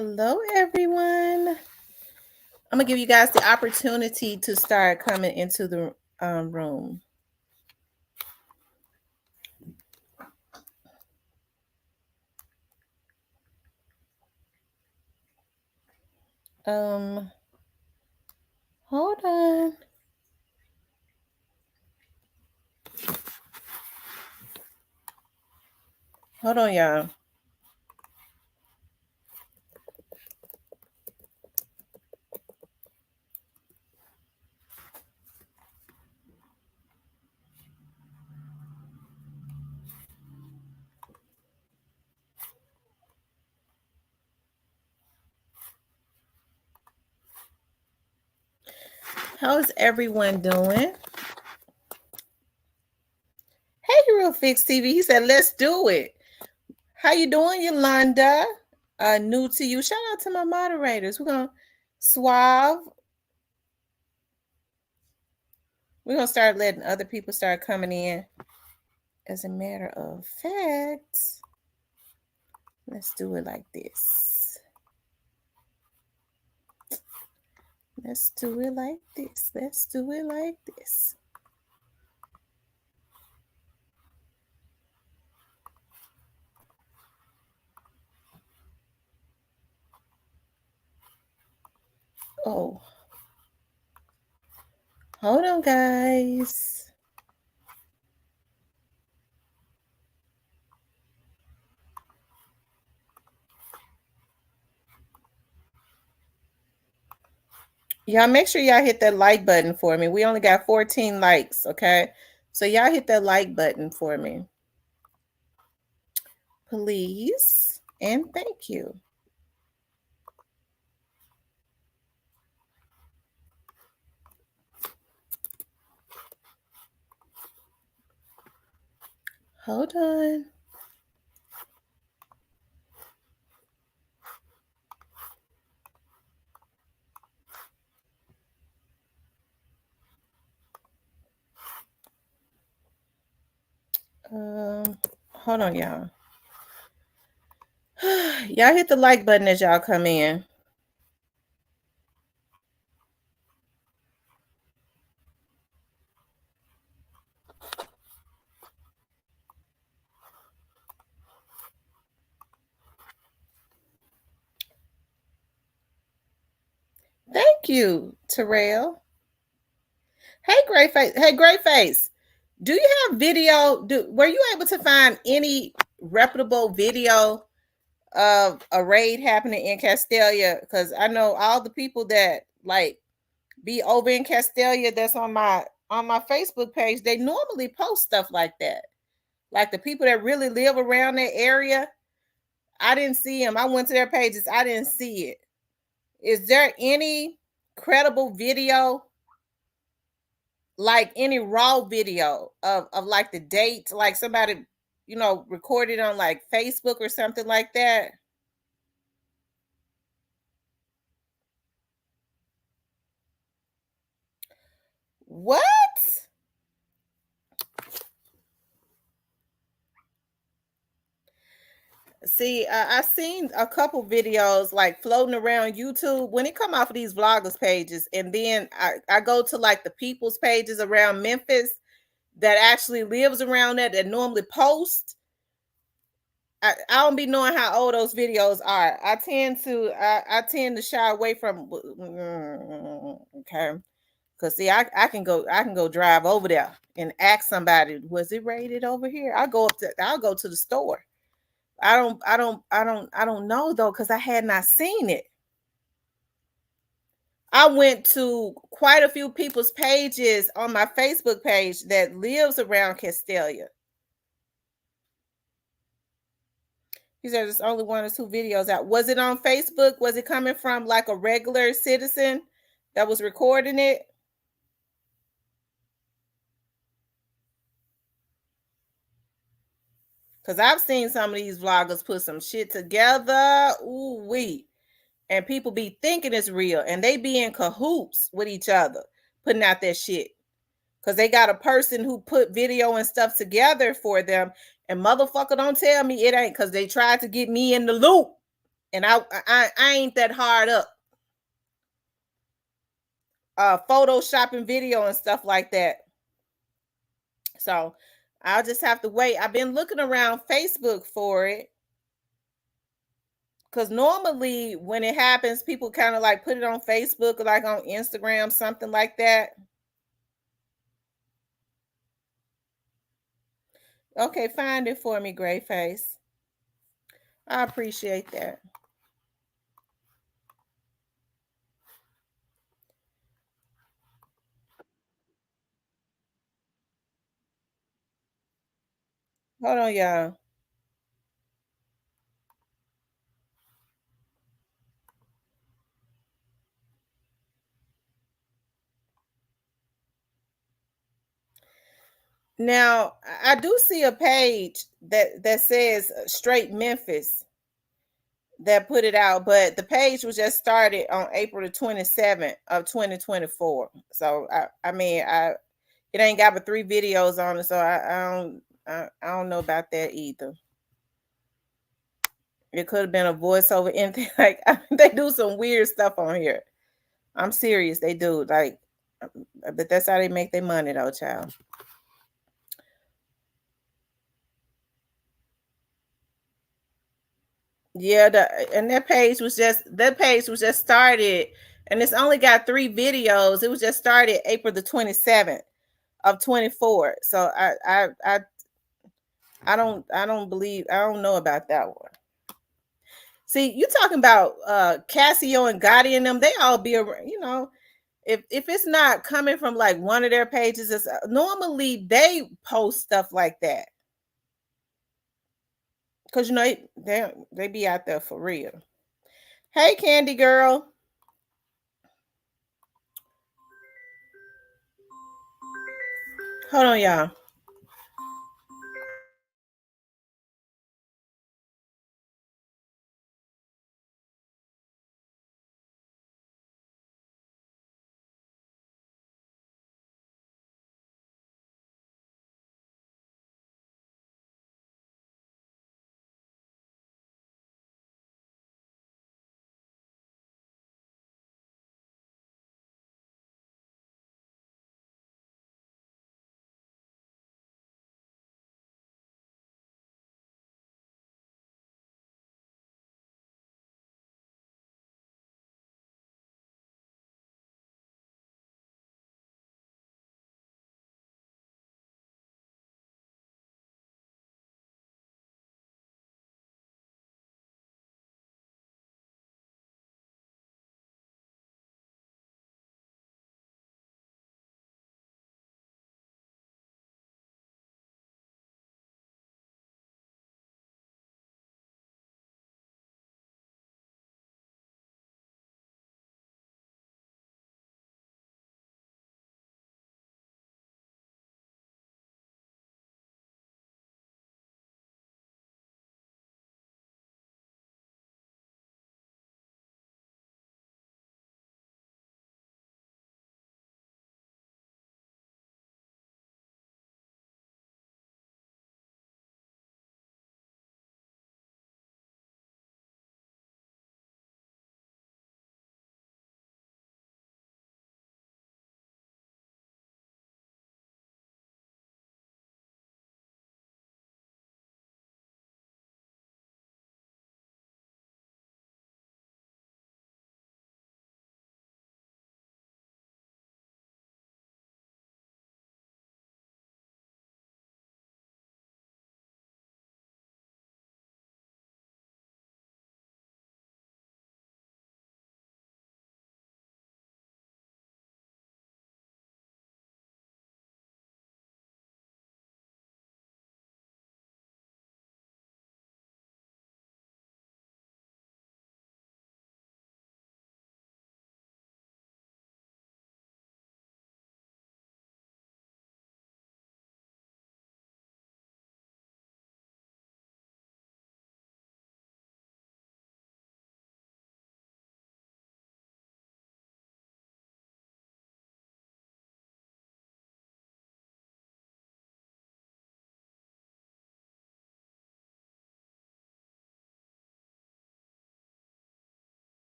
Hello, everyone. I'm gonna give you guys the opportunity to start coming into the room. Um, Hold on. Hold on, y'all. How's everyone doing? Hey, Real Fix TV. He said, "Let's do it." How you doing, Yolanda? New to you. Shout out to my moderators. We're gonna Suave. We're gonna start letting other people start coming in. As a matter of fact, let's do it like this. Let's do it like this. Let's do it like this. Oh, hold on, guys. Y'all make sure y'all hit that like button for me. We only got 14 likes, okay? So y'all hit that like button for me. Please. And thank you. Hold on. Hold on, y'all. Y'all hit the like button as y'all come in. Thank you, Terrell. Hey, Great Face. Hey, Great Face. Do you have video? Were you able to find any reputable video of a raid happening in Castelia? Because I know all the people that like be over in Castelia that's on my Facebook page, they normally post stuff like that. Like the people that really live around that area, I didn't see them. I went to their pages, I didn't see it. Is there any credible video, like any raw video of like the date, like somebody, recorded on like Facebook or something like that? What? See, I've seen a couple videos like floating around YouTube when it come off of these vloggers pages, and then I go to like the people's pages around Memphis that actually lives around that normally post. I don't be knowing how old those videos are. I tend to shy away from okay. Cause see, I can go drive over there and ask somebody, was it rated over here? I'll go to the store. I don't know though, because I had not seen it. I went to quite a few people's pages on my Facebook page that lives around Castelia. He said there's only one or two videos out. Was it on Facebook? Was it coming from like a regular citizen that was recording it? Because I've seen some of these vloggers put some shit together. Ooh, wee. And people be thinking it's real. And they be in cahoots with each other, putting out that shit. Because they got a person who put video and stuff together for them. And motherfucker, don't tell me it ain't, because they tried to get me in the loop. And I ain't that hard up. Photoshopping video and stuff like that. So I'll just have to wait. I've been looking around Facebook for it. Because normally when it happens, people kind of like put it on Facebook or like on Instagram, something like that. Okay, find it for me, Gray Face. I appreciate that. Hold on, y'all. Now, I do see a page that says Straight Memphis that put it out, but the page was just started on April the 27th of 2024. So I mean, it ain't got but 3 videos on it, so I don't know about that either. It could have been a voiceover, anything like they do some weird stuff on here. I'm serious, they do. Like, but that's how they make their money, though, child. Yeah, and that page was just started, and it's only got 3 videos. It was just started April the 27th of 24. So I don't know about that one. See, you talking about Casio and Gotti and them, they all be around, if it's not coming from like one of their pages, it's normally they post stuff like that. Cause they be out there for real. Hey Candy Girl. Hold on, y'all.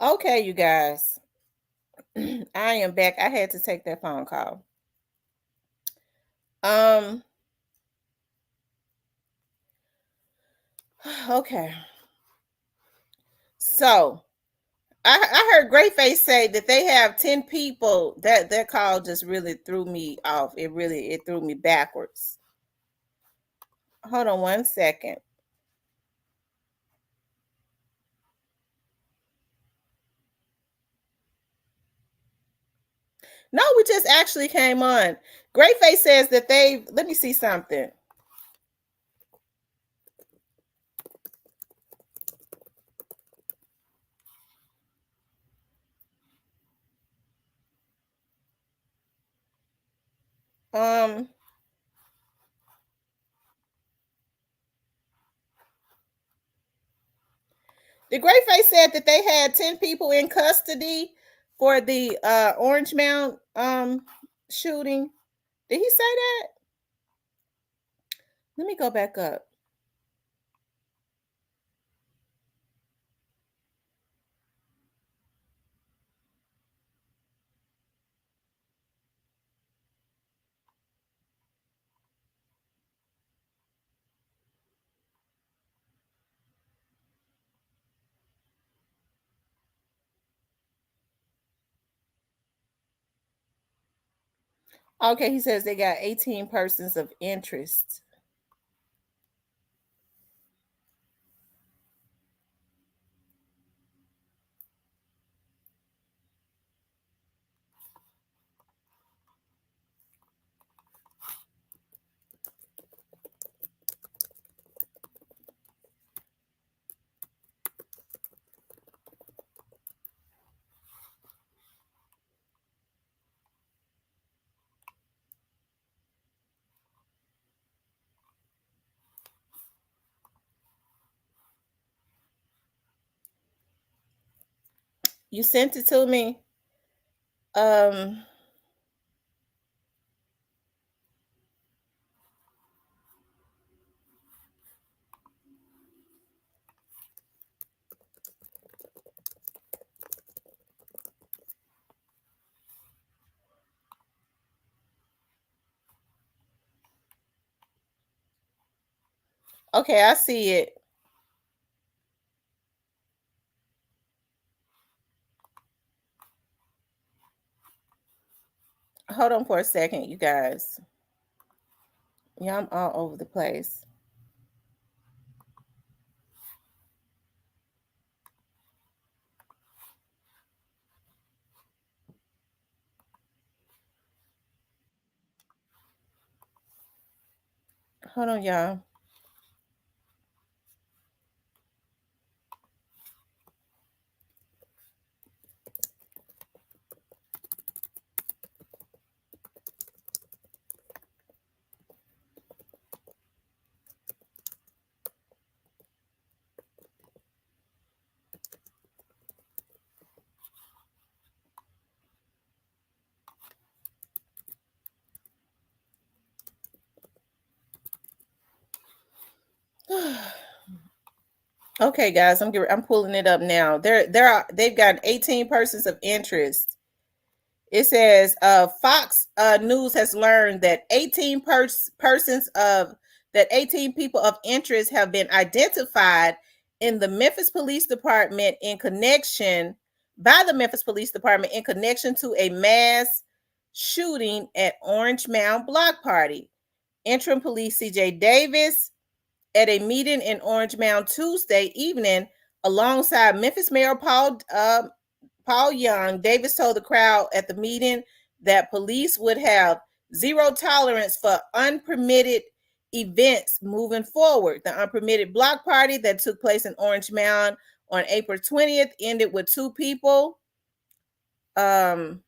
Okay, you guys. I am back. I had to take that phone call. Um, okay. So I heard Greyface say that they have 10 people. That call just really threw me off. It threw me backwards. Hold on one second. No, we just actually came on. Greyface says that they let me see something. Um the Greyface said that they had 10 people in custody for the Orange Mound shooting. Did he say that? Let me go back up. Okay, he says they got 18 persons of interest. You sent it to me. Um okay, I see it. Hold on for a second, you guys. Yeah, I'm all over the place. Hold on, y'all. Okay, guys, I'm pulling it up now. They've got 18 persons of interest. It says Fox News has learned that 18 persons of that 18 people of interest have been identified in the Memphis Police Department in connection by the Memphis Police Department in connection to a mass shooting at Orange Mound Block Party. Interim Police CJ Davis at a meeting in Orange Mound Tuesday evening alongside Memphis Mayor Paul Young. Davis told the crowd at the meeting that police would have zero tolerance for unpermitted events moving forward. The unpermitted block party that took place in Orange Mound on April 20th ended with two people, 17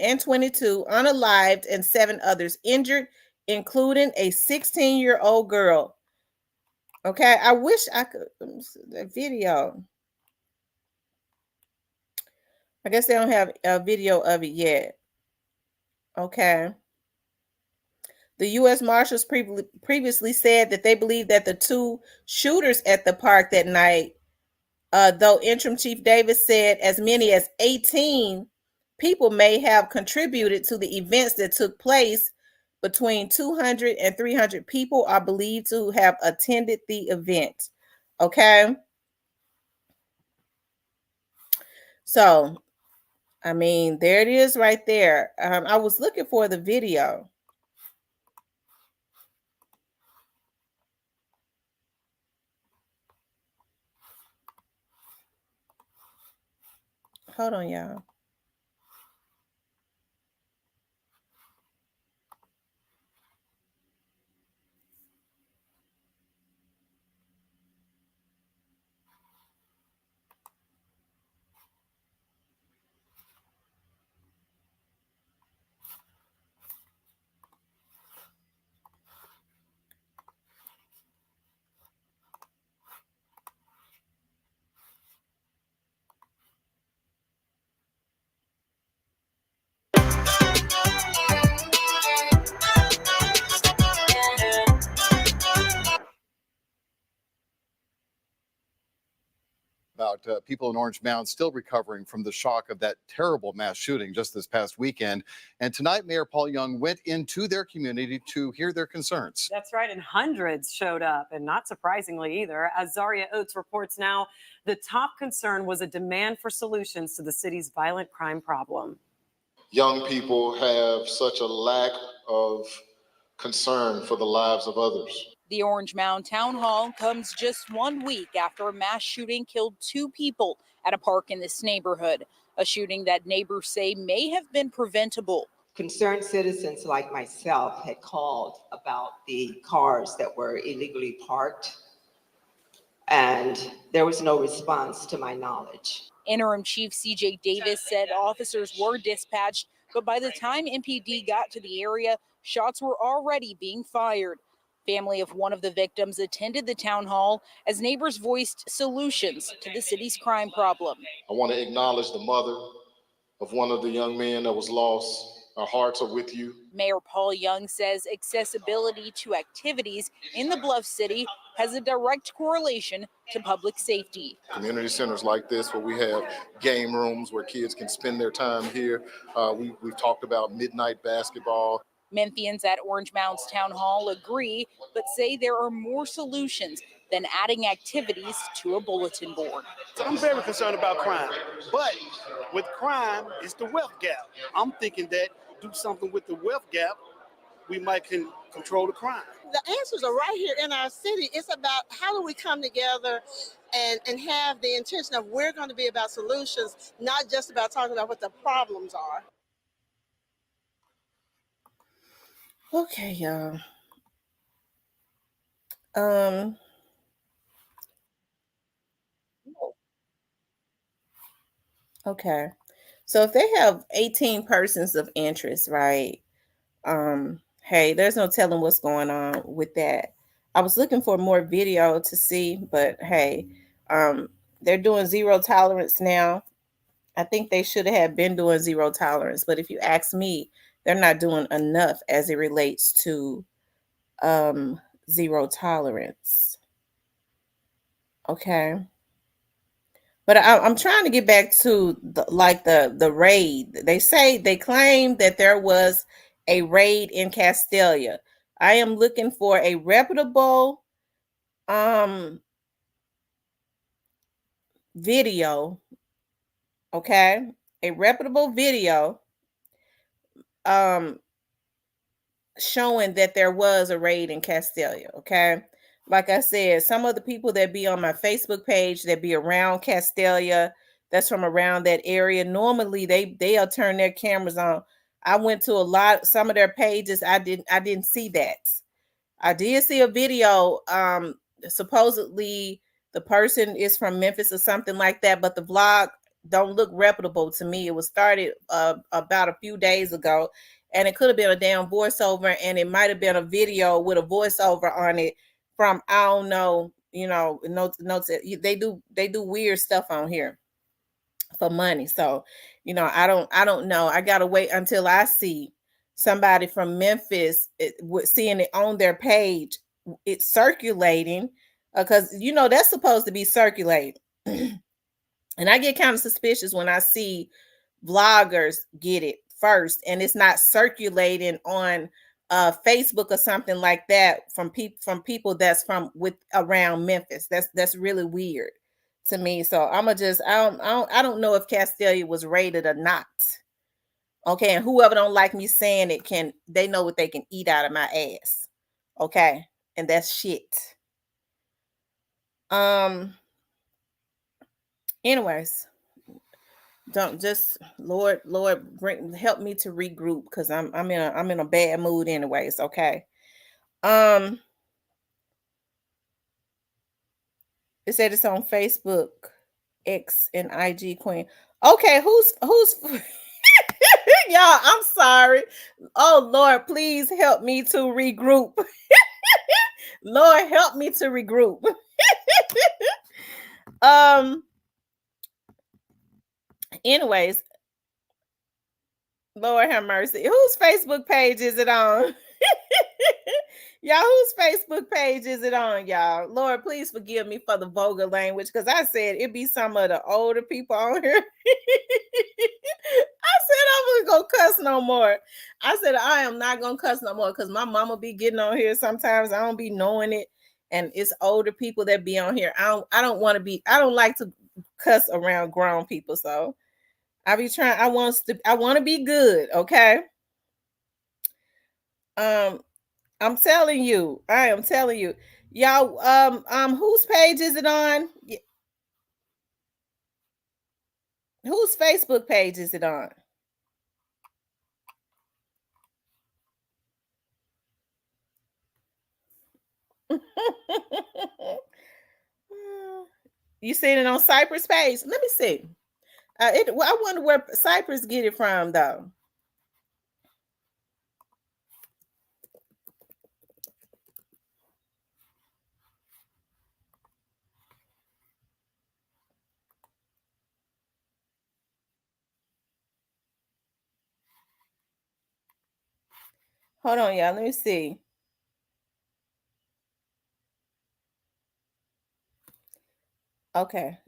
and 22, unalived, and 7 others injured, including a 16-year-old girl. Okay, I wish I could that video. I guess they don't have a video of it yet. Okay. The U.S. Marshals previously said that they believe that the two shooters at the park that night though Interim Chief Davis said as many as 18 people may have contributed to the events that took place. Between 200 and 300 people are believed to have attended the event. Okay. So, I mean, there it is right there. I was looking for the video. Hold on, y'all. About people in Orange Mound still recovering from the shock of that terrible mass shooting just this past weekend. And tonight, Mayor Paul Young went into their community to hear their concerns. That's right, and hundreds showed up, and not surprisingly either. As Zaria Oates reports now, the top concern was a demand for solutions to the city's violent crime problem. Young people have such a lack of concern for the lives of others. The Orange Mound Town Hall comes just 1 week after a mass shooting killed 2 people at a park in this neighborhood, a shooting that neighbors say may have been preventable. Concerned citizens like myself had called about the cars that were illegally parked, and there was no response to my knowledge. Interim Chief C.J. Davis said officers were dispatched, but by the time MPD got to the area, shots were already being fired. Family of one of the victims attended the town hall as neighbors voiced solutions to the city's crime problem. I want to acknowledge the mother of one of the young men that was lost. Our hearts are with you. Mayor Paul Young says accessibility to activities in the Bluff City has a direct correlation to public safety. Community centers like this, where we have game rooms where kids can spend their time here. We've talked about midnight basketball. Memphians at Orange Mound's town hall agree, but say there are more solutions than adding activities to a bulletin board. So I'm very concerned about crime, but with crime, it's the wealth gap. I'm thinking that do something with the wealth gap, we might can control the crime. The answers are right here in our city. It's about how do we come together and have the intention of we're going to be about solutions, not just about talking about what the problems are. Okay, y'all. Okay. So if they have 18 persons of interest, right? Hey, there's no telling what's going on with that. I was looking for more video to see, but hey, they're doing zero tolerance now. I think they should have been doing zero tolerance, but if you ask me, they're not doing enough as it relates to zero tolerance. Okay. But I'm trying to get back to the raid. They claim that there was a raid in Castelia. I am looking for a reputable video. Okay, a reputable video showing that there was a raid in Castelia. Okay, like I said, some of the people that be on my Facebook page that be around Castelia, that's from around that area, normally they'll turn their cameras on. I went to some of their pages. I didn't see that. I did see a video. Supposedly the person is from Memphis or something like that, but the vlog don't look reputable to me. It was started about a few days ago, and it could have been a damn voiceover, and it might have been a video with a voiceover on it from, I don't know, notes. They do weird stuff on here for money. So, I don't know. I gotta wait until I see somebody from Memphis seeing it on their page, it's circulating, because that's supposed to be circulating. And I get kind of suspicious when I see vloggers get it first and it's not circulating on Facebook or something like that from people that's from with around Memphis. That's really weird to me. So I'ma just I don't know if Castelia was rated or not. Okay, and whoever don't like me saying it they know what they can eat out of my ass. Okay, and that's shit. Anyways, don't just Lord help me to regroup because I'm in a bad mood anyways. Okay. It said it's on Facebook, X and IG Queen. Okay, who's y'all? I'm sorry. Oh Lord, please help me to regroup. Lord, help me to regroup. Anyways, Lord have mercy. Whose Facebook page is it on? Y'all, whose Facebook page is it on, y'all? Lord, please forgive me for the vulgar language because I said it be some of the older people on here. I said I wasn't gonna cuss no more. I said I am not gonna cuss no more because my mama be getting on here sometimes. I don't be knowing it, and it's older people that be on here. I don't want to be. I don't like to cuss around grown people, so I be trying. I want to be good. Okay. I'm telling you. I am telling you. Y'all, whose page is it on? Whose Facebook page is it on? You seen it on Cypress page? Let me see. I wonder where Cypress get it from, though. Hold on, y'all. Let me see. Okay.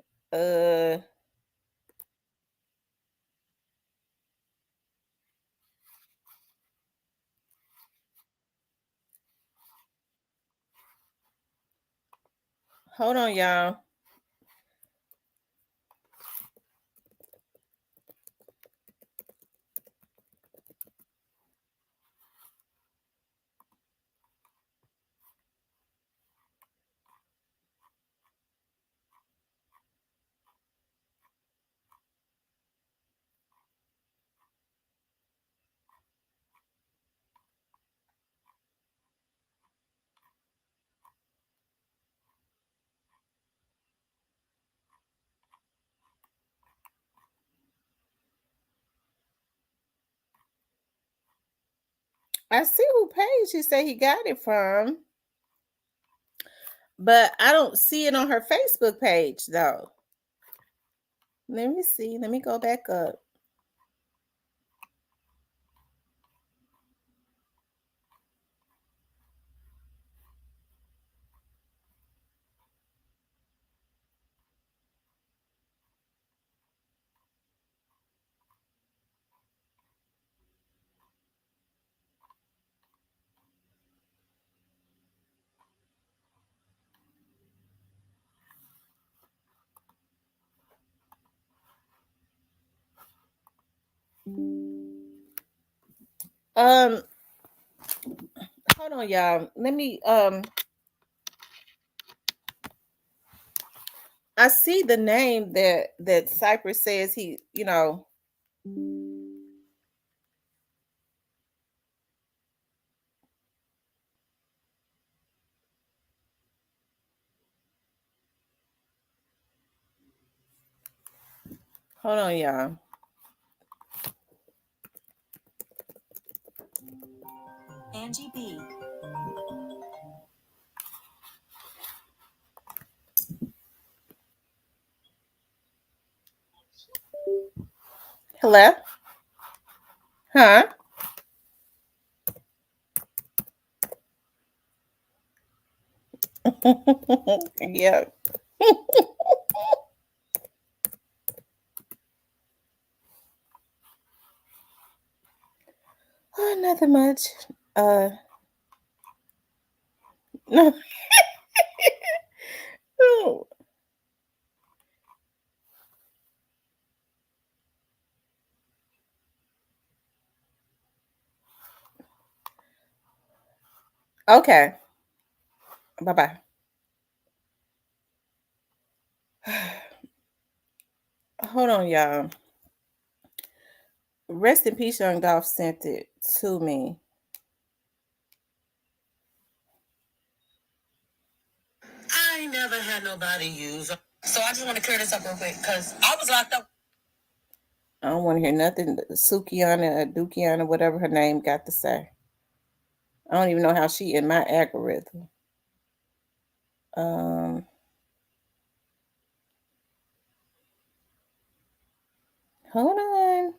Hold on, y'all. I see who page he said he got it from, but I don't see it on her Facebook page though. Let me see. Let me go back up. Hold on, y'all. Let me I see the name that Cypress says he, hold on, y'all. Angie B. Hello? Huh? Yeah. Nothing much. No. No. Okay. Bye-bye. Hold on, y'all. Rest in peace, young Dolph sent it to me. I ain't never had nobody use. So I just want to clear this up real quick because I was locked up. I don't want to hear nothing Sukiana or Dukiana, whatever her name, got to say. I don't even know how she in my algorithm. Hold on.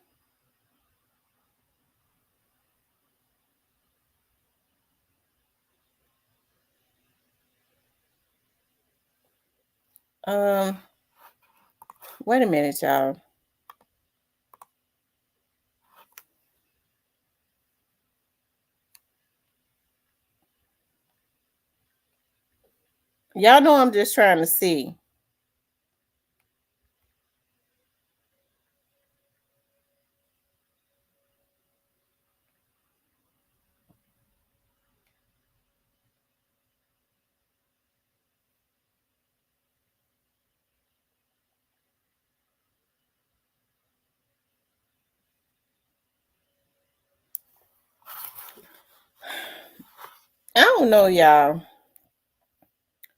Wait a minute, y'all. Y'all know I'm just trying to see. I don't know, y'all.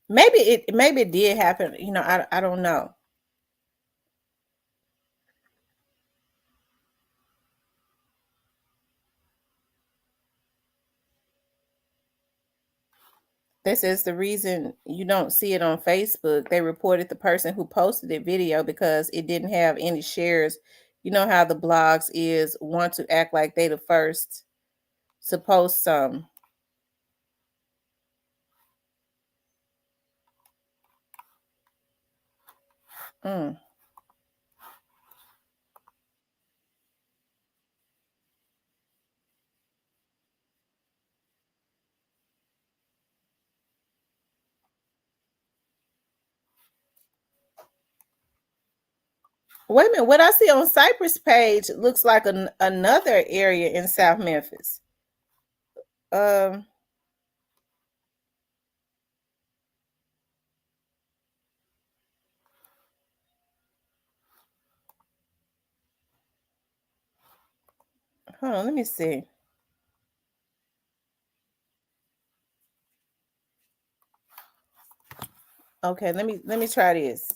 Maybe it did happen. You know, I don't know. This is the reason you don't see it on Facebook. They reported the person who posted the video because it didn't have any shares. You know how the blogs is want to act like they the first to post some. Wait a minute. What I see on Cypress page looks like another area in South Memphis. Hold on, let me see. Okay, let me try this.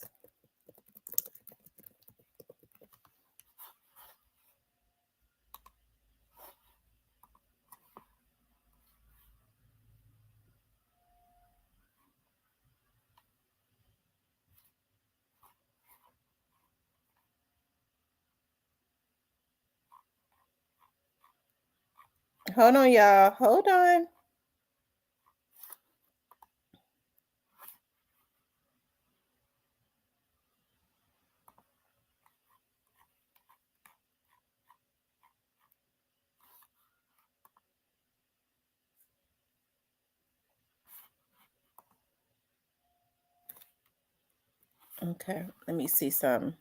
Hold on, y'all. Hold on. Okay, let me see something.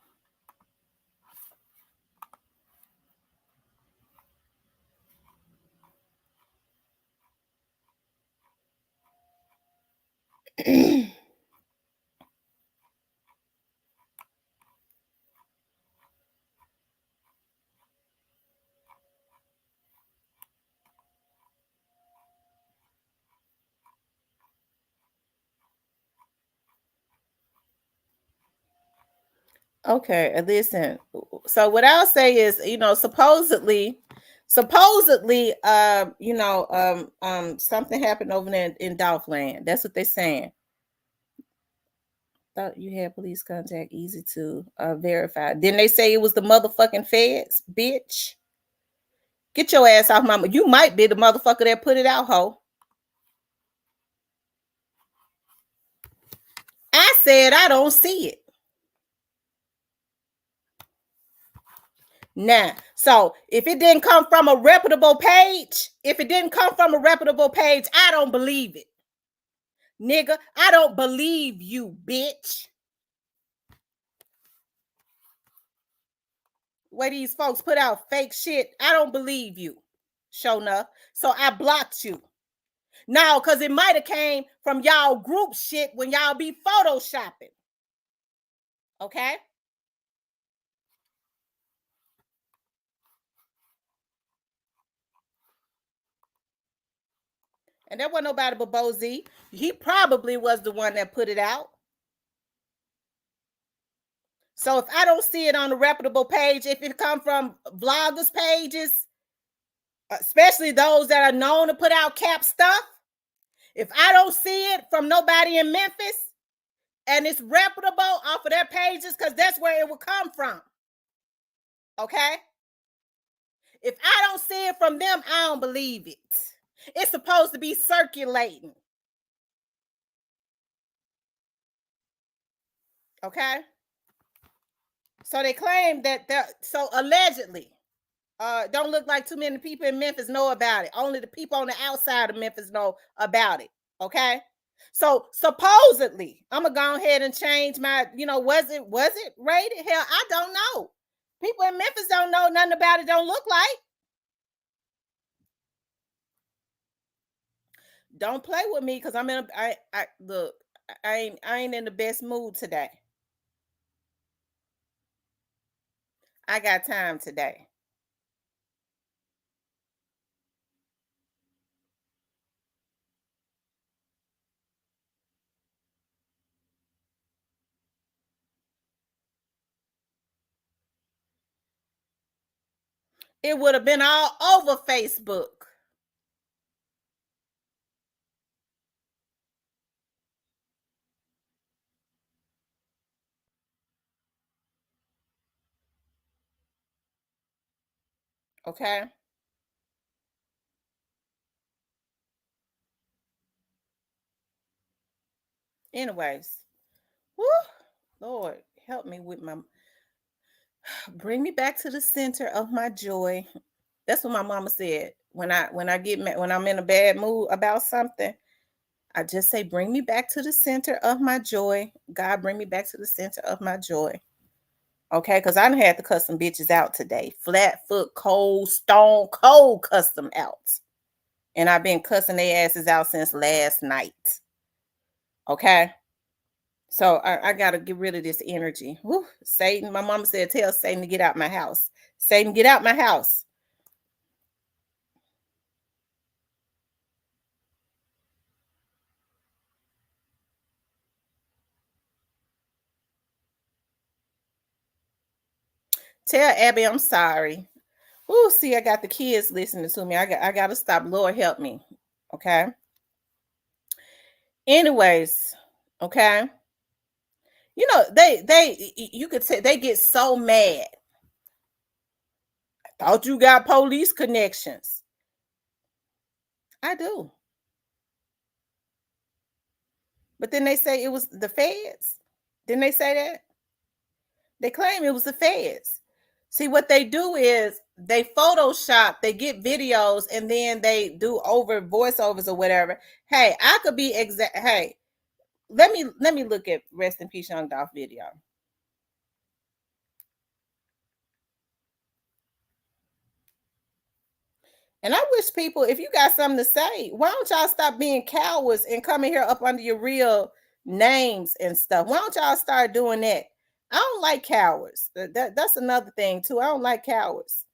Okay, listen. So what I'll say is, you know, supposedly, something happened over there in Dolph land. That's what they're saying. Thought you had police contact, easy to verify. Didn't they say it was the motherfucking feds, bitch? Get your ass off my. You might be the motherfucker that put it out, ho. I said I don't see it. Now, so if it didn't come from a reputable page, I don't believe it. Nigga, I don't believe you, bitch. Where these folks put out fake shit, I don't believe you. Sure enough. So I blocked you. Now, because it might have came from y'all group shit when y'all be photoshopping. Okay? And there wasn't nobody but Bo Z. He probably was the one that put it out. So if I don't see it on a reputable page, if it come from vloggers pages, especially those that are known to put out cap stuff, if I don't see it from nobody in Memphis and it's reputable off of their pages, because that's where it will come from. Okay? If I don't see it from them, I don't believe it. It's supposed to be circulating. Okay? So they claim that so allegedly, don't look like too many people in Memphis know about it. Only the people on the outside of Memphis know about it. Okay? So supposedly, I'm gonna go ahead and change my, was it rated? Hell, I don't know. People in Memphis don't know nothing about it, don't look like. Don't play with me because I'm in look, I ain't in the best mood today. I got time today. It would have been all over Facebook. Okay. Anyways, whoo, Lord, help me with bring me back to the center of my joy. That's what my mama said. When I'm in a bad mood about something, I just say, bring me back to the center of my joy. God, bring me back to the center of my joy. Okay, because I done had to cuss some bitches out today. Flat foot, cold, stone cold cuss them out. And I've been cussing their asses out since last night. Okay? So I got to get rid of this energy. Whew, Satan, my mama said, tell Satan to get out my house. Satan, get out my house. Tell Abby I'm sorry. Ooh, see, I got the kids listening to me. I got to stop. Lord, help me. Okay? Anyways, okay? You could say they get so mad. I thought you got police connections. I do. But then they say it was the feds. Didn't they say that? They claim it was the feds. See, what they do is they Photoshop, they get videos, and then they do over voiceovers or whatever. Hey, I could be exact. Hey, let me look at Rest in Peace Young Dolph video. And I wish people, if you got something to say, why don't y'all stop being cowards and coming here up under your real names and stuff? Why don't y'all start doing that? I don't like cowards. That's another thing too. I don't like cowards.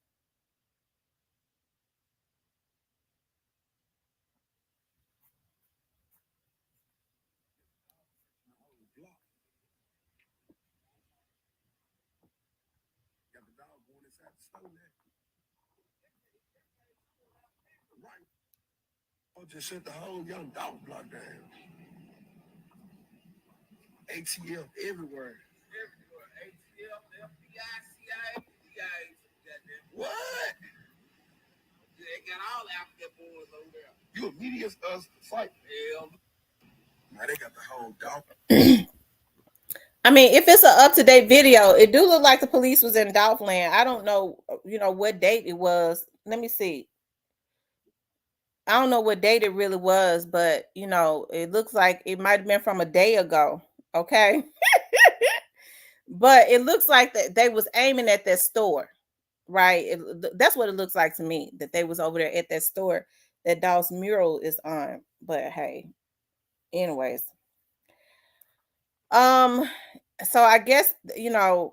Just shut the whole Young Dolph block down. ATF everywhere. ATF, FBI, CIA, what? They got all African boys over there. You immediate us fight. Hell. Now they got the whole Dolph. I mean, if it's an up-to-date video, it do look like the police was in Dolph land. I don't know, what date it was. Let me see. I don't know what date it really was, but it looks like it might have been from a day ago. Okay. But it looks like that they was aiming at that store, right? That's what it looks like to me, that they was over there at that store that Dolph's mural is on. But hey, anyways. So I guess, I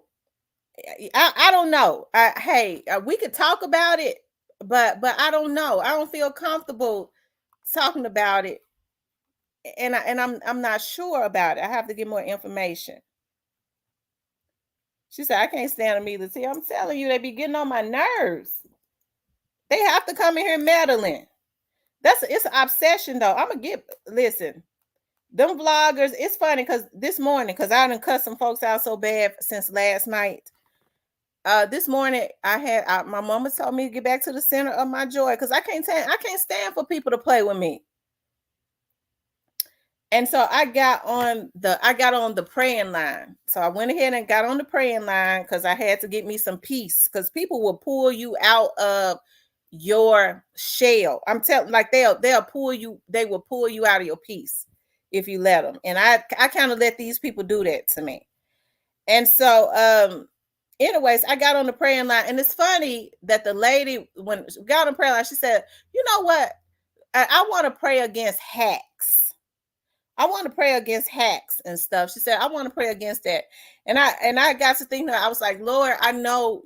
don't know. We could talk about it, but I don't know. I don't feel comfortable talking about it, and I'm not sure about it. I have to get more information. She said, I can't stand them either. See, I'm telling you, they be getting on my nerves. They have to come in here meddling. It's an obsession though. Listen, them vloggers, it's funny because this morning, because I done cut some folks out so bad since last night. This morning my mama told me to get back to the center of my joy, because I can't stand for people to play with me. And so I got on the praying line. So I went ahead and got on the praying line because I had to get me some peace, because people will pull you out of your shell. I'm telling, like they will pull you out of your peace if you let them. And I kind of let these people do that to me. And so anyways, I got on the praying line, and it's funny that the lady, when she got on the prayer line, she said, you know what? I want to pray against hacks. I want to pray against hacks and stuff. She said, I want to pray against that. And I got to thinking, I was like, Lord, I know,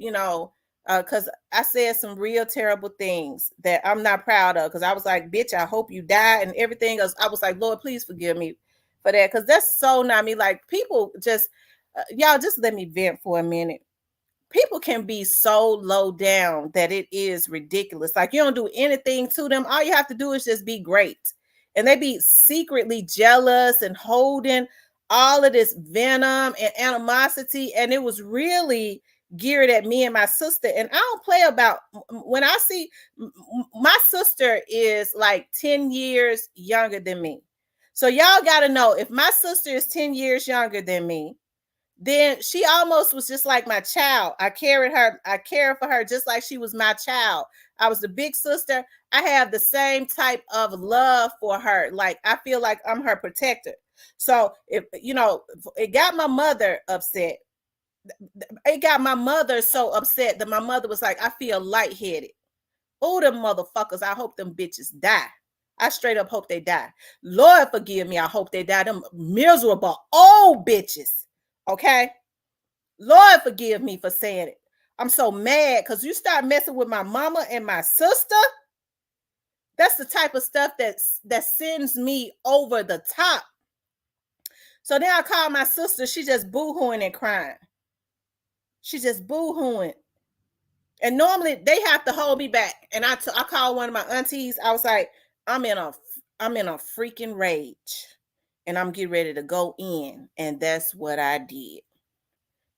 because I said some real terrible things that I'm not proud of. Because I was like, bitch, I hope you die and everything else. I was like, Lord, please forgive me for that. Because that's so not me. Like, people just, y'all just let me vent for a minute. People can be so low down that it is ridiculous. Like, you don't do anything to them. All you have to do is just be great. And they be secretly jealous and holding all of this venom and animosity. And it was really geared at me and my sister. And I don't play about, when I see, my sister is like 10 years younger than me. So y'all got to know, if my sister is 10 years younger than me, then she almost was just like my child. I cared for her just like she was my child. I was the big sister. I have the same type of love for her. Like, I feel like I'm her protector. So if it got my mother upset. It got my mother so upset that my mother was like, I feel lightheaded. Oh, them motherfuckers, I hope them bitches die. I straight up hope they die. Lord forgive me, I hope they die. Them miserable old bitches. Okay, Lord forgive me for saying it. I'm so mad because you start messing with my mama and my sister. That's the type of stuff that sends me over the top. So then I call my sister. She just boo-hooing and crying. She just boo-hooing. And normally they have to hold me back. And I called one of my aunties. I was like, I'm in a freaking rage. And I'm getting ready to go in. And that's what I did.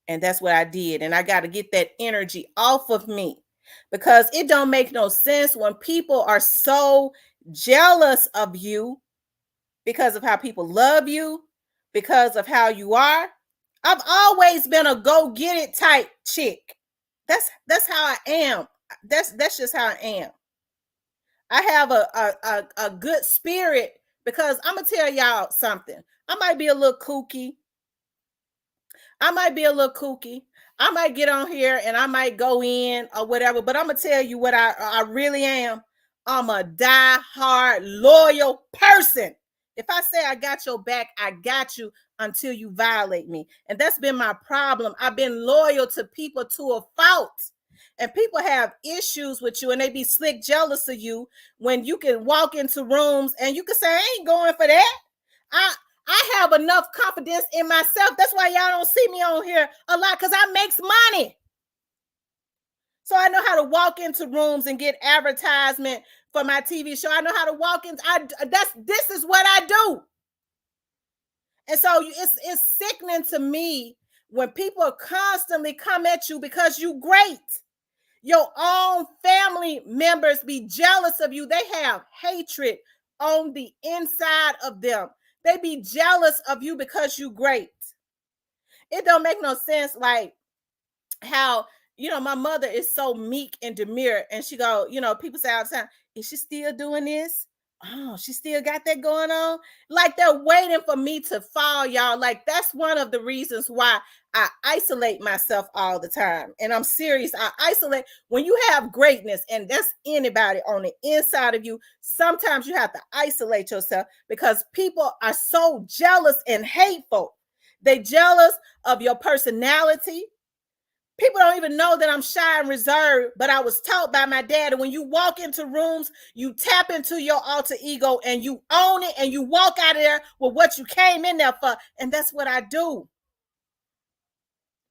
And I got to get that energy off of me, because it don't make no sense when people are so jealous of you because of how people love you, because of how you are. I've always been a go get it type chick. That's how I am. That's just how I am. I have a good spirit, because I'm gonna tell y'all something. I might be a little kooky. I might get on here and I might go in or whatever, but I'm gonna tell you what I really am. I'm a die-hard loyal person. If I say I got your back, I got you until you violate me. And that's been my problem. I've been loyal to people to a fault. And people have issues with you, and they be slick jealous of you when you can walk into rooms and you can say, I ain't going for that. I have enough confidence in myself. That's why y'all don't see me on here a lot, because I makes money. So I know how to walk into rooms and get advertisement for my TV show. I know how to walk in. This is what I do. And so it's sickening to me when people constantly come at you because you great. Your own family members be jealous of you. They have hatred on the inside of them. They be jealous of you because you great. it don't make no sense. Like how, my mother is so meek and demure, and she go, people say all the time, is she still doing this? Oh, she still got that going on. Like they're waiting for me to fall, y'all. Like that's one of the reasons why I isolate myself all the time. And I'm serious. I isolate when you have greatness, and that's anybody on the inside of you. Sometimes you have to isolate yourself because people are so jealous and hateful. They jealous of your personality. People don't even know that I'm shy and reserved, but I was taught by my dad that when you walk into rooms, you tap into your alter ego and you own it and you walk out of there with what you came in there for. And that's what I do.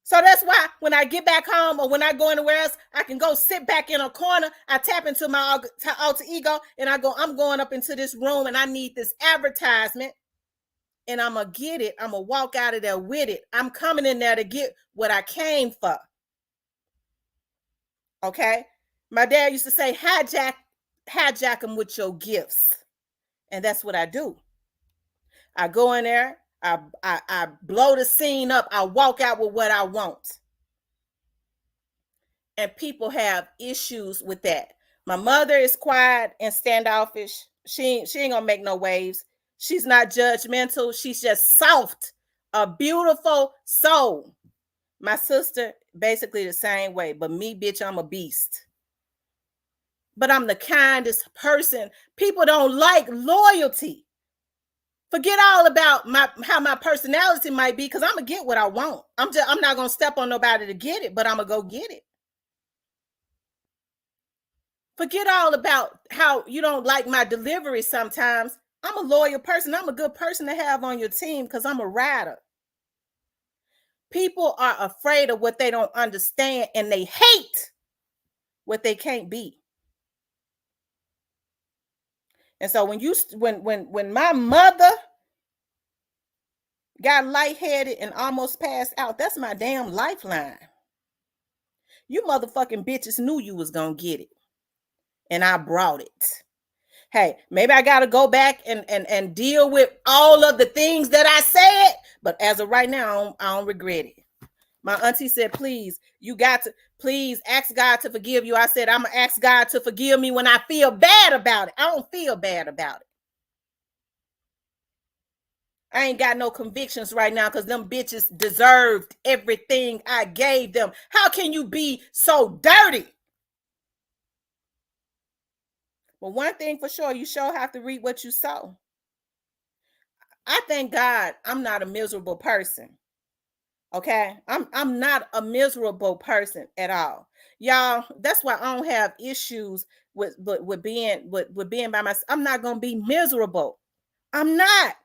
So that's why when I get back home or when I go anywhere else, I can go sit back in a corner. I tap into my alter ego and I go, I'm going up into this room and I need this advertisement. And I'm going to get it. I'm going to walk out of there with it. I'm coming in there to get what I came for. Okay. My dad used to say, hijack them with your gifts. And that's what I do. I go in there, I blow the scene up, I walk out with what I want. And people have issues with that. My mother is quiet and standoffish. She ain't gonna make no waves. She's not judgmental. She's just soft, a beautiful soul. My sister, basically the same way. But me, bitch, I'm a beast. But I'm the kindest person. People don't like loyalty. Forget all about how my personality might be, because I'm gonna get what I want. I'm not gonna step on nobody to get it, but I'm gonna go get it. Forget all about how you don't like my delivery sometimes. I'm a loyal person. I'm a good person to have on your team because I'm a rider. People are afraid of what they don't understand, and they hate what they can't be. And so when my mother got lightheaded and almost passed out, that's my damn lifeline. You motherfucking bitches knew you was gonna get it, and I brought it. Hey, maybe I gotta go back and deal with all of the things that I said, but as of right now, I don't regret it. My auntie said, please ask God to forgive you. I said, I'm gonna ask God to forgive me when I feel bad about it. I don't feel bad about it. I ain't got no convictions right now because them bitches deserved everything I gave them. How can you be so dirty? Well, one thing for sure, you sure have to reap what you sow. I thank God I'm not a miserable person. Okay, I'm not a miserable person at all, y'all. That's why I don't have issues with being by myself. I'm not gonna be miserable. I'm not.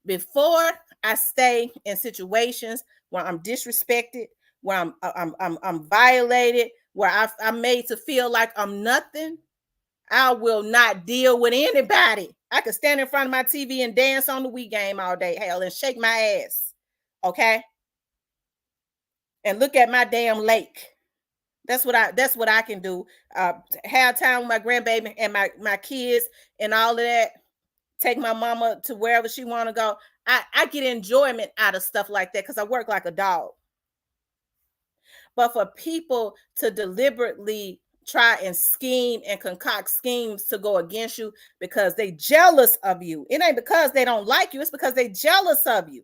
Before I stay in situations where I'm disrespected, where I'm violated, where I'm made to feel like I'm nothing, I will not deal with anybody. I could stand in front of my TV and dance on the Wii game all day, hell, and shake my ass. Okay. And look at my damn lake. That's what I can do. Have time with my grandbaby and my kids and all of that. Take my mama to wherever she want to go. I get enjoyment out of stuff like that because I work like a dog. But for people to deliberately try and scheme and concoct schemes to go against you because they jealous of you, it ain't because they don't like you, it's because they jealous of you.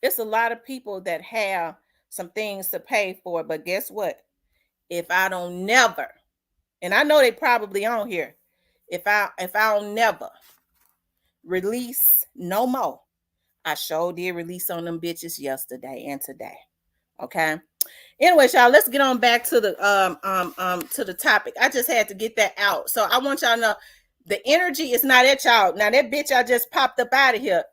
It's a lot of people that have some things to pay for, but guess what? If I don't never, and I know they probably on here, if I don't never release no more, I sure did release on them bitches yesterday and today. Okay. Anyways, y'all, let's get on back to the topic. I just had to get that out. So I want y'all to know the energy is not at y'all. Now that bitch I just popped up out of here,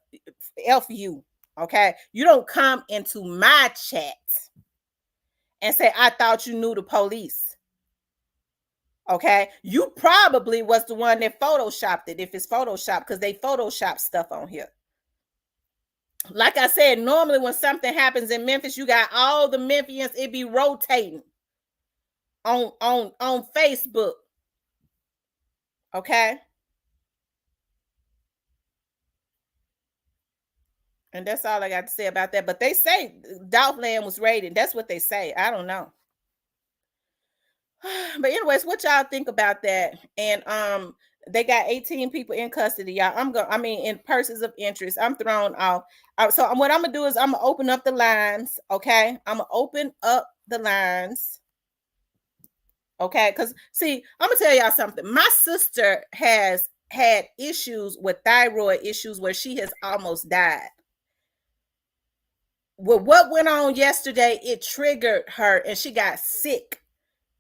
F you. Okay, you don't come into my chat and say, I thought you knew the police. Okay, you probably was the one that photoshopped it, if it's photoshopped, because they photoshop stuff on here. Like I said, normally when something happens in Memphis, you got all the Memphians, it be rotating on Facebook. Okay. And that's all I got to say about that. But they say Dolph Land was raided. That's what they say. I don't know. But anyways, what y'all think about that? And they got 18 people in custody, y'all. In persons of interest. I'm thrown off. So what I'm gonna do is I'm gonna open up the lines. Okay, I'm gonna open up the lines. Okay, because see, I'm gonna tell y'all something. My sister has had issues with thyroid issues where she has almost died. With what went on yesterday, it triggered her and she got sick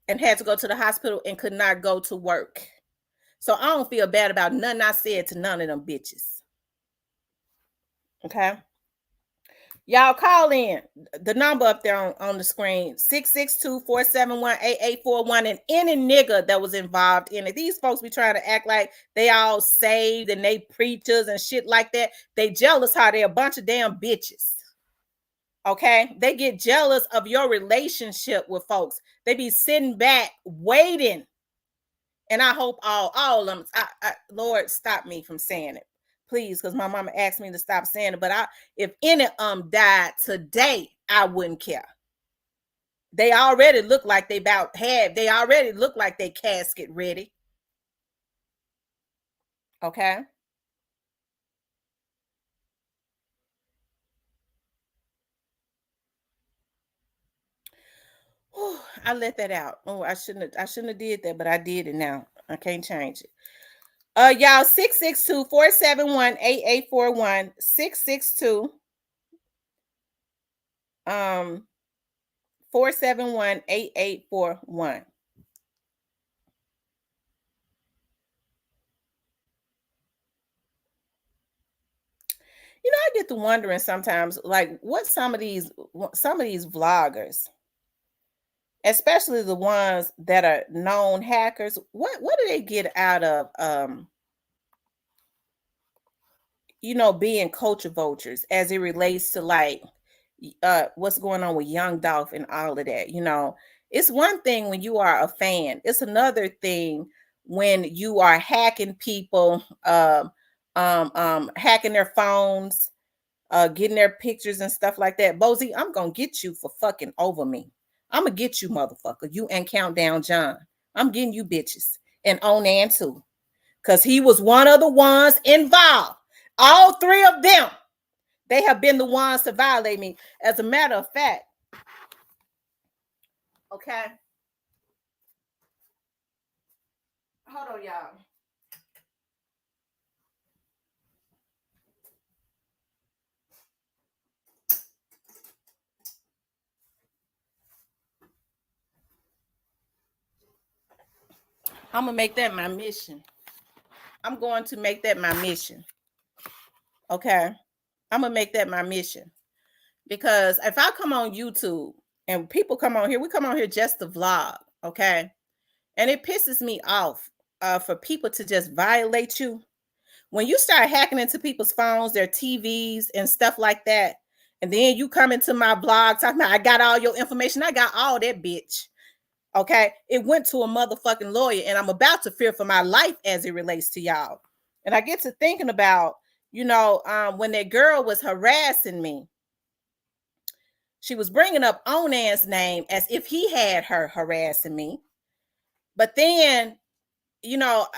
and had to go to the hospital and could not go to work. So I don't feel bad about nothing I said to none of them bitches. Okay. Y'all call in. The number up there on the screen, 662-471-8841, and any nigga that was involved in it. These folks be trying to act like they all saved and they preachers and shit like that. They jealous how they a bunch of damn bitches. Okay? They get jealous of your relationship with folks. They be sitting back waiting. And I hope all of them, Lord, stop me from saying it. Please, because my mama asked me to stop saying it. But if any died today, I wouldn't care. They already look like they already look like they casket ready. Okay. Whew, I let that out. Oh, I shouldn't have did that, but I did it now. I can't change it. Y'all, 662-471-8841, 662 471-8841. You know, I get to wondering sometimes, like, what some of these vloggers, especially the ones that are known hackers, what do they get out of being culture vultures as it relates to like what's going on with young Dolph and all of that? It's one thing when you are a fan. It's another thing when you are hacking people, hacking their phones, getting their pictures and stuff like that. Bozy, I'm gonna get you for fucking over me. I'm gonna get you, motherfucker. You and Countdown John. I'm getting you bitches. And Onan too. Because he was one of the ones involved. All three of them. They have been the ones to violate me. As a matter of fact. Okay. Hold on, y'all. I'm going to make that my mission. I'm going to make that my mission. Okay. I'm going to make that my mission. Because if I come on YouTube and people come on here, we come on here just to vlog. Okay. And it pisses me off for people to just violate you. When you start hacking into people's phones, their TVs and stuff like that, and then you come into my blog talking about, I got all your information. I got all that, bitch. Okay. It went to a motherfucking lawyer, and I'm about to fear for my life as it relates to y'all. And I get to thinking about, when that girl was harassing me, she was bringing up Onan's name as if he had her harassing me. But then,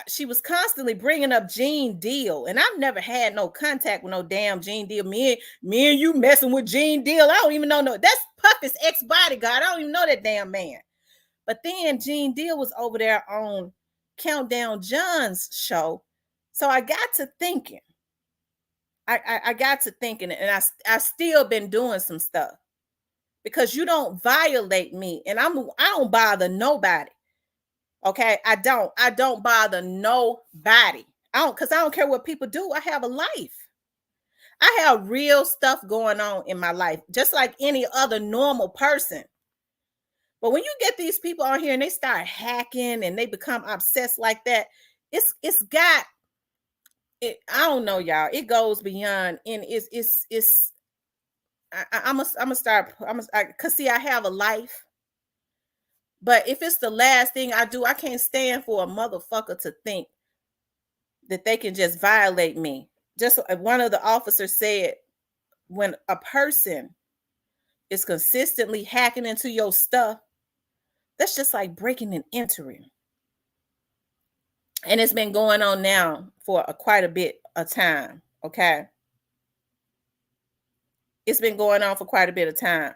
she was constantly bringing up Gene Deal. And I've never had no contact with no damn Gene Deal. Me and you messing with Gene Deal. I don't even know. No, that's Puffy's ex-bodyguard. I don't even know that damn man. But then Gene Deal was over there on Countdown John's show. So I got to thinking. I got to thinking, and I still been doing some stuff. Because you don't violate me. And I don't bother nobody. Okay, I don't bother nobody. Because I don't care what people do. I have a life. I have real stuff going on in my life, just like any other normal person. But when you get these people on here and they start hacking and they become obsessed like that, it's got it. I don't know, y'all. It goes beyond, and it's. I'm gonna start. Cause see, I have a life. But if it's the last thing I do, I can't stand for a motherfucker to think that they can just violate me. Just one of the officers said, when a person is consistently hacking into your stuff, that's just like breaking and entering. And it's been going on now for quite a bit of time, okay? It's been going on for quite a bit of time.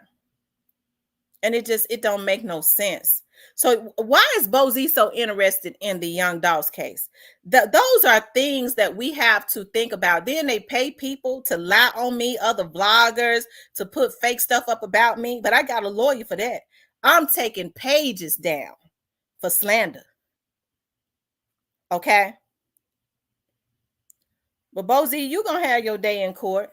And it don't make no sense. So why is Bozy so interested in the Young Dolph case? Those are things that we have to think about. Then they pay people to lie on me, other vloggers, to put fake stuff up about me. But I got a lawyer for that. I'm taking pages down for slander. Okay? But Bozy, you gonna have your day in court.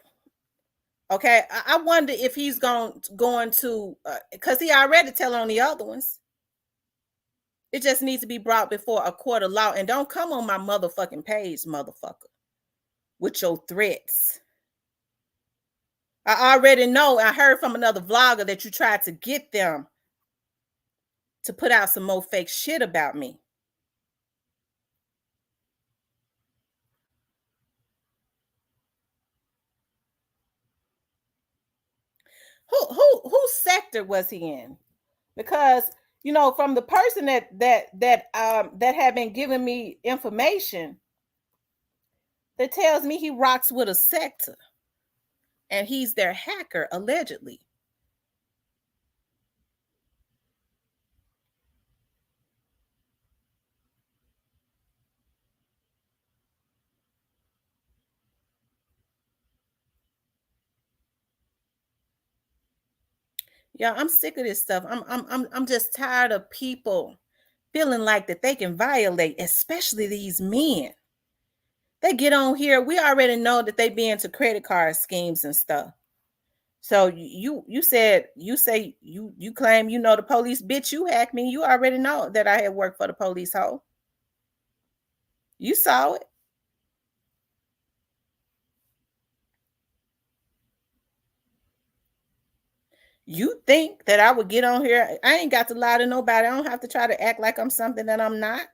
Okay, I wonder if he's going to, because he already tell on the other ones. It just needs to be brought before a court of law. And don't come on my motherfucking page, motherfucker, with your threats. I already know, I heard from another vlogger that you tried to get them to put out some more fake shit about me. Whose sector was he in? Because you know, from the person that had been giving me information that tells me he rocks with a sector and he's their hacker allegedly. Yeah, I'm sick of this stuff. I'm just tired of people feeling like that they can violate, especially these men. They get on here. We already know that they be into credit card schemes and stuff. So you say you claim you know the police, bitch. You hacked me. You already know that I had worked for the police, hoe. You saw it. You think that I would get on here? I ain't got to lie to nobody. I don't have to try to act like I'm something that I'm not.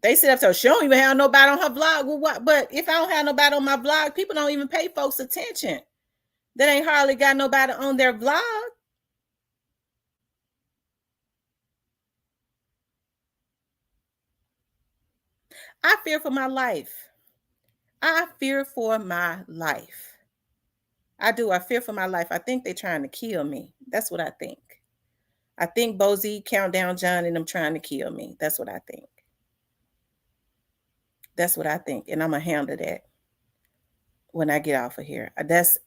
They sit up so she don't even have nobody on her vlog. Well, what? But if I don't have nobody on my vlog, people don't even pay folks attention. That ain't hardly got nobody on their vlog. I fear for my life. I fear for my life. I do. I fear for my life. I think they're trying to kill me. That's what I think. I think Bozy, Countdown John, and them trying to kill me. That's what I think. That's what I think. And I'm going to handle that when I get off of here.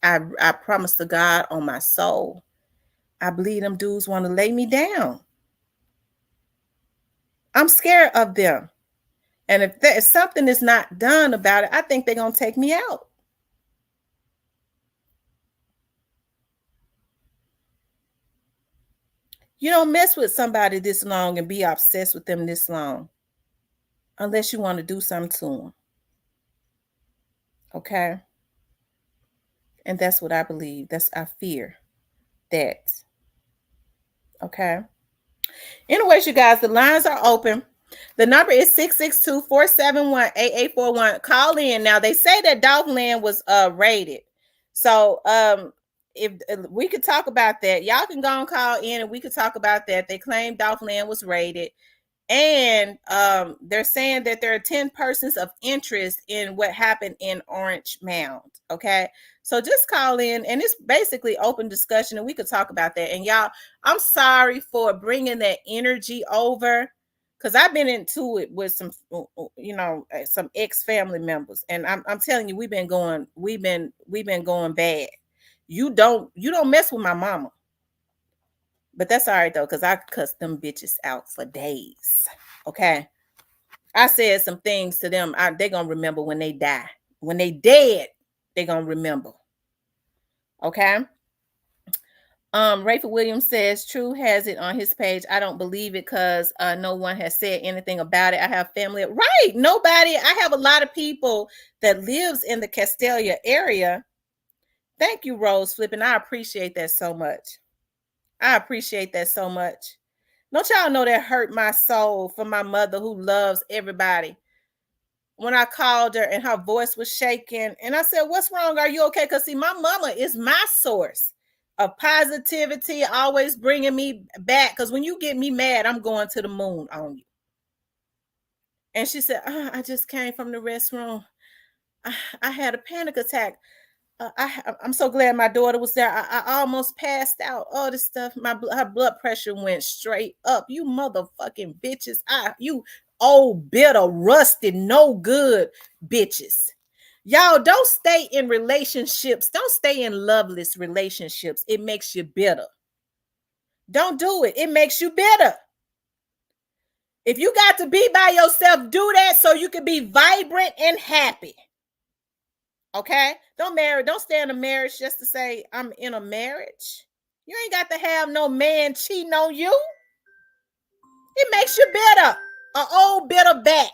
I promise to God on my soul. I believe them dudes want to lay me down. I'm scared of them. And if something is not done about it, I think they're going to take me out. You don't mess with somebody this long and be obsessed with them this long unless you want to do something to them. Okay? And that's what I believe. I fear that. Okay? Anyways, you guys, the lines are open. The number is 662-471-8841. Call in. Now, they say that Dolph land was raided. So, if we could talk about that, y'all can go and call in and we could talk about that. They claim Dolph land was raided. And they're saying that there are 10 persons of interest in what happened in Orange Mound. Okay. So just call in, and it's basically open discussion, and we could talk about that. And y'all, I'm sorry for bringing that energy over, because I've been into it with some, some ex-family members, and I'm telling you, we've been going bad. You don't mess with my mama. But that's all right, though, because I cussed them bitches out for days. Okay? I said some things to them. They're going to remember when they die. When they dead, they're going to remember. Okay? Rayford Williams says, True has it on his page. I don't believe it because no one has said anything about it. I have family. Right. Nobody. I have a lot of people that lives in the Castelia area. Thank you, Rose Flippin. I appreciate that so much. I appreciate that so much. Don't y'all know that hurt my soul for my mother who loves everybody? when I called her and her voice was shaking. And I said, what's wrong? Are you okay? Because see, my mama is my source of positivity, always bringing me back. Because when you get me mad, I'm going to the moon on you. And she said, I just came from the restroom. I had a panic attack. I'm so glad my daughter was there. I almost passed out. All this stuff. Her blood pressure went straight up. You motherfucking bitches. You old, bitter, rusty, no good bitches. Y'all don't stay in relationships. Don't stay in loveless relationships. It makes you bitter. Don't do it. It makes you bitter. If you got to be by yourself, do that so you can be vibrant and happy. Okay? Don't stay in a marriage just to say I'm in a marriage. You ain't got to have no man cheating on you. It makes you bitter. An old bitter bat.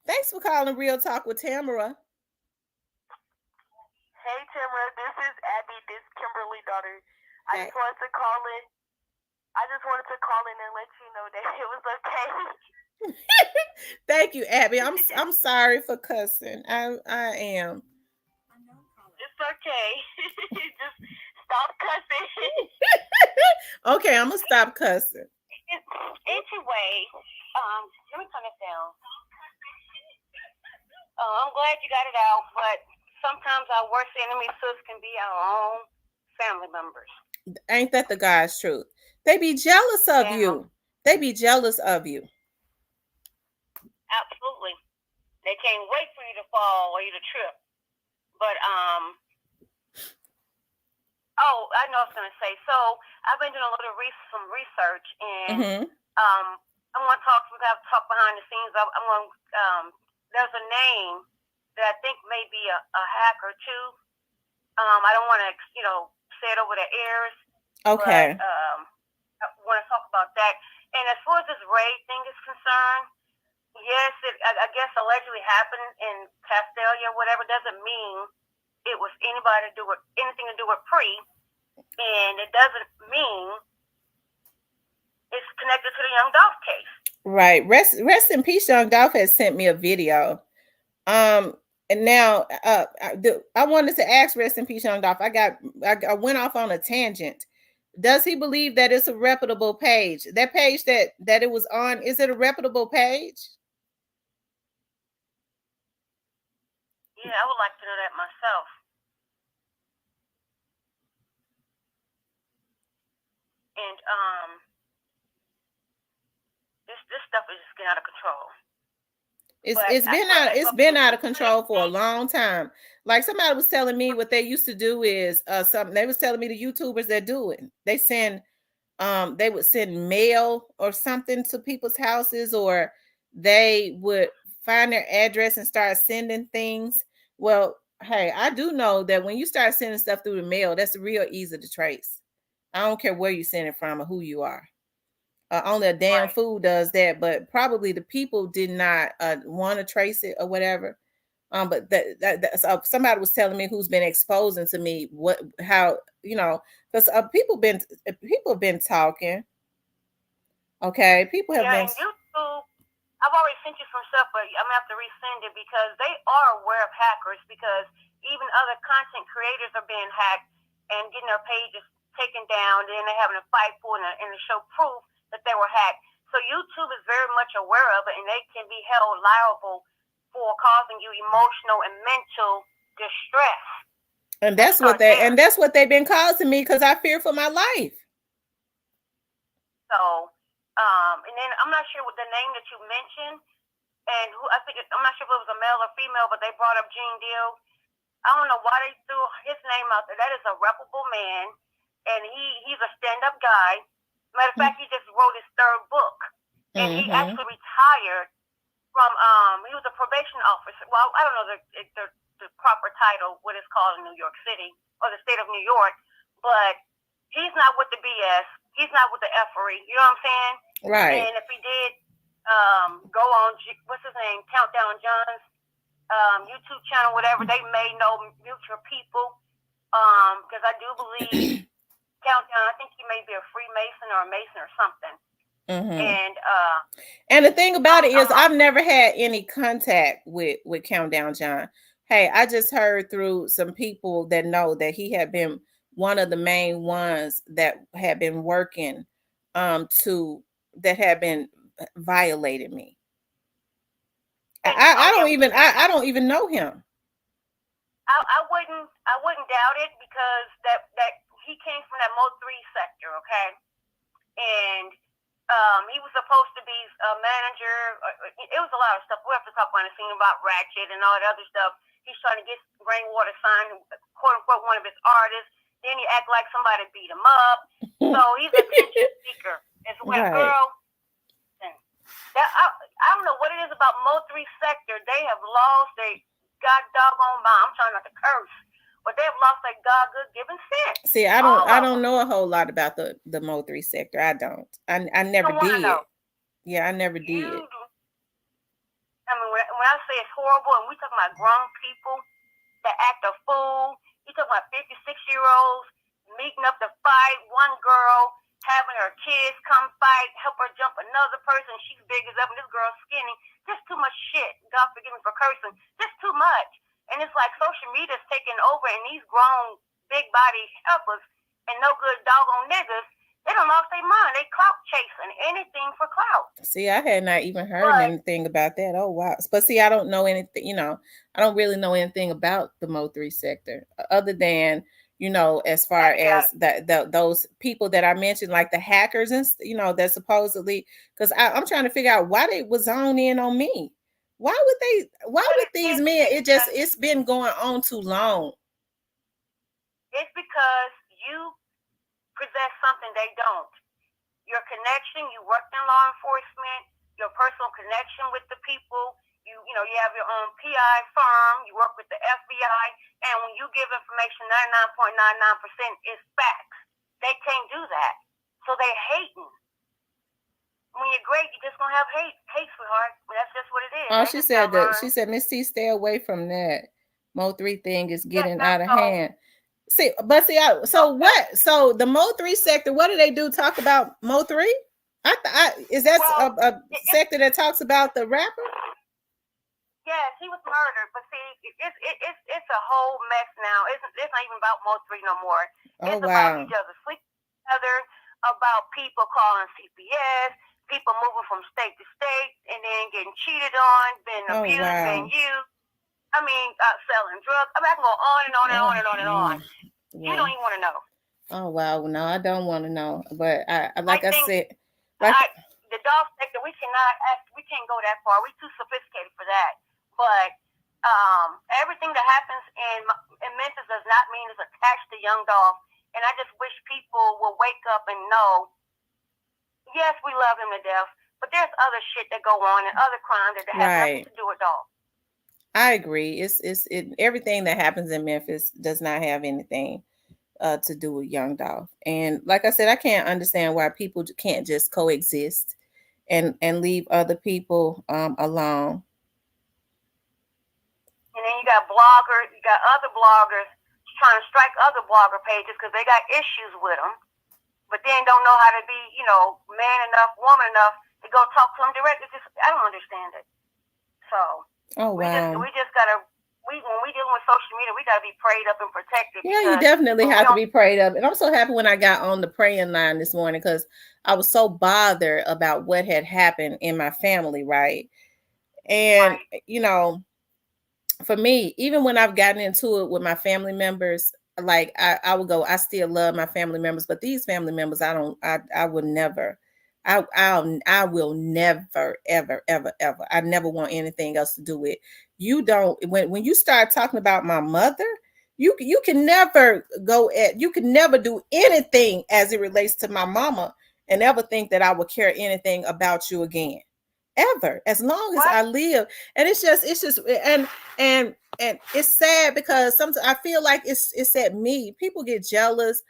Thanks for calling Real Talk with Tamara. Hey Tamara, this is Abby, this Kimberly daughter. I just wanted to call in and let you know that it was okay. Thank you, Abby. I'm sorry for cussing. I am. It's okay. Just stop cussing. Okay, I'm gonna stop cussing. Anyway, let me turn this down. I'm glad you got it out, but sometimes our worst enemy, sis, can be our own family members. Ain't that the God's truth? They be jealous of you. They be jealous of you. Absolutely. They can't wait for you to fall or you to trip. But I know what I was gonna say. So I've been doing a little some research, and I want to talk behind the scenes. There's a name that I think may be a hacker too. I don't want to say it over the airs. Okay. But, I want to talk about that. And as far as this raid thing is concerned, yes, I guess allegedly happened in Castelia, whatever. Doesn't mean it was anything to do with Pre, and it doesn't mean it's connected to the Young Dolph case. Right. Rest in peace, Young Dolph has sent me a video. And now I wanted to ask Rest in peace, Young Dolph. I went off on a tangent. Does he believe that it's a reputable page? That page that it was on, is it a reputable page? Yeah, I would like to know that myself. And this stuff is just getting out of control. It's been out of control for a long time. Like somebody was telling me what they used to do is something. They was telling me the YouTubers that do it. They would send mail or something to people's houses, or they would find their address and start sending things. Well, hey, I do know that when you start sending stuff through the mail, that's real easy to trace. I don't care where you send it from or who you are. Only a damn fool does that, but probably the people did not want to trace it or whatever. But so somebody was telling me who's been exposing to me how because people have been talking. Okay, people have been. And YouTube, I've already sent you some stuff, but I'm gonna have to resend it because they are aware of hackers. Because even other content creators are being hacked and getting their pages taken down, and then they're having to fight for and to show proof that they were hacked. So YouTube is very much aware of it, and they can be held liable for causing you emotional and mental distress. And that's what they've been causing me because I fear for my life. So, and then I'm not sure what the name that you mentioned, and I'm not sure if it was a male or female, but they brought up Gene Deal. I don't know why they threw his name out there. That is a reputable man, and he's a stand-up guy. Matter of fact, he just wrote his third book, and he actually retired from. He was a probation officer. Well, I don't know the proper title, what it's called in New York City or the state of New York, but he's not with the BS. He's not with the effery. You know what I'm saying? Right. And if he did go on, what's his name, Countdown John's YouTube channel, whatever, they may know mutual people, because I do believe Countdown. I think he may be a Freemason or a Mason or something. And the thing about it is, I've never had any contact with Countdown John. Hey, I just heard through some people that know that he had been one of the main ones that had been working that had been violating me. I don't even know him. I wouldn't doubt it, because that he came from that Mo 3 sector, okay? And he was supposed to be a manager. It was a lot of stuff. We have to talk behind the scene about Ratchet and all that other stuff. He's trying to get Rainwater signed, quote unquote, one of his artists. Then he act like somebody beat him up. So he's a attention seeker as well. Right. Girl, I don't know what it is about Mo 3 sector. They have lost their god doggone mind. I'm trying not to curse, but they've lost their God good given sense. See, I don't know a whole lot about the Mo 3 sector. I don't. I never did. Yeah, I never did. I mean, when I say it's horrible, and we talking about grown people that act a fool, you talking about 56-year-olds meeting up to fight, one girl having her kids come fight, help her jump another person. She's big as up, and this girl's skinny. Just too much shit. God forgive me for cursing. Just too much. And it's like social media's taking over, and these grown, big body helpers and no good doggone niggas, they done lost their mind. They clout chasing anything for clout. See, I had not even heard anything about that. Oh, wow. But see, I don't know anything, I don't really know anything about the Mo 3 sector other than, as far as those people that I mentioned, like the hackers and, that supposedly, because I'm trying to figure out why they was on in on me. Why would these men, it's been going on too long. It's because you possess something they don't. Your connection, you worked in law enforcement, your personal connection with the people, you have your own PI firm, you work with the FBI, and when you give information, 99.99% is facts. They can't do that. So they hating. When you're great, you're just gonna have hate, sweetheart. That's just what it is. Oh, she said, Miss C, stay away from that. Mo 3 thing is getting out of hand. So the Mo 3 sector, what do they do? Talk about Mo 3? Is that a sector that talks about the rapper? Yes, he was murdered, but see, it's a whole mess now. It's not even about Mo 3 no more. It's about each other sleeping together, about people calling CPS, people moving from state to state, and then getting cheated on, being abused, being used. I mean, selling drugs. I mean, I can go on and on and on and on and on. You don't even want to know. Oh wow, no, I don't want to know. But I said, the Dolph sector, we can't go that far. We're too sophisticated for that. But everything that happens in Memphis does not mean it's attached to young Dolph. And I just wish people will wake up and know, yes, we love him to death, but there's other shit that go on and other crimes that have nothing to do with Dolph. I agree. It's everything that happens in Memphis does not have anything to do with young Dolph. And like I said, I can't understand why people can't just coexist and leave other people alone. And then you got other bloggers trying to strike other blogger pages because they got issues with them, but then don't know how to be, man enough, woman enough to go talk to them directly. I don't understand it. So. We just gotta. When we dealing with social media, we gotta be prayed up and protected. Yeah, you definitely have to be prayed up. And I'm so happy when I got on the praying line this morning because I was so bothered about what had happened in my family, right? And for me, even when I've gotten into it with my family members, like I would go, I still love my family members, but these family members, I will never. I will never, ever, ever, ever. I never want anything else to do with. You don't. When you start talking about my mother, you can never you can never do anything as it relates to my mama and ever think that I would care anything about you again, ever, as long as I live. And it's just and it's sad because sometimes I feel like it's at me. People get jealous.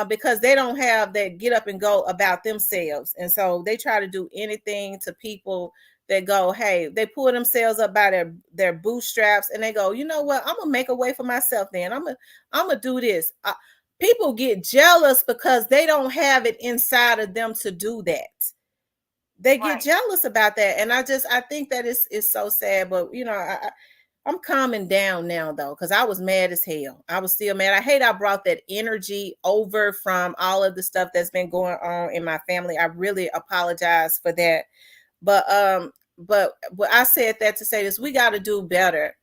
Because they don't have that get up and go about themselves. And so they try to do anything to people that go, hey, they pull themselves up by their bootstraps and they go, you know what, I'm going to make a way for myself then. I'm gonna do this. people get jealous because they don't have it inside of them to do that. They get jealous about that. And I think that it's so sad. But I'm calming down now though, because I was mad as hell. I was still mad. I hate I brought that energy over from all of the stuff that's been going on in my family. I really apologize for that. But I said that to say this: we got to do better.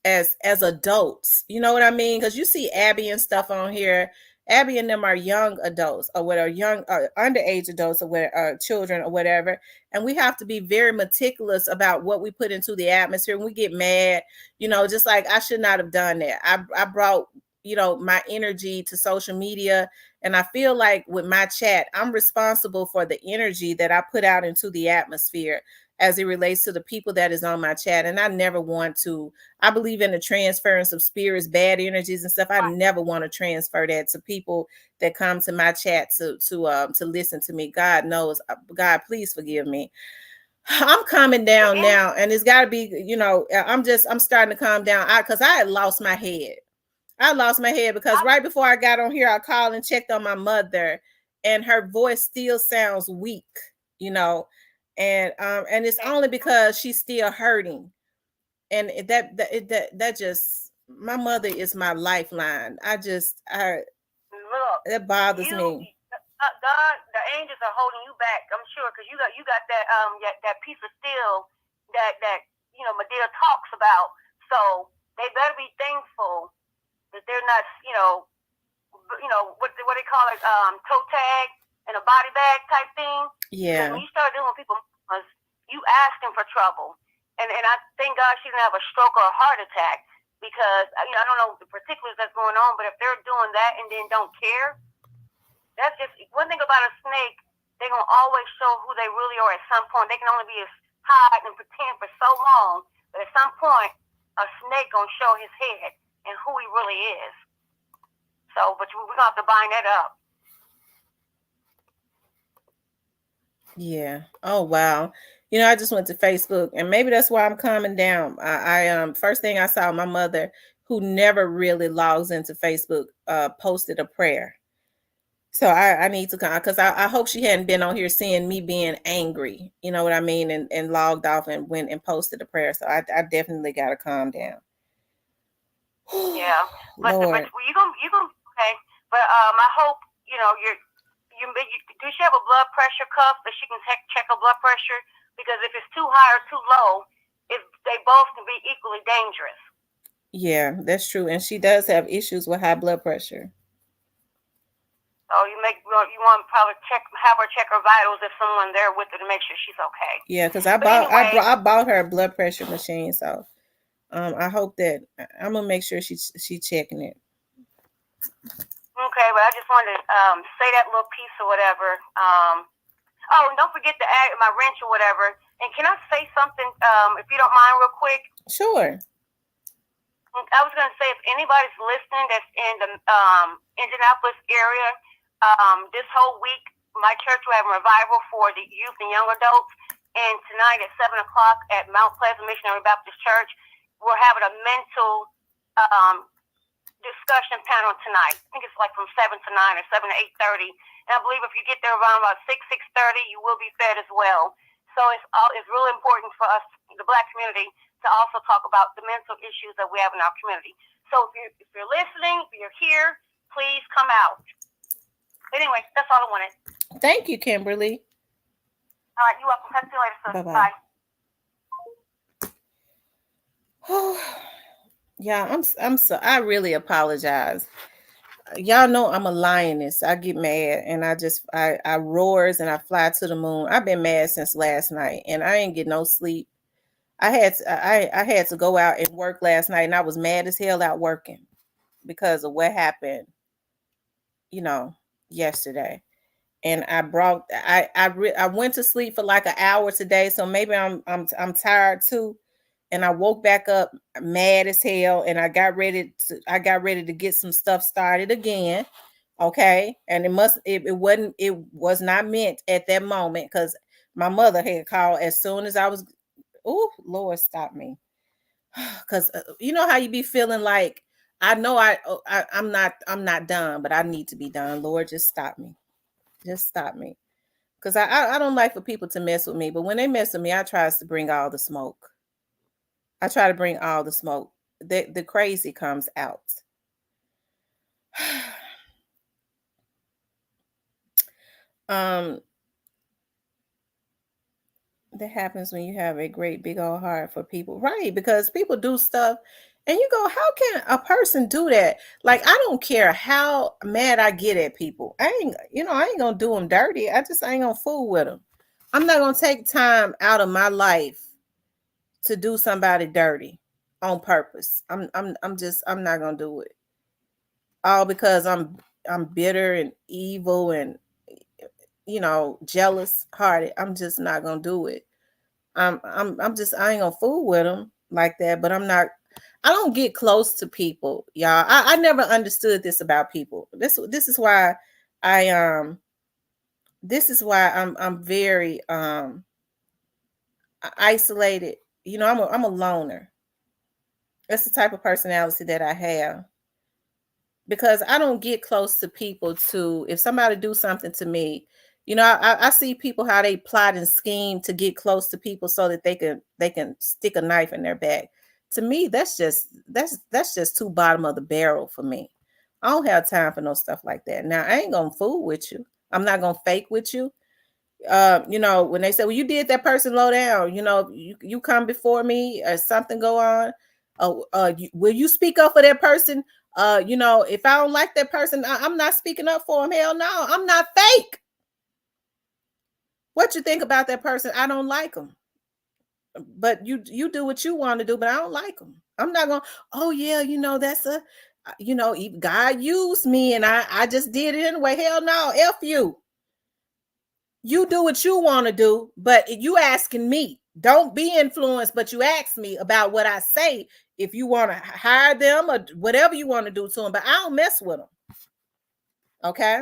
As adults, you know what I mean? Because you see Abby and stuff on here. Abby and them are young adults, or what are young underage adults, or what are children, or whatever. And we have to be very meticulous about what we put into the atmosphere. When we get mad, just like I should not have done that. I brought my energy to social media, and I feel like with my chat, I'm responsible for the energy that I put out into the atmosphere as it relates to the people that is on my chat. And I never want to, I believe in the transference of spirits, bad energies and stuff. I never want to transfer that to people that come to my chat to listen to me. God knows, God, please forgive me. I'm calming down now, and it's got to be, I'm starting to calm down because I had lost my head. I lost my head because right before I got on here, I called and checked on my mother, and her voice still sounds weak, and it's only because she's still hurting, and that just, my mother is my lifeline. That bothers me. God, the angels are holding you back, I'm sure, because you got that piece of steel that Medea talks about. So they better be thankful that they're not what they call it, toe tag and a body bag type thing. Yeah. When you start dealing with people, you asking for trouble, and I thank God she didn't have a stroke or a heart attack, because I don't know the particulars that's going on, but if they're doing that and then don't care, that's just one thing about a snake. They're gonna always show who they really are. At some point, they can only be as hide and pretend for so long, but at some point, a snake gonna show his head and who he really is. So, but we're gonna have to bind that up. Yeah. Oh wow. I just went to Facebook, and maybe that's why I'm calming down. I first thing I saw, my mother, who never really logs into Facebook, posted a prayer. So I need to come, because I hope she hadn't been on here seeing me being angry. You know what I mean? And logged off and went and posted a prayer. So I definitely got to calm down. Yeah, but Lord. you gonna okay. But I hope does she have a blood pressure cuff that she can check her blood pressure? Because if it's too high or too low, they both can be equally dangerous. Yeah, that's true, and she does have issues with high blood pressure. So you want to probably have her check her vitals if someone there with her to make sure she's okay. Yeah, because I bought her a blood pressure machine, so I hope that I'm gonna make sure she's checking it. Okay, but I just wanted to say that little piece or whatever. Oh, and don't forget to add my wrench or whatever. And can I say something, if you don't mind, real quick? Sure. I was going to say, if anybody's listening that's in the Indianapolis area, this whole week, my church will have a revival for the youth and young adults. And tonight at 7 o'clock at Mount Pleasant Missionary Baptist Church, we're having a mental discussion panel tonight. I think it's like from 7 to 9 or 7 to 8:30. And I believe if you get there around about 6:30, you will be fed as well. So it's really important for us, the Black community, to also talk about the mental issues that we have in our community. So if you're listening, if you're here, please come out. Anyway, that's all I wanted. Thank you, Kimberly. All right, you're welcome. Talk to you later, sis. Bye-bye. Bye. Yeah, I'm so, I really apologize. Y'all know I'm a lioness. I get mad and I roars and I fly to the moon. I've been mad since last night and I ain't get no sleep. I had to go out and work last night, and I was mad as hell out working because of what happened, yesterday. And I went to sleep for like an hour today, so maybe I'm tired too. And I woke back up mad as hell, and I got ready to get some stuff started again. Okay. And it was not meant at that moment, because my mother had called as soon as I was, oh Lord, stop me. Because you know how you be feeling like I know I'm not done, but I need to be done. Lord, just stop me. Just stop me. Because I don't like for people to mess with me. But when they mess with me, I try to bring all the smoke. I try to bring all the smoke. The crazy comes out. That happens when you have a great big old heart for people, right? Because people do stuff and you go, how can a person do that? Like, I don't care how mad I get at people. I ain't gonna do them dirty. I just ain't gonna fool with them. I'm not gonna take time out of my life to do somebody dirty on purpose. I'm not gonna do it. All because I'm bitter and evil and jealous hearted. I'm just not gonna do it. I ain't gonna fool with them like that, but I don't get close to people, y'all. I never understood this about people. This is why I'm very isolated. I'm a loner. That's the type of personality that I have. Because I don't get close to people if somebody do something to me, I see people how they plot and scheme to get close to people so that they can stick a knife in their back. To me, that's just too bottom of the barrel for me. I don't have time for no stuff like that. Now, I ain't gonna fool with you. I'm not gonna fake with you. When they say, well, you did that person low down, you come before me or something go on. Will you speak up for that person? If I don't like that person, I'm not speaking up for him. Hell no, I'm not fake. What you think about that person? I don't like them. But you do what you want to do, but I don't like them. I'm not going, oh yeah, that's God used me and I just did it anyway. Hell no, F you. You do what you want to do, but you asking me. Don't be influenced, but you ask me about what I say. If you want to hire them or whatever you want to do to them, but I don't mess with them. Okay?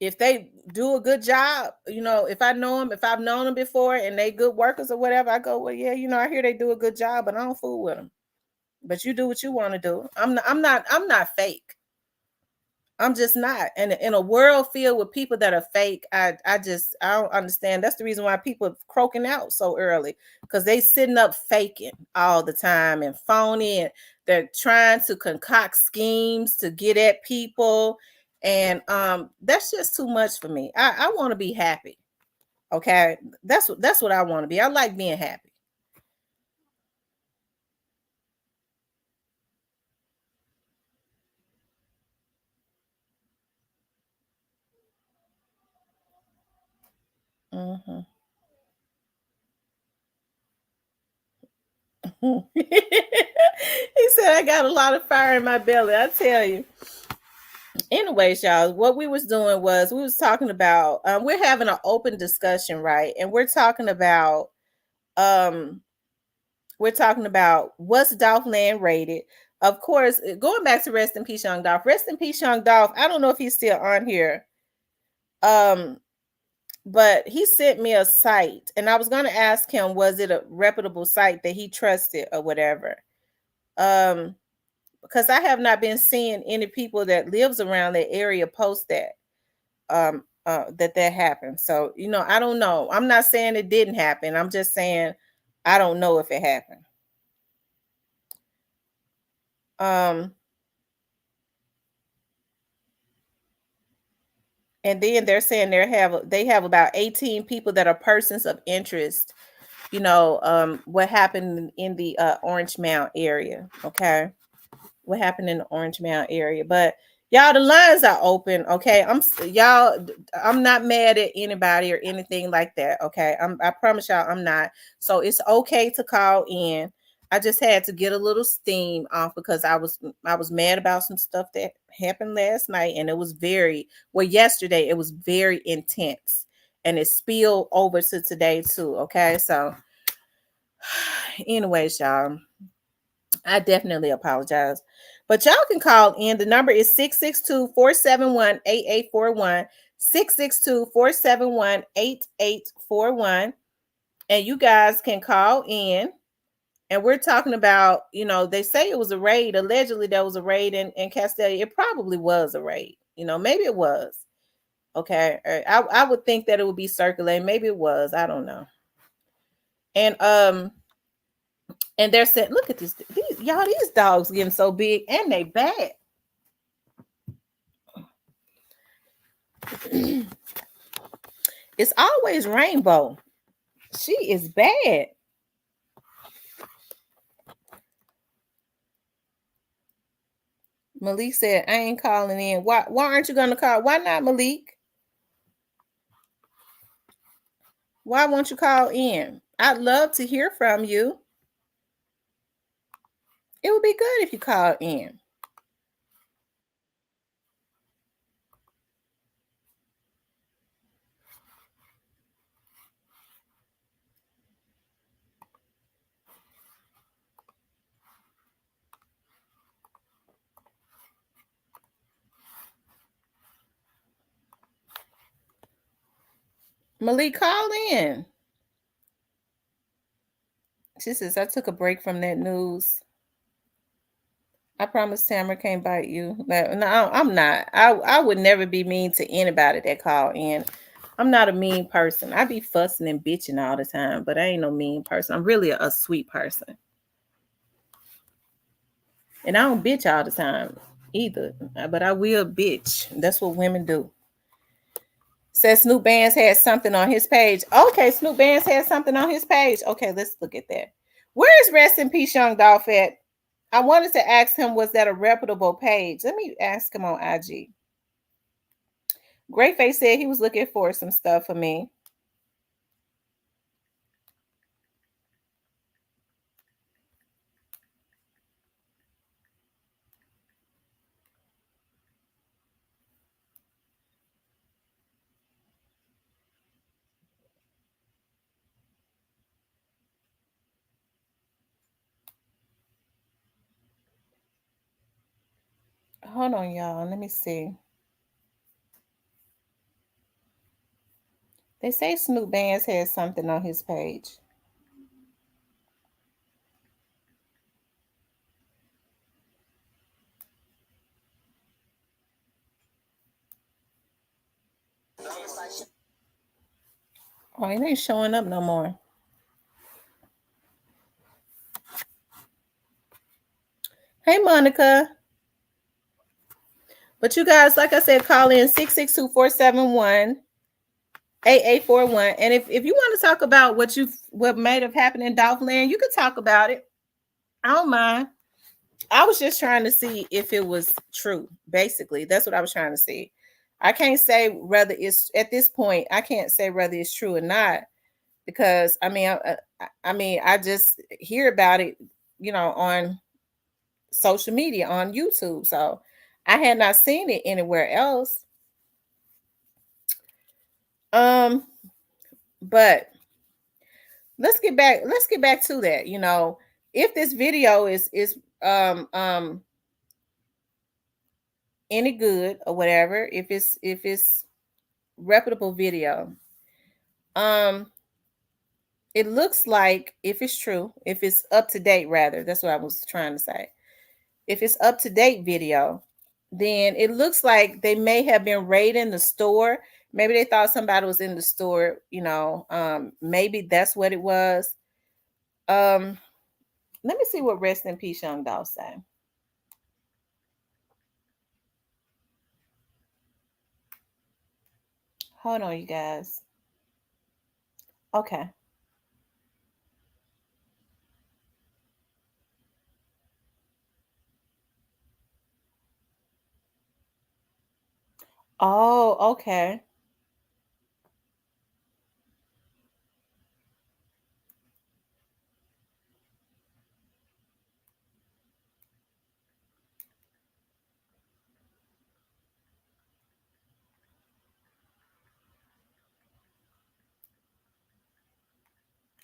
If they do a good job, if I know them, if I've known them before and they good workers or whatever, I go, well, yeah, I hear they do a good job, but I don't fool with them. But you do what you want to do. I'm not fake. I'm just not. And in a world filled with people that are fake, I don't understand. That's the reason why people are croaking out so early, because they sitting up faking all the time and phony, and they're trying to concoct schemes to get at people. And that's just too much for me. I want to be happy. Okay. That's what I want to be. I like being happy. Mm-hmm. He said, I got a lot of fire in my belly. I tell you. Anyways, y'all, what we was doing was we was talking about, we're having an open discussion, right? And we're talking about what's Dolph land rated. Of course, going back to rest in peace, young Dolph. Rest in peace, young Dolph. I don't know if he's still on here. But he sent me a site, and I was going to ask him, was it a reputable site that he trusted or whatever? Because I have not been seeing any people that lives around that area post that that happened. So, I don't know. I'm not saying it didn't happen. I'm just saying I don't know if it happened. And then they're saying they have about 18 people that are persons of interest. What happened in the Orange Mound area. Okay. What happened in the Orange Mound area. But y'all, the lines are open. Okay. I'm not mad at anybody or anything like that. Okay. I promise y'all I'm not. So it's okay to call in. I just had to get a little steam off because I was mad about some stuff that happened last night, and it was yesterday it was very intense, and it spilled over to today too. Okay. So anyways, y'all, I definitely apologize. But y'all can call in. The number is 662-471-8841. 662-471-8841. And you guys can call in And we're talking about, they say it was a raid. Allegedly, there was a raid in Castelia. It probably was a raid. Maybe it was. Okay. I would think that it would be circulating. Maybe it was. I don't know. And they're saying, look at these dogs getting so big and they bad. It's always Rainbow. She is bad. Malik said, I ain't calling in. Why aren't you gonna call? Why not, Malik? Why won't you call in? I'd love to hear from you. It would be good if you called in. Malik, call in. She says, I took a break from that news. I promise Tamara can't bite you. No, I'm not. I would never be mean to anybody that call in. I'm not a mean person. I be fussing and bitching all the time, but I ain't no mean person. I'm really a sweet person. And I don't bitch all the time either, but I will bitch. That's what women do. Says Snoop Bands had something on his page. Okay, Snoop Bands had something on his page. Okay, let's look at that. Where is Rest in Peace Young Dolph at? I wanted to ask him, was that a reputable page? Let me ask him on IG. Greatface said he was looking for some stuff for me. Hold on, y'all. Let me see. They say Snoop Bands has something on his page. Oh, it ain't showing up no more. Hey, Monica. But you guys, like I said, call in 662-471-8841. And if you want to talk about what might have happened in Dolphland, you could talk about it. I don't mind. I was just trying to see if it was true. Basically, that's what I was trying to see. I can't say whether it's at this point. I can't say whether it's true or not because I just hear about it, on social media, on YouTube. So I had not seen it anywhere else. But let's get back to that. If this video is any good or whatever, if it's reputable video, it looks like, if it's true, if it's up to date, rather, that's what I was trying to say. If it's up to date video, then it looks like they may have been raiding the store. Maybe they thought somebody was in the store, maybe that's what it was. Let me see what Rest in Peace Young Dolph say. Hold on, you guys. Okay. Oh, okay.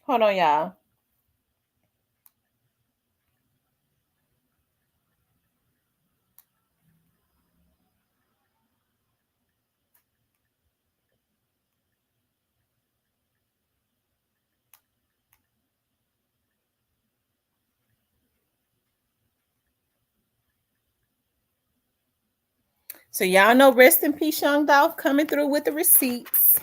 Hold on, y'all. So y'all know, rest in peace, Young Dolph, coming through with the receipts.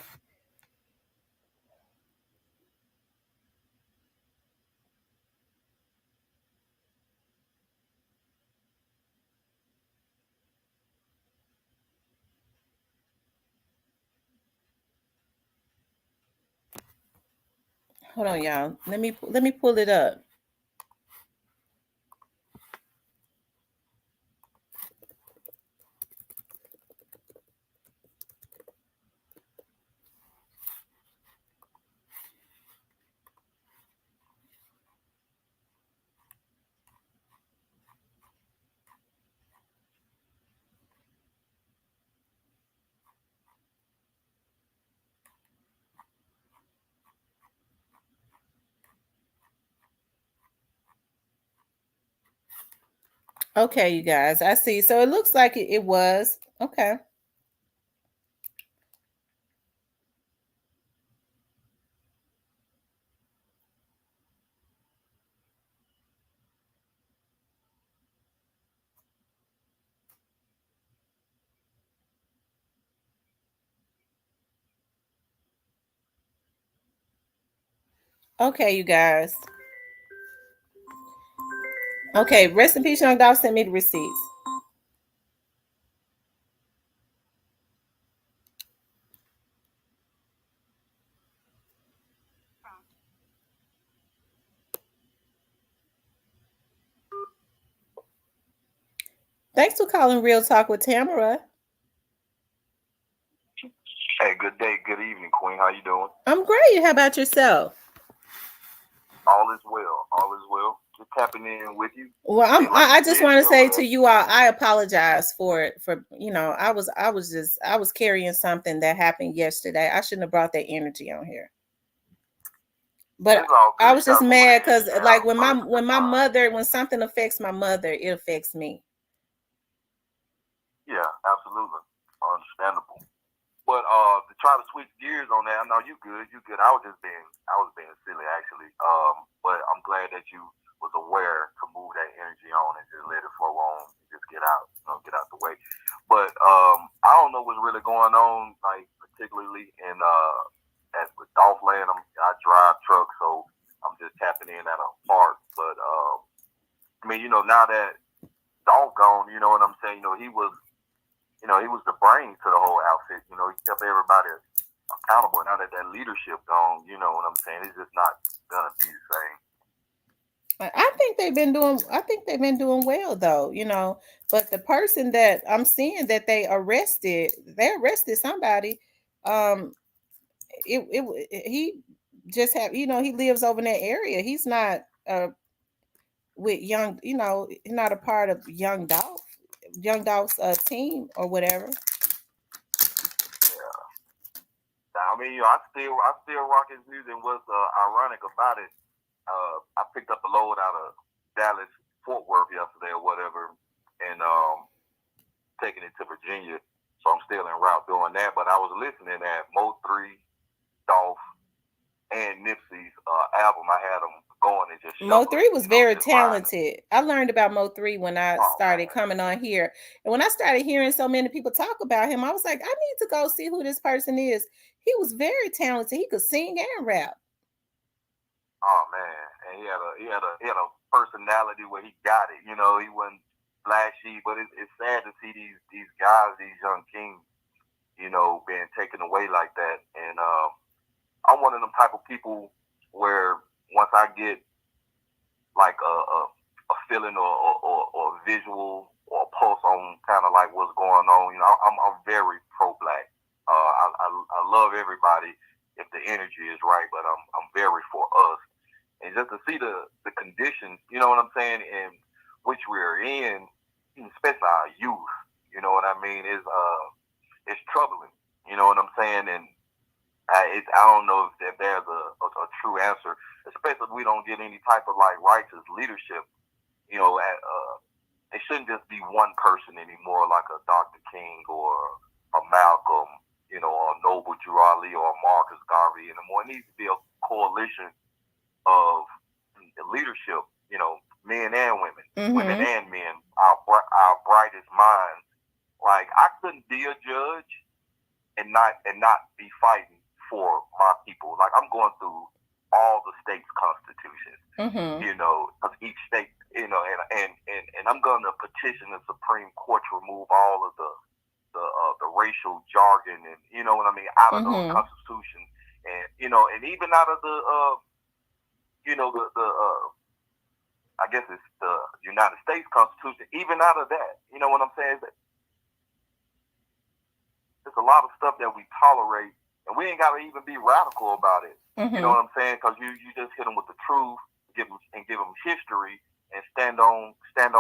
Hold on, y'all. Let me pull it up. Okay, you guys, I see. So it looks like it was. Okay. Okay, you guys. Okay, rest in peace, Young Dolph. Send me the receipts. Thanks for calling Real Talk with Tamara. Hey, good day, good evening, Queen. How you doing? I'm great. How about yourself? All is well. All is well. Just tapping in with you. Well, I just want to say to you all, I apologize for it. I was carrying something that happened yesterday. I shouldn't have brought that energy on here. But I was just mad because, like, when something affects my mother, it affects me. Yeah, absolutely, understandable. But to try to switch gears on that, I know you good. I was being silly actually. But I'm glad that you was aware to move that energy on and just let it flow on, and just get out the way. But I don't know what's really going on, like particularly in with Dolph Land. I drive truck, so I'm just tapping in at a park. But I mean, now that Dolph gone, you know what I'm saying? He was the brains to the whole outfit. He kept everybody accountable. Now that leadership gone, you know what I'm saying? It's just not gonna be the same. I think they've been doing well though, but the person that I'm seeing that they arrested somebody. He just he lives over in that area. He's not with young, he's not a part of Young Dolph's team or whatever. Yeah. I mean, I still rock his music. And what's ironic about it, I picked up a load out of Dallas, Fort Worth yesterday or whatever, and taking it to Virginia. So I'm still en route doing that. But I was listening at Mo 3, Dolph, and Nipsey's album. I had them going and just Mo 3 was very talented. I learned about Mo 3 when I started coming on here. And when I started hearing so many people talk about him, I was like, I need to go see who this person is. He was very talented. He could sing and rap. Oh man, and he had a personality where he got it. He wasn't flashy, but it's sad to see these guys, these young kings, being taken away like that. And I'm one of them type of people where once I get like a feeling or a visual or a pulse on kind of like what's going on, I'm very pro-black. I love everybody if the energy is right, but I'm very for us. And just to see the conditions, you know what I'm saying, in which we're in, especially our youth, you know what I mean, is it's troubling. You know what I'm saying? And I don't know if there's a true answer, especially if we don't get any type of like righteous leadership. It shouldn't just be one person anymore, like a Dr. King or a Malcolm, or a Noble Drew Ali or a Marcus Garvey anymore. It needs to be a coalition of leadership, men and women, women and men, our brightest minds Like, I couldn't be a judge and not be fighting for my people. Like, I'm going through all the state's constitutions, Mm-hmm. you know, because each state, you know, and I'm going to petition the Supreme Court to remove all of the racial jargon and, you know what I mean, out of those constitutions, and, you know, and even out of the you know, I guess it's the United States Constitution, even out of that, you know what I'm saying? There's a lot of stuff that we tolerate, and we ain't got to even be radical about it. You know what I'm saying? Because you just hit them with the truth, give them history, and stand on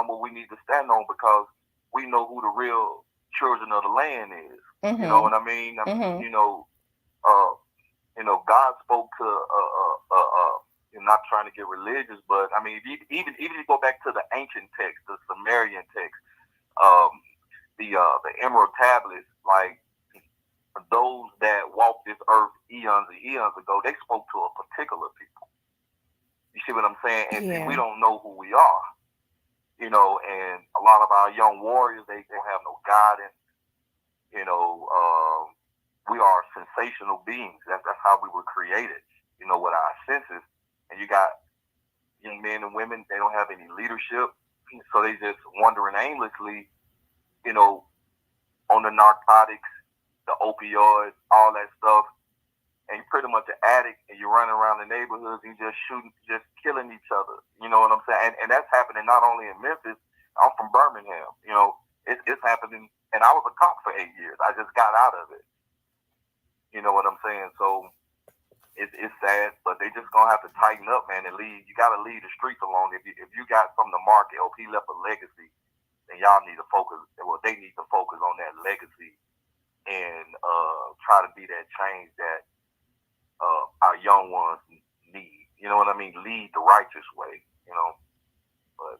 what we need to stand on, because we know who the real children of the land is. You know what I mean? You know, God spoke to not trying to get religious, but I mean, even if you go back to the ancient text, the Sumerian text, the Emerald tablets, like, those that walked this earth eons and eons ago, they spoke to a particular people. You see what I'm saying? And we don't know who we are, you know, and a lot of our young warriors, they don't have no guidance. You know, we are sensational beings. That's how we were created, you know, with our senses. And you got young men and women, they don't have any leadership. So they just wandering aimlessly, you know, on the narcotics, the opioids, all that stuff. And you're pretty much an addict, and you're running around the neighborhoods and you're just shooting, just killing each other. You know what I'm saying? And that's happening not only in Memphis. I'm from Birmingham. You know, it's happening. And I was a cop for 8 years. I just got out of it. You know what I'm saying? So it's sad, but they just gonna have to tighten up, man, and lead. You gotta lead the streets along. If you got from the market, or if he left a legacy, then y'all need to focus. Well, they need to focus on that legacy and try to be that change that our young ones need. You know what I mean? Lead the righteous way. You know. But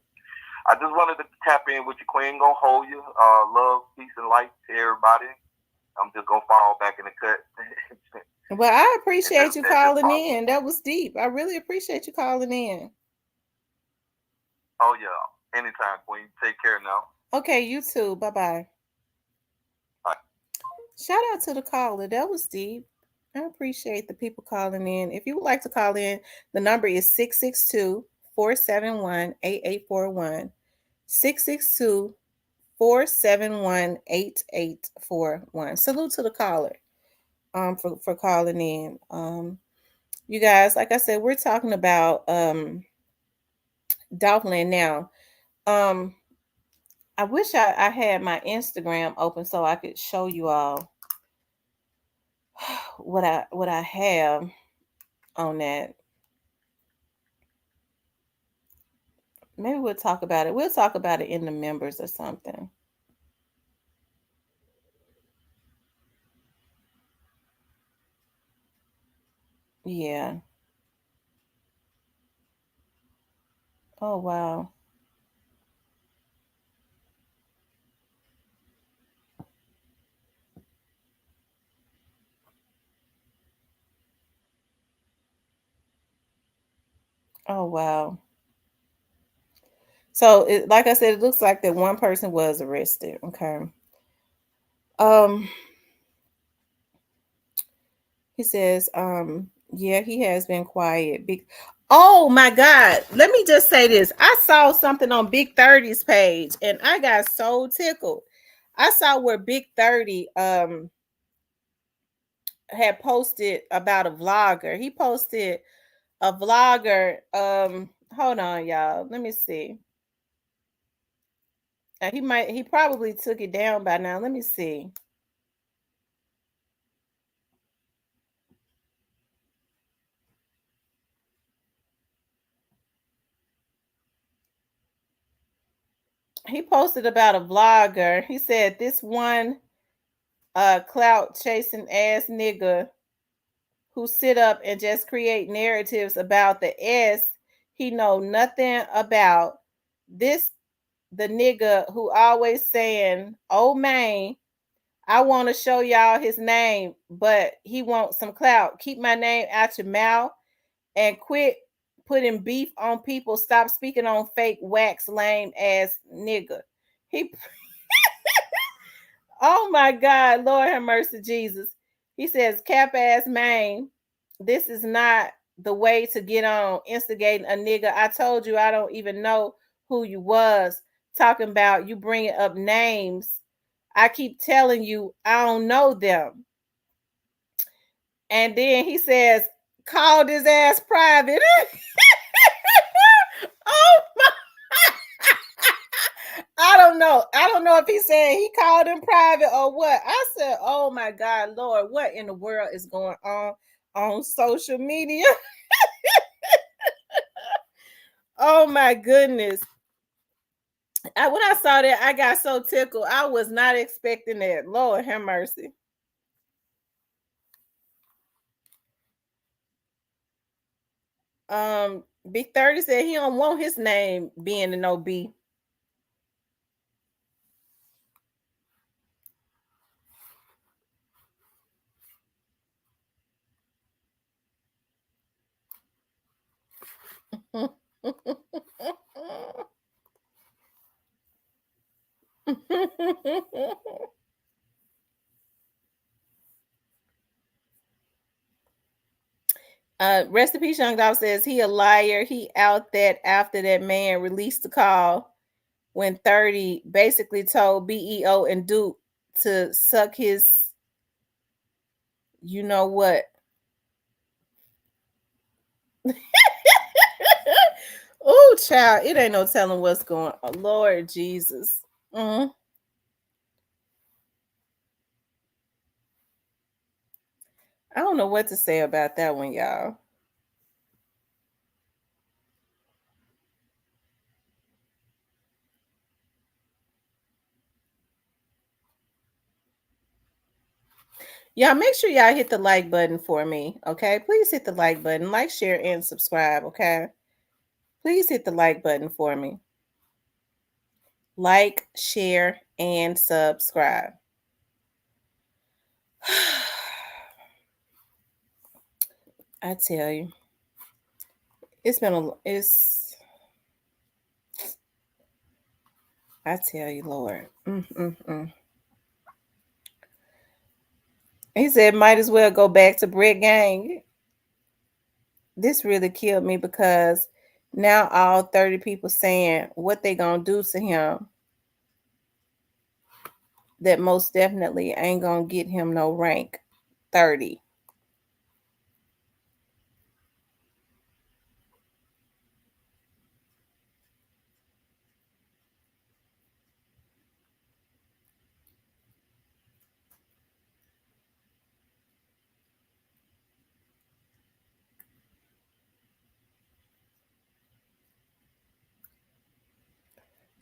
I just wanted to tap in with you, Queen. Gonna hold you. Love, peace, and light to everybody. I'm just gonna fall back in the cut. Well, I appreciate you calling in. That was deep. I really appreciate you calling in. Oh yeah, anytime, Queen. Take care now. Okay, you too. Bye-bye. Bye. Shout out to the caller. That was deep. I appreciate the people calling in. If you would like to call in, the number is 662-471-8841. 662-471-8841. Salute to the caller for calling in. You guys, like I said, we're talking about Dolphland now. I wish I had my Instagram open so I could show you all what I have on that. Maybe we'll talk about it. We'll talk about it in the members or something. Yeah. Oh, wow. Oh, wow. So, like I said, it looks like that one person was arrested. Okay. He says, yeah, he has been quiet. Oh my God. Let me just say this. I saw something on Big 30's page and I got so tickled. I saw where Big 30 had posted about a vlogger. He posted a vlogger. Hold on, y'all. Let me see. He probably took it down by now. Let me see. He posted about a vlogger. He said this one clout chasing ass nigga who sit up and just create narratives about the S he know nothing about. This the nigga who always saying, "Oh man, I want to show y'all his name, but he wants some clout. Keep my name out your mouth and quit putting beef on people. Stop speaking on fake wax lame ass nigga." He Oh my God, Lord have mercy, Jesus. He says, cap ass man, this is not the way to get on instigating a nigga. I told you I don't even know who you was. Talking about you bringing up names. I keep telling you I don't know them. And then he says, called his ass private. Oh my. I don't know. I don't know if he's saying he called him private or what. I said, oh my God, Lord, what in the world is going on social media? Oh my goodness. When I saw that, I got so tickled. I was not expecting that. Lord have mercy. Big 30 said he don't want his name being an OB. Rest in peace, Young Dog says he a liar. He out that after that man released the call when 30 basically told BEO and Duke to suck his, you know what. Oh, child, it ain't no telling what's going on. Lord Jesus. I don't know what to say about that one, y'all. Y'all make sure y'all hit the like button for me, okay? Please hit the like button, like, share, and subscribe, okay? Please hit the like button for me. Like, share, and subscribe. I tell you, I tell you, Lord. He said, might as well go back to Brett Gang. This really killed me because now all 30 people saying what they gonna do to him that most definitely ain't gonna get him no rank 30.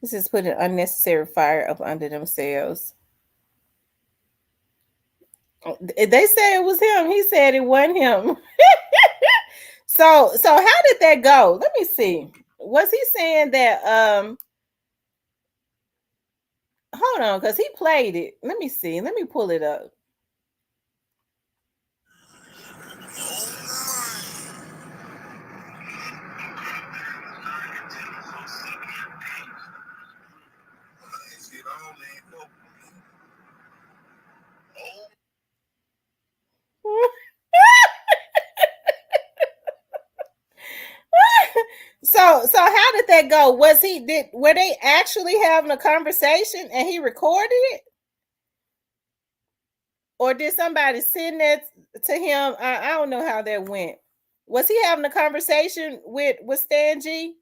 This is putting unnecessary fire up under themselves. They say it was him. He said it wasn't him. So how did that go? Let me see. Was he saying that hold on, because he played it. Let me see. Let me pull it up. So how did that go? Were they actually having a conversation and he recorded it? Or did somebody send that to him? I don't know how that went. Was he having a conversation with Stan G?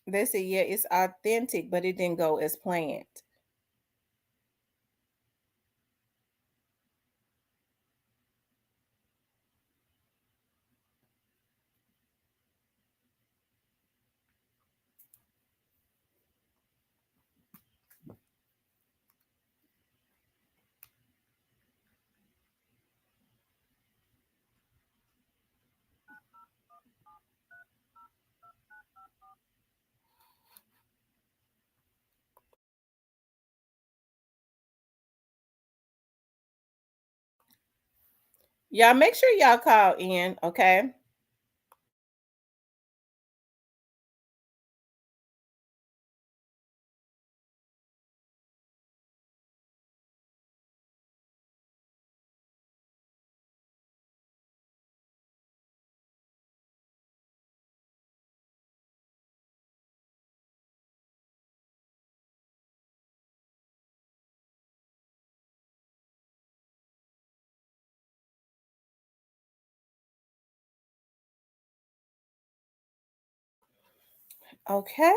They said, yeah, it's authentic, but it didn't go as planned. Y'all make sure y'all call in, okay? Okay.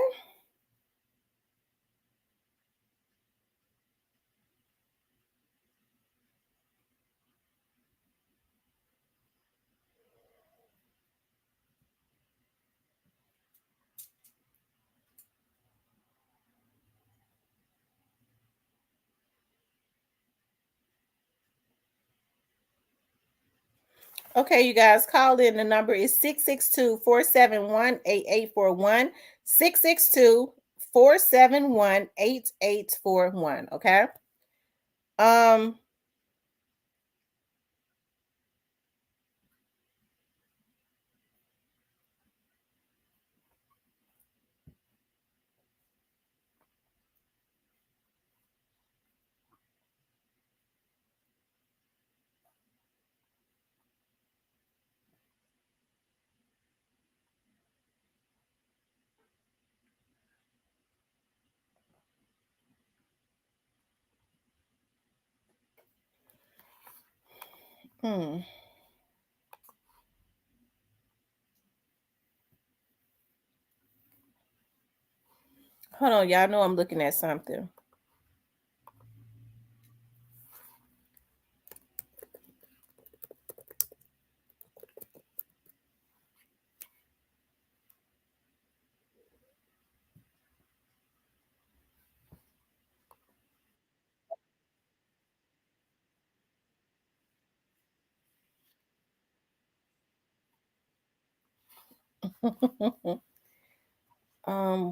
Okay, you guys, call in. The number is 662-471-8841. 662-471-8841. Okay. Um, hmm. Hold on, y'all know I'm looking at something.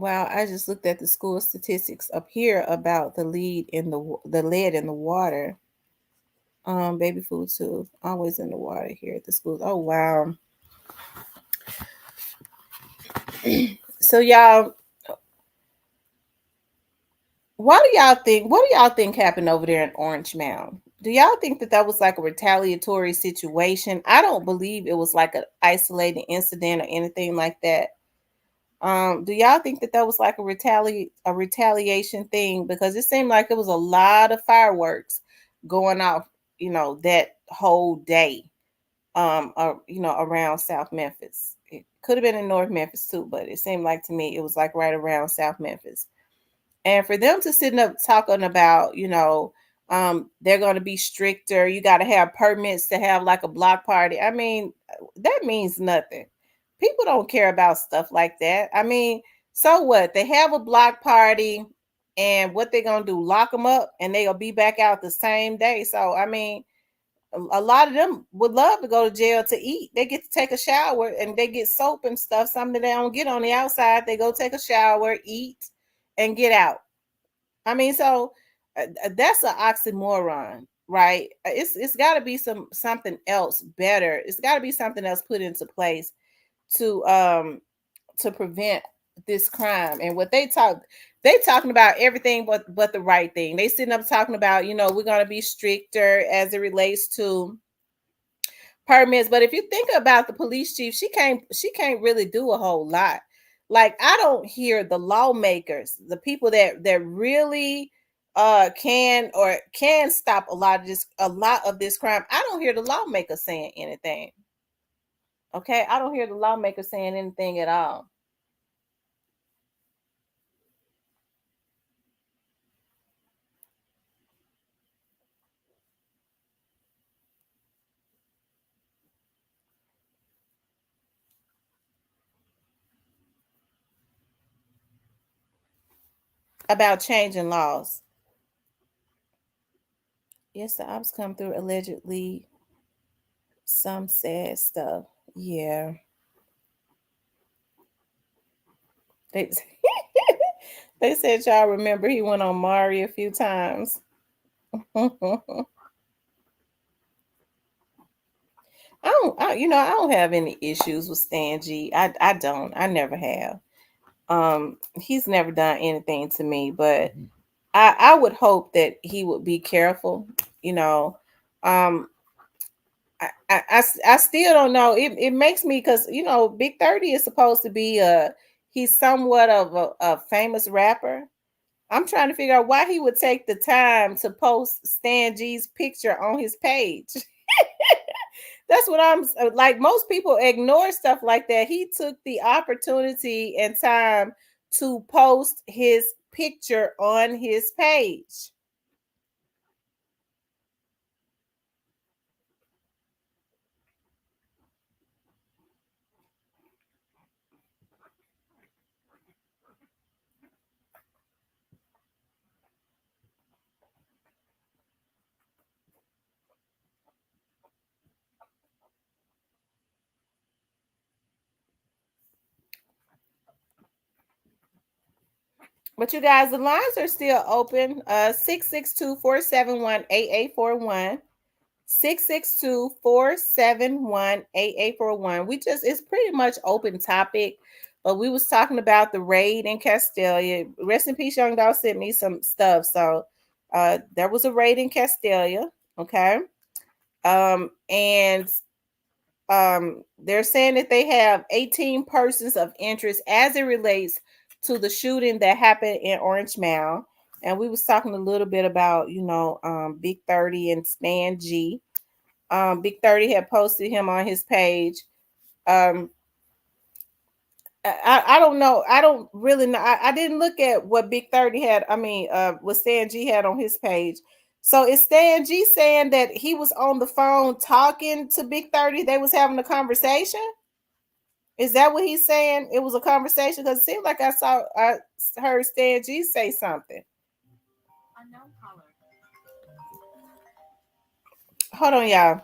Wow, I just looked at the school statistics up here about the lead in the lead in the water. Baby food too, always in the water here at the schools. Oh wow. So y'all, what do y'all think? What do y'all think happened over there in Orange Mound? Do y'all think that was like a retaliatory situation? I don't believe it was like an isolated incident or anything like that. Do y'all think that was like a retaliation thing? Because it seemed like it was a lot of fireworks going off, that whole day, around South Memphis. It could have been in North Memphis too, but it seemed like to me it was like right around South Memphis. And for them to sit up talking about, they're going to be stricter. You got to have permits to have like a block party. I mean, that means nothing. People don't care about stuff like that. I mean, so what? They have a block party, and what they going to do? Lock them up, and they'll be back out the same day. So, I mean, a lot of them would love to go to jail to eat. They get to take a shower, and they get soap and stuff, something that they don't get on the outside. They go take a shower, eat, and get out. I mean, so that's an oxymoron, right? It's got to be something else better. It's got to be something else put into place to prevent this crime. And what they talking about everything but the right thing. They sitting up talking about, we're going to be stricter as it relates to permits. But if you think about the police chief, she can't really do a whole lot. Like, I don't hear the lawmakers, the people that really can stop a lot of this crime. I don't hear the lawmakers saying anything. Okay, I don't hear the lawmakers saying anything at all. About changing laws. Yes, the ops come through allegedly. Some sad stuff. Yeah. They they said y'all remember he went on Mari a few times. I don't have any issues with Stan G. I don't. I never have. He's never done anything to me, but I would hope that he would be careful. You know, um, I still don't know. It makes me, because Big 30 is supposed to be he's somewhat of a famous rapper. I'm trying to figure out why he would take the time to post Stan G's picture on his page. That's what I'm like. Most people ignore stuff like that. He took the opportunity and time to post his picture on his page. But you guys, the lines are still open. 662-471-8841. 662-471-8841. It's pretty much open topic. But we was talking about the raid in Castelia. Rest in peace, Young Dog sent me some stuff. So there was a raid in Castelia. Okay. And they're saying that they have 18 persons of interest as it relates to the shooting that happened in Orange Mound. And we was talking a little bit about, Big 30 and Stan G. Big 30 had posted him on his page. I don't know. I don't really know. I didn't look at what Big 30 had. What Stan G had on his page. So is Stan G saying that he was on the phone talking to Big 30? They was having a conversation? Is that what he's saying? It was a conversation? Because it seemed like I heard Stan G say something. Unknown caller. Hold on, y'all.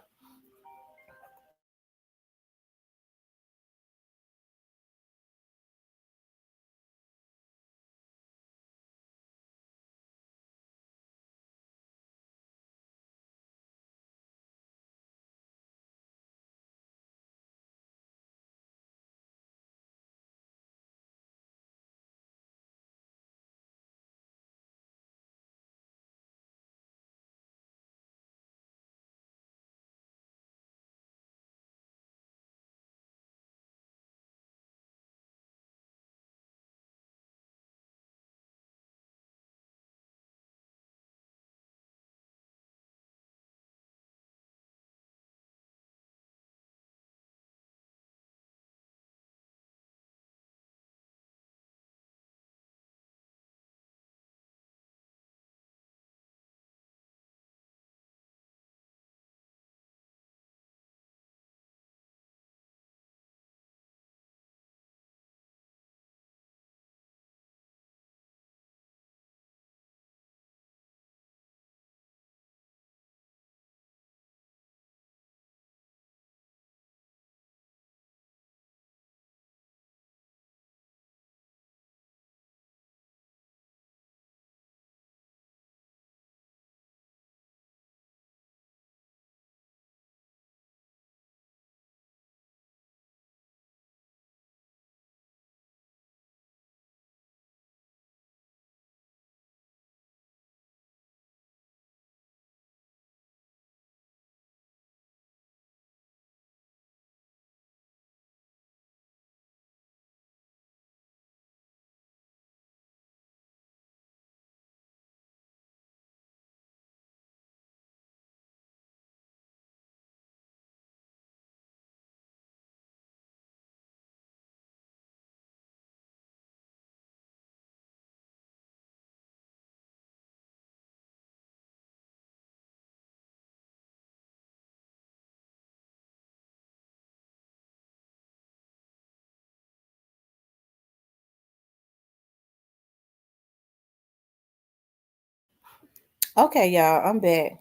Okay, y'all, I'm back.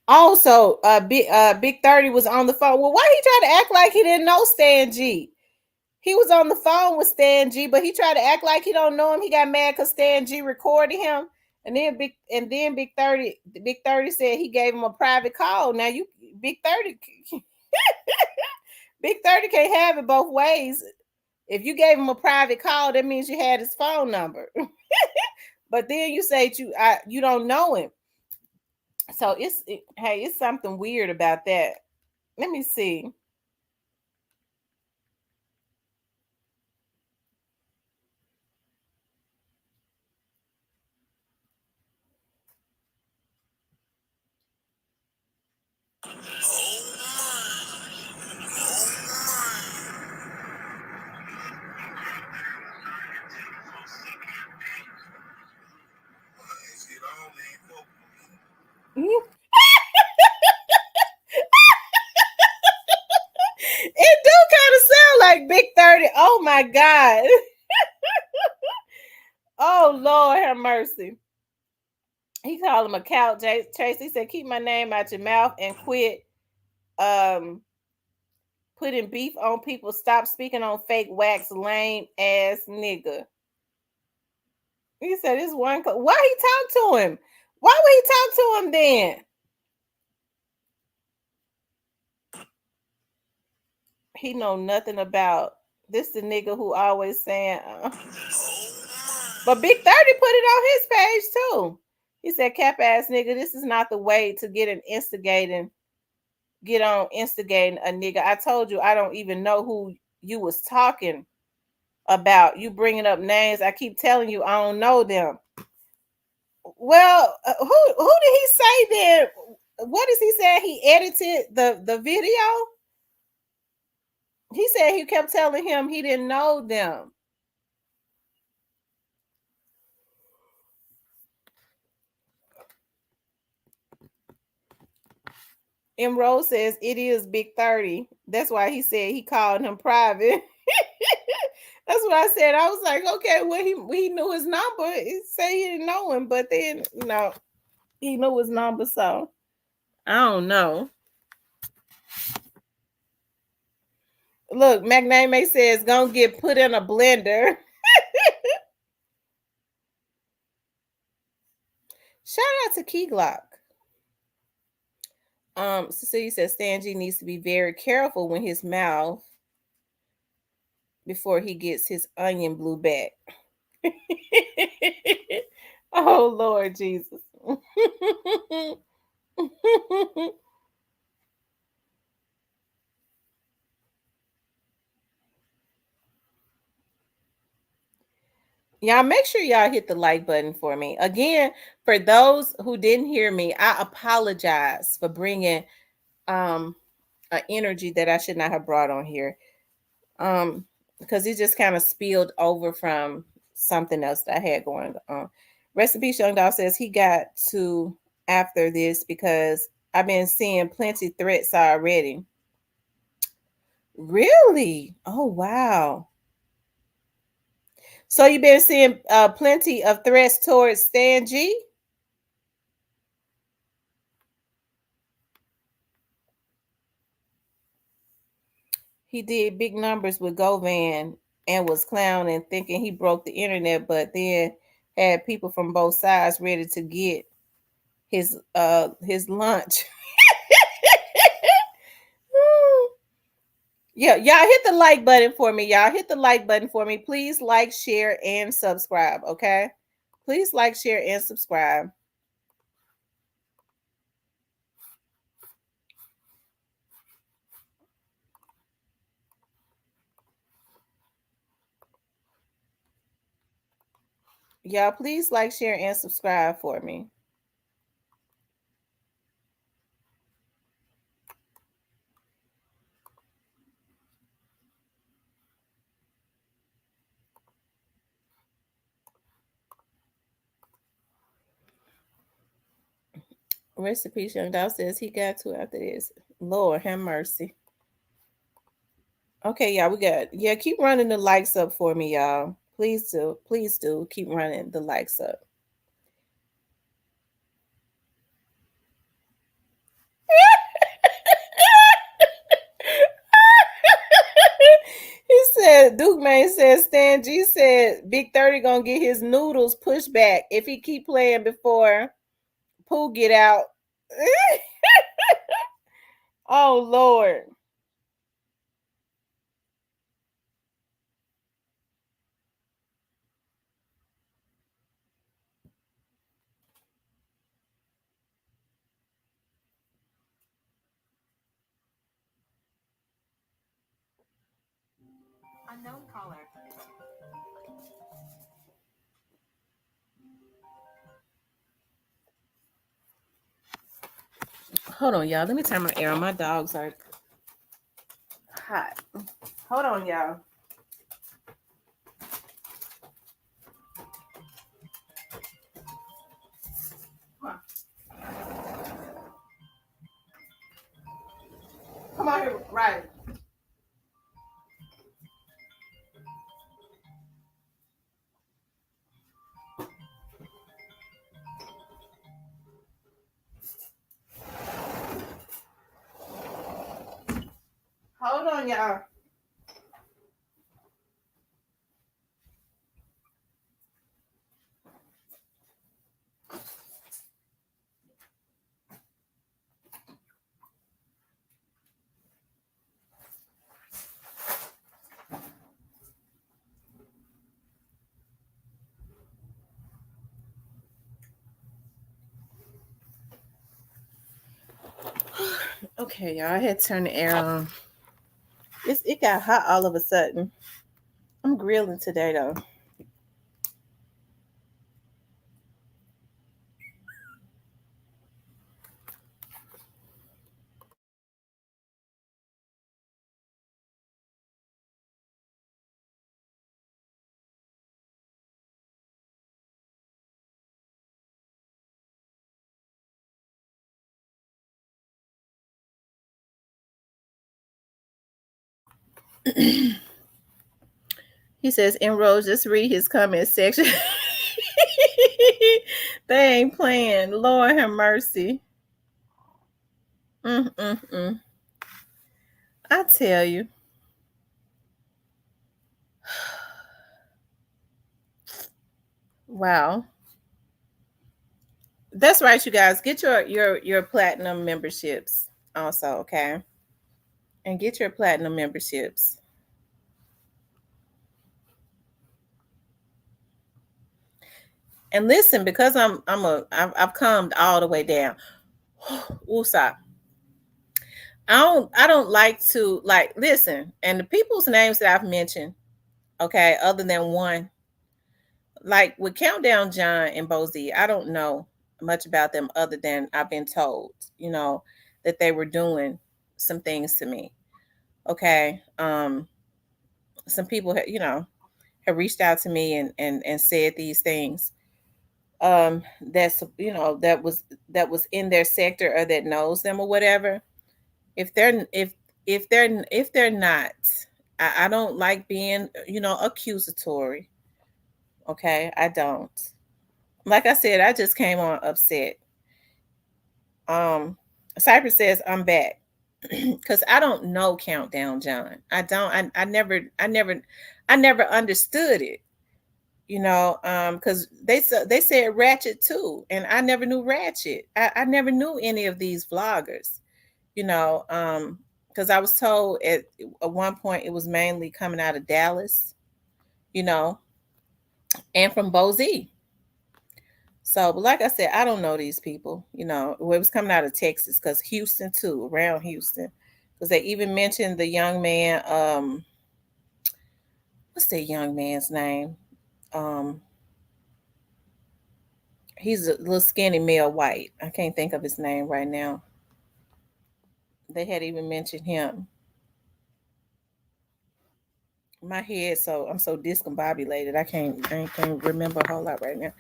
Also, Big 30 was on the phone. Well, why he tried to act like he didn't know Stan G? He was on the phone with Stan G, but he tried to act like he don't know him. He got mad because Stan G recorded him. And then Big 30 said he gave him a private call. Now you Big 30 Big 30 can't have it both ways. If you gave him a private call, that means you had his phone number. But then you say you don't know him. So it's something weird about that. Let me see. It do kind of sound like Big 30. Oh my God. Oh Lord have mercy. He called him a couch. Tracy said, keep my name out your mouth and quit putting beef on people. Stop speaking on fake wax, lame ass nigga. He said this one. Why he talk to him? Why would he talk to him then? He know nothing about this. The nigga who always saying. But Big 30 put it on his page too. He said, cap ass nigga, this is not the way to get on instigating a nigga. I told you I don't even know who you was talking about. You bringing up names. I keep telling you I don't know them. Well, who did he say then? What is he saying? He edited the video? He said he kept telling him he didn't know them. M. Rose says it is Big 30. That's why he said he called him private. That's what I said. I was like, okay, well, he knew his number. He said he didn't know him, but then, he knew his number, so I don't know. Look, McNamee says, gonna get put in a blender. Shout out to Key Glock. Cecilia says Stan G needs to be very careful when his mouth before he gets his onion blue back. Oh Lord Jesus. Y'all make sure y'all hit the like button for me. Again, for those who didn't hear me, I apologize for bringing an energy that I should not have brought on here. Because it just kind of spilled over from something else that I had going on. Recipe Young Dog says he got to after this because I've been seeing plenty threats already. Really? Oh wow. So you've been seeing plenty of threats towards Stan G? He did big numbers with Govan and was clowning, thinking he broke the internet, but then had people from both sides ready to get his lunch. Yeah, y'all hit the like button for me. Y'all hit the like button for me. Please like, share, and subscribe. Okay? Please like, share, and subscribe. Y'all, please like, share, and subscribe for me. Recipe Young Dog says he got to after this. Lord have mercy. Okay, y'all, keep running the likes up for me, y'all. Please do keep running the likes up. Duke May says Stan G said Big 30 gonna get his noodles pushed back if he keep playing before Pooh get out. Oh Lord. Unknown caller. Hold on, y'all. Let me turn my air on. My dogs are hot. Hold on, y'all. Come on here, right. Hold on, y'all. Okay, y'all. I had to turn the air on. It got hot all of a sudden. I'm grilling today though. He says, "Enrose, just read his comment section." They ain't playing. Lord have mercy. Mm-mm-mm. I tell you. Wow. That's right, you guys. Get your platinum memberships also, okay? And get your platinum memberships. And listen, because I've calmed all the way down. Woosah. I don't like to like listen, and the people's names that I've mentioned, okay, other than one, like with Countdown John and Bozy, I don't know much about them other than I've been told, that they were doing some things to me. Okay. Some people have reached out to me and said these things. That's that was in their sector or that knows them or whatever. If they're not, I don't like being accusatory. Okay, I don't. Like I said, I just came on upset. Cypress says I'm back because I don't know Countdown John. I don't. I never understood it. Because they said Ratchet too, and I never knew Ratchet. I never knew any of these vloggers. Because I was told at one point it was mainly coming out of Dallas, and from Boise. So, but like I said, I don't know these people. It was coming out of Texas because Houston too, around Houston, because they even mentioned the young man. What's that young man's name? He's a little skinny male white. I can't think of his name right now. They had even mentioned him. My head, so I'm so discombobulated. I can't remember a whole lot right now.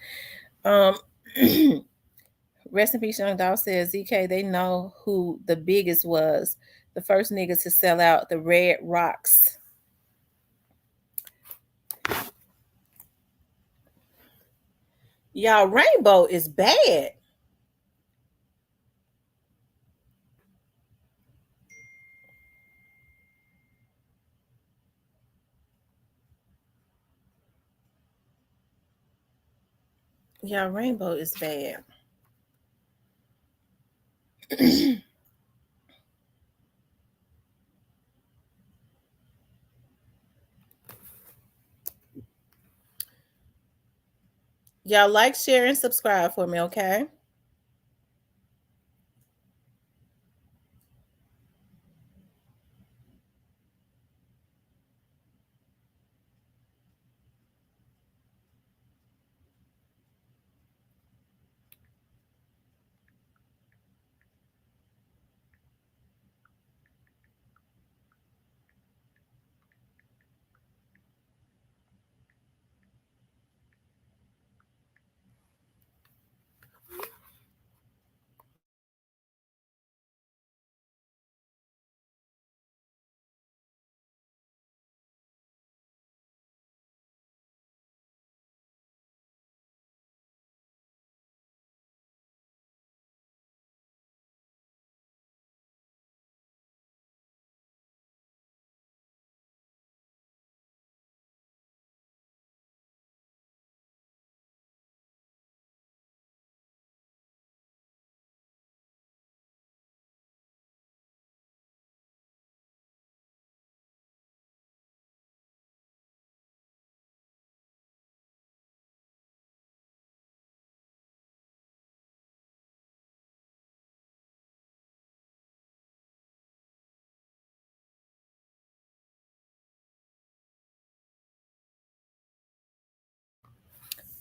Rest in peace, Young Dog says ZK, they know who the biggest was. The first nigga to sell out the Red Rocks. Y'all, Rainbow is bad. Yeah, rainbow is bad. Y'all like, share, and subscribe for me, okay?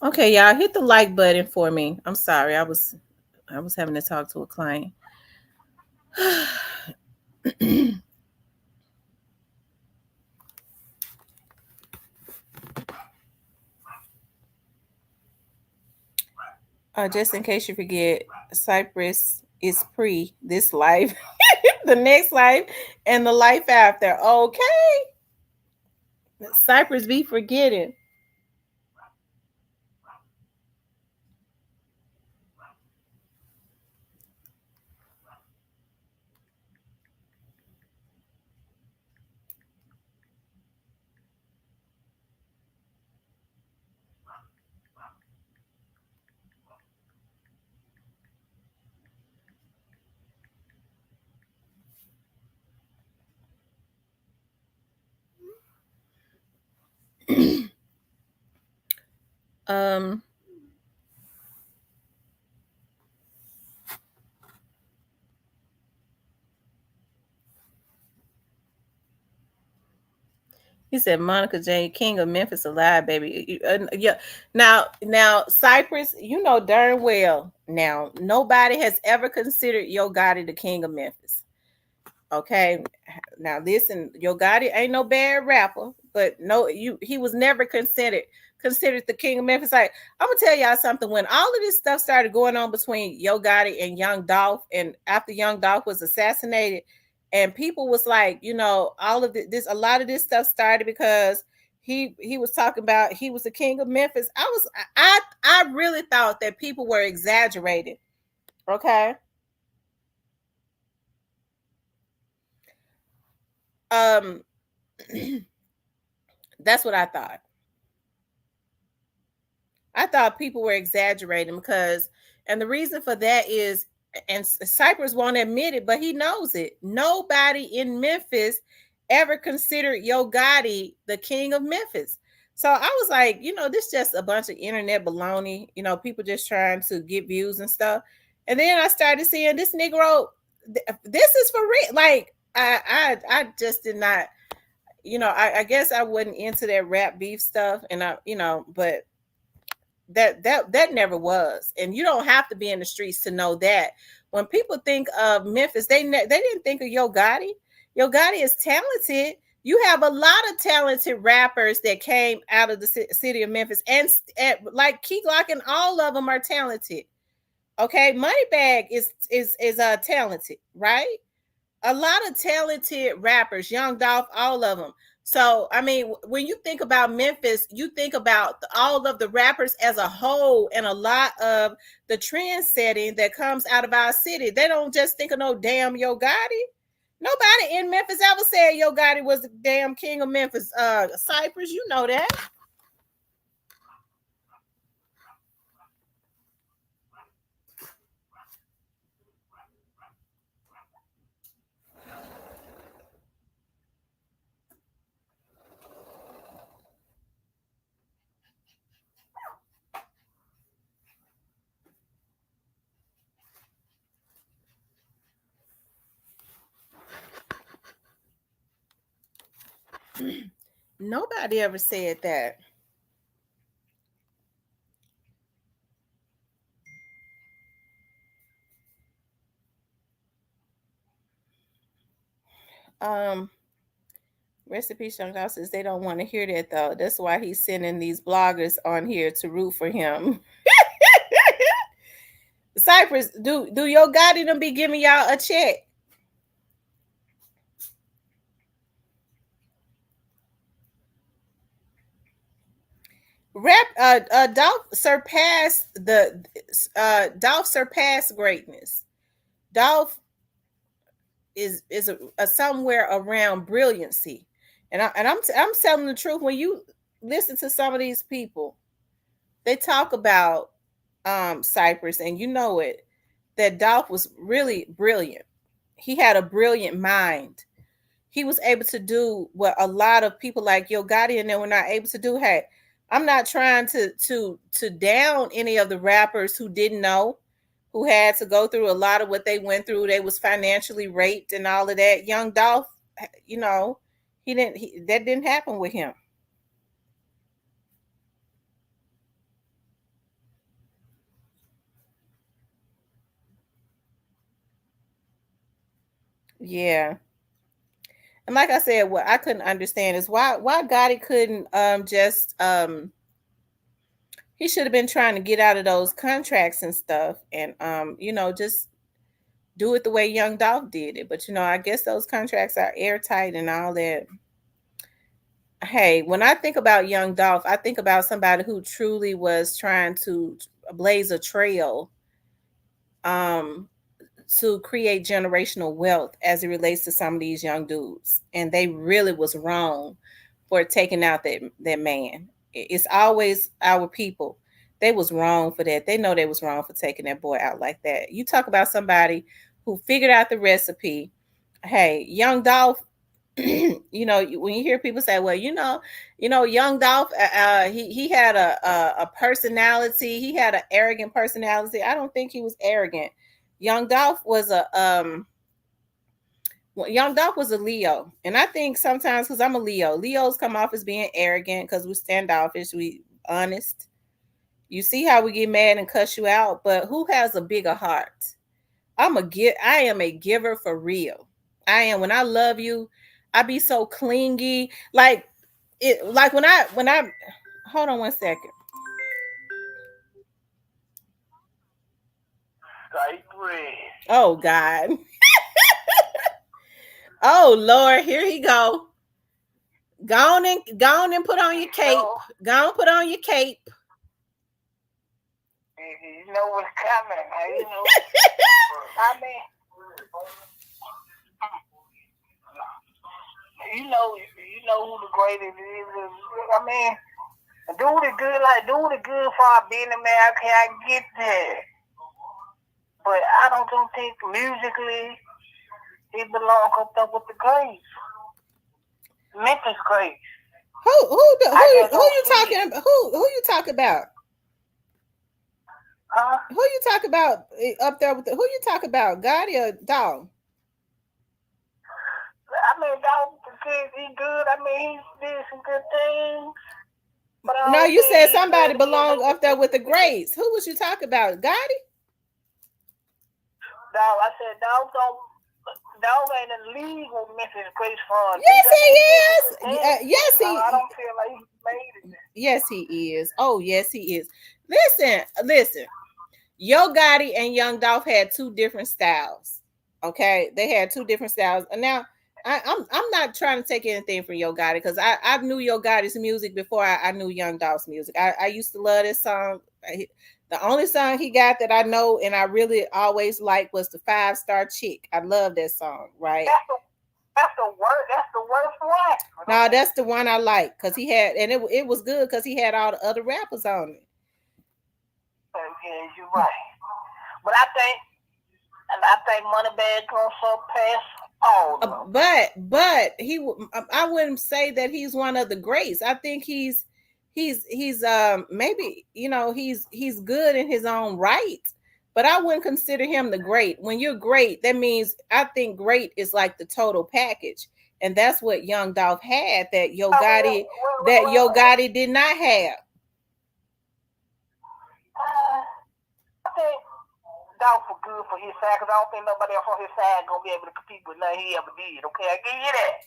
Okay, y'all, hit the like button for me. I'm sorry, I was having to talk to a client. Just in case you forget, Cypress is pre this life, the next life, and the life after. Okay, Cypress be forgetting. um He said Monica Jane King of Memphis alive, baby. Yeah. Now, Cypress, you know darn well now nobody has ever considered Yo Gotti the king of Memphis. Okay. Now listen, Yo Gotti ain't no bad rapper, but no, he was never considered the king of Memphis. Like, I'm gonna tell y'all something. When all of this stuff started going on between Yo Gotti and Young Dolph, and after Young Dolph was assassinated, and people was like, all of this, a lot of this stuff started because he was talking about he was the king of Memphis. I really thought that people were exaggerating. Okay. Um that's what I thought. I thought people were exaggerating because, and the reason for that is, and Cypress won't admit it, but he knows it. Nobody in Memphis ever considered Yo Gotti the king of Memphis. So I was like, this just a bunch of internet baloney, people just trying to get views and stuff. And then I started seeing this Negro, this is for real. Like, I just did not, I guess I wasn't into that rap beef stuff. And but that never was, and you don't have to be in the streets to know that. When people think of Memphis, they didn't think of Yo Gotti. Yo Gotti is talented. You have a lot of talented rappers that came out of the city of Memphis, and like Key Glock, and all of them are talented. Okay, Moneybag is talented, right? A lot of talented rappers, Young Dolph, all of them. So, I mean, when you think about Memphis, you think about all of the rappers as a whole, and a lot of the trend setting that comes out of our city. They don't just think of no damn Yo Gotti. Nobody in Memphis ever said Yo Gotti was the damn king of Memphis. Cypress, you know that. Nobody ever said that. Recipe Shanghai says they don't want to hear that though. That's why he's sending these bloggers on here to root for him. Cypress, do your Gotti them be giving y'all a check? Dolph surpassed greatness. Dolph is a somewhere around brilliancy, and I'm telling the truth. When you listen to some of these people, they talk about Cypress, and you know it, that Dolph was really brilliant. He had a brilliant mind. He was able to do what a lot of people like Yo Gotti and them were not able to do. Hey, I'm not trying to down any of the rappers who didn't know, who had to go through a lot of what they went through. They was financially raped and all of that. Young Dolph, you know, that didn't happen with him. Yeah. And like I said, what I couldn't understand is why Gotti couldn't just he should have been trying to get out of those contracts and stuff, and you know, just do it the way Young Dolph did it. But you know, I guess those contracts are airtight and all that. Hey, when I think about Young Dolph, I think about somebody who truly was trying to blaze a trail to create generational wealth as it relates to some of these young dudes. And they really was wrong for taking out that man. It's always our people. They was wrong for that. They know they was wrong for taking that boy out like that. You talk about somebody who figured out the recipe. Hey, Young Dolph, you know, when you hear people say, well, you know, Young Dolph, he had a personality. He had an arrogant personality. I don't think he was arrogant. Young Dolph was a Leo, and I think sometimes, because I'm a Leo, Leos come off as being arrogant because we're standoffish, we honest. You see how we get mad and cuss you out, but who has a bigger heart? I am a giver for real. I am. When I love you, I be so clingy. Like when I hold on one second. Oh God. Oh Lord, here he go. Go on and put on your cape. Go on, put on your cape. You know what's coming. You know. I mean, you know who the greatest is. I mean, do the good for our being America. I get that, but I don't think musically he belongs up with the greats. Memphis greats. Who you talking about? Who you talking about? Huh? Who you talk about up there with who you talk about? Gotti or Dolph? I mean, Dolph, he good. I mean, he did some good things. But no, you said somebody belonged up there with the greats. Who was you talking about? Gotti? No, I said Dolph ain't in the league with Memphis Greats Fund. Yes, he is. Yes, I don't feel like he made it. Yes, he is. Oh, yes, he is. Listen. Yo Gotti and Young Dolph had two different styles. Okay, they had two different styles. And now I'm not trying to take anything from Yo Gotti, because I knew Yo Gotti's music before I knew Young Dolph's music. I used to love this song. The only song he got that I know and I really always liked was the 5-Star Chick. I love that song, right? That's the worst one. No, that's the one I like, because he had, and it was good because he had all the other rappers on it. Yeah, you're right. But I think Moneybag gonna surpass all of them. But I wouldn't say that he's one of the greats. I think he's maybe, you know, he's good in his own right, but I wouldn't consider him the great. When you're great, that means, I think great is like the total package. And that's what Young Dolph had that Yo Gotti did not have. I think Dolph was good for his side because I don't think nobody else on his side gonna be able to compete with nothing he ever did. Okay, I give you that.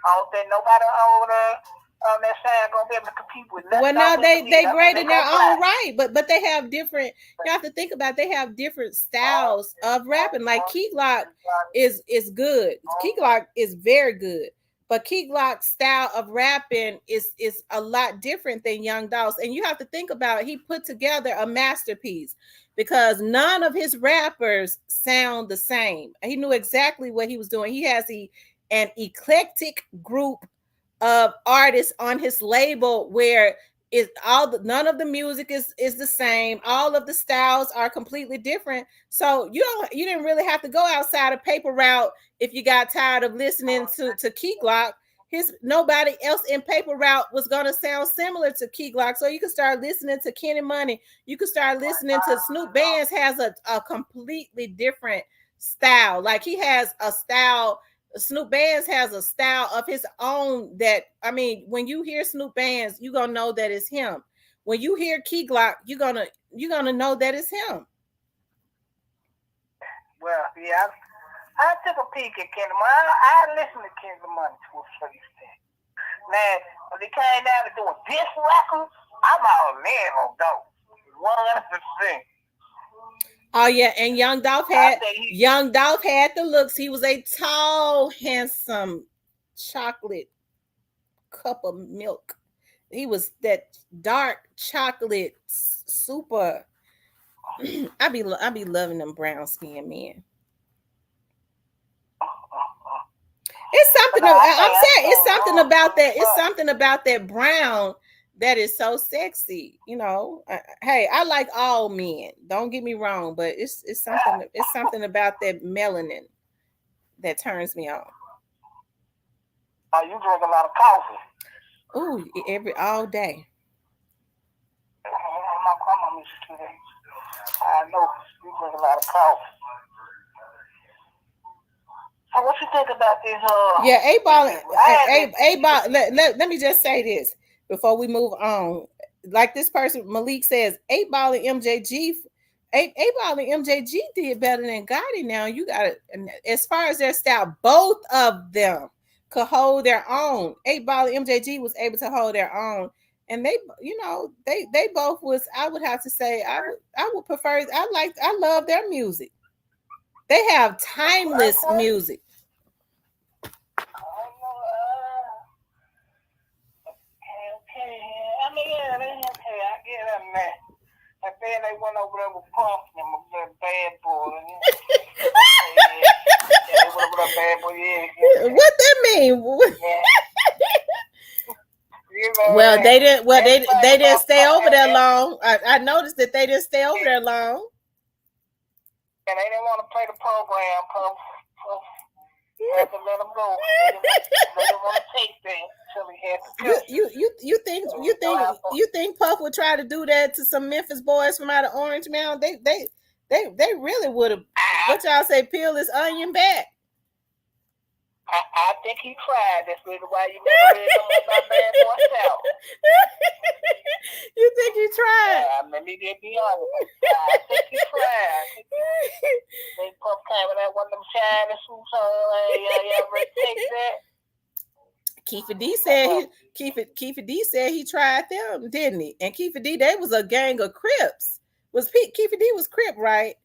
I don't think nobody over there on that side gonna be able to compete with nothing. Well, now they great in their own right, but they have different. You have to think about they have different styles of rapping. Like Key Glock is good. Key Glock is very good. But Key Glock's style of rapping is a lot different than Young Dolph's. And you have to think about he put together a masterpiece because none of his rappers sound the same. He knew exactly what he was doing. He has an eclectic group of artists on his label where none of the music is the same. All of the styles are completely different. So you didn't really have to go outside of Paper Route if you got tired of listening to Key Glock. Nobody else in Paper Route was gonna sound similar to Key Glock. So you can start listening to Kenny Money. You can start listening to Snoop Bands has a completely different style. Like he has a style. Snoop Bands has a style of his own that, I mean, when you hear Snoop Bands, you're gonna know that it's him. When you hear Key Glock, you're gonna know that it's him. Well, yeah, I took a peek at Kenny Money. I listened to Kenny Money to a certain extent. Now, when they came down to doing this record, I'm all man on Dolph. 100%. Oh yeah, and Young Dolph had the looks. He was a tall, handsome, chocolate cup of milk. He was that dark chocolate, super. I be loving them brown skin men. It's something. I'm saying it's something about that. It's something about that brown that is so sexy, you know. Hey, I like all men. Don't get me wrong, but it's something. It's something about that melanin that turns me on. You drink a lot of coffee. Ooh, all day. I know you drink a lot of coffee. So what you think about this? Yeah, A-Ball. Let me just say this before we move on. Like this person, Malik says, 8-Ball and MJG. 8-Ball and MJG did better than Gotti. Now you got it. As far as their style, both of them could hold their own. 8-Ball and MJG was able to hold their own, and they, you know, they both was. I would have to say, I would prefer. I love their music. They have timeless music. And then they went over there with Puff and my bad boy. They went over there bad boy, yeah. What that mean? Yeah. You know, well, they didn't. Well, they didn't stay over there long. I noticed that they didn't stay over there long. And they didn't want to play the program. Puff had to let them go. They didn't want to take that. You think Puff would try to do that to some Memphis boys from out of Orange Mound? They really would have. What y'all say? Peel this onion back. I think he tried. That's really why you never heard about Bad Boy South. You think he tried? Let me just be honest. I think he tried. They Puff came with that one of them shiny suits on. Yeah, ready to take that. Keefe D said he tried them, didn't he? And Keefe D, they was a gang of Crips. Keefe D was Crip, right?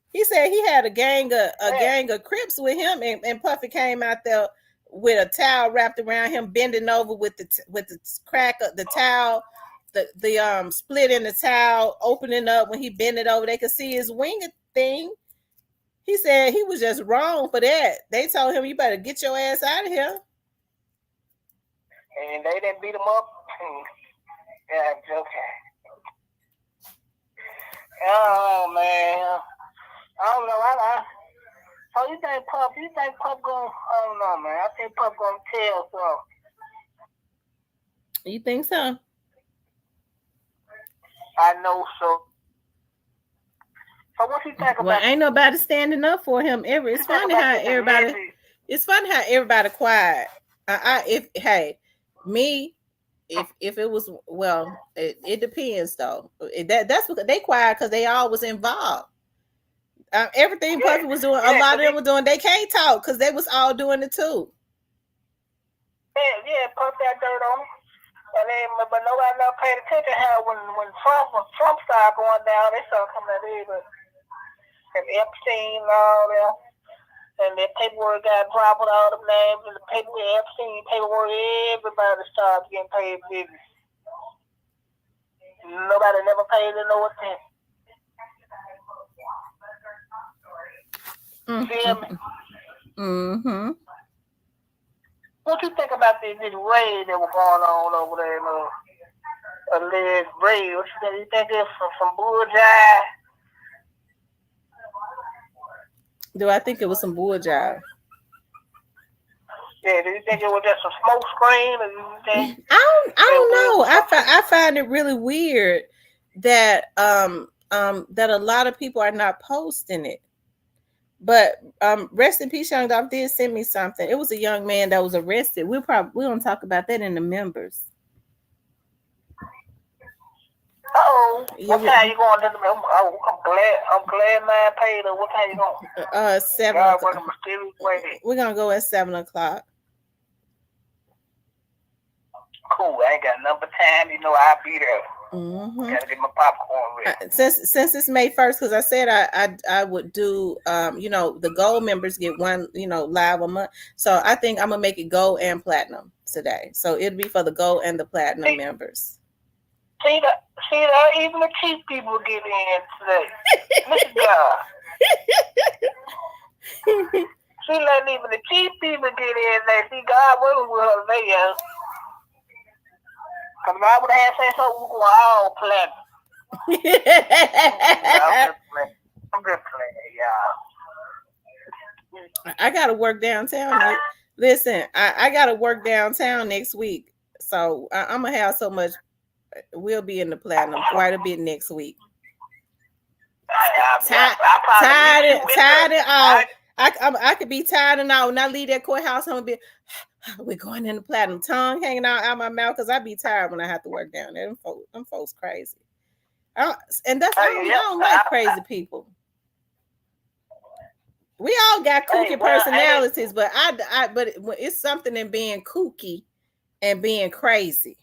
He said he had a gang of Crips with him, and Puffy came out there with a towel wrapped around him, bending over with the crack of the towel, the split in the towel, opening up when he bent it over. They could see his wing thing. He said he was just wrong for that. They told him, you better get your ass out of here. And they didn't beat him up. Yeah, okay. Oh man, I don't know. So you think Puff gonna? I don't know, man. I think Puff gonna tell something. You think so? I know so. So what you think about? Well, ain't nobody standing up for him ever. It's funny how everybody. It's funny how everybody quiet. Me, if it was, well, it depends though. That's because they quiet because they all was involved. Everything Puffy was doing, a lot of them were doing. They can't talk because they was all doing it too. Yeah, Puff that dirt on him. And then, but nobody never paid attention how when Trump started going down, they started coming at him and Epstein and all that. And the paperwork got dropped with all the names and the paperwork, Epstein paperwork, everybody started getting paid business. Nobody never paid no attention. Feel me? Mm-hmm. What you think about this raid that was going on over there in alleged raid? What you think it's some bullshit? Do I think it was some bull job? Yeah, do you think it was just some smoke screen? Or you think I don't know. I find it really weird that that a lot of people are not posting it. But rest in peace, Young Dolph did send me something. It was a young man that was arrested. We're gonna talk about that in the members. What time you going to the I'm glad man paid her. What time you going? 7 God, o'clock. what a mysterious way. We're gonna go at 7 o'clock. Cool. I ain't got number time. You know I'll be there. Mm-hmm. Gotta get my popcorn ready. Since it's May 1st, because I said I would do the gold members get one live a month. So I think I'm gonna make it gold and platinum today. So it'll be for the gold and the platinum members. See that even the cheap people get in today. Look at God. She letting even the cheap people get in there. See God working with her there. Cause if I would have said something, we go all platinum. I'm just playing, y'all. I gotta work downtown. Listen, I gotta work downtown next week. So I'm gonna have so much. We'll be in the platinum quite a bit next week. Tired and all. I could be tired and all. When I leave that courthouse, I'm gonna be. We're going in the platinum. Tongue hanging out my mouth because I be tired when I have to work down there. Them folks crazy. I don't like crazy people. We all got kooky personalities, but but it's something in being kooky and being crazy.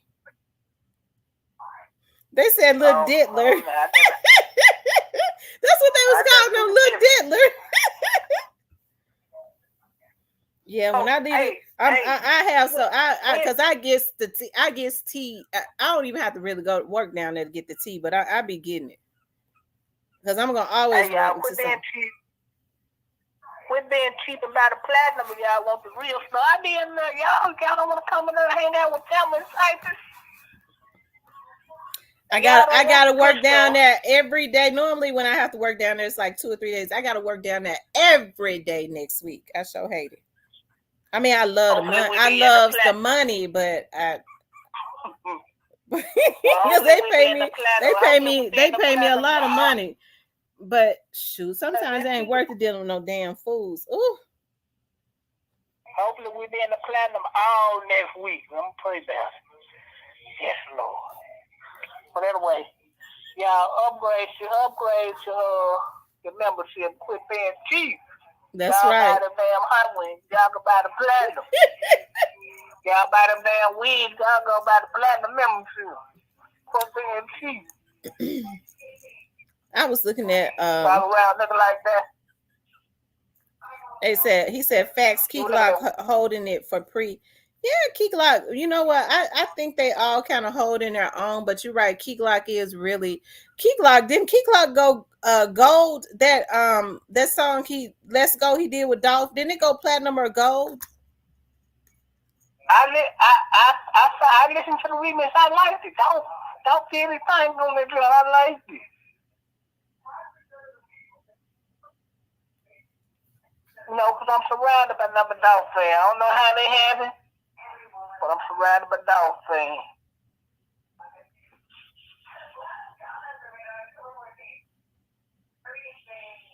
They said Little Diddler. That's what they was calling them, Little Diddler. Yeah, when I leave, I have because I guess the tea. I guess tea. I don't even have to really go work down there to get the tea, but I be getting it because I'm gonna always. Hey, y'all, quit being cheap about the platinum. Y'all want the real stuff. I be in there, y'all don't want to come in there and hang out with them and Cypress. I gotta work down there every day. Normally, when I have to work down there, it's like 2 or 3 days. I gotta work down there every day next week. I sure hate it. I mean, I love the money. I love the money, but because they pay me a lot of money. But shoot, sometimes they ain't worth it dealing with no damn fools. Ooh. Hopefully we'll be in the platinum all next week. I'm gonna pray about it. Yes, Lord. But anyway, y'all upgrade your membership. Quit being cheap. That's y'all right. Buy the damn hot wings. Y'all go buy the platinum. Y'all buy them damn wigs. Y'all go buy the platinum membership. Quit being cheap. I was looking at walk around looking like that. He said facts. Key Glock holding it for pre. Yeah, Key Glock. You know what? I think they all kind of hold in their own, but you're right. Key Glock is really Key Glock. Didn't Key Glock go gold? That song Let's Go he did with Dolph. Didn't it go platinum or gold? I listened to the remix. I liked it. Don't see anything on it. I liked it. You know, because I'm surrounded by number Dolph fans. I don't know how they have it, but I'm surrounded by Dolph fans.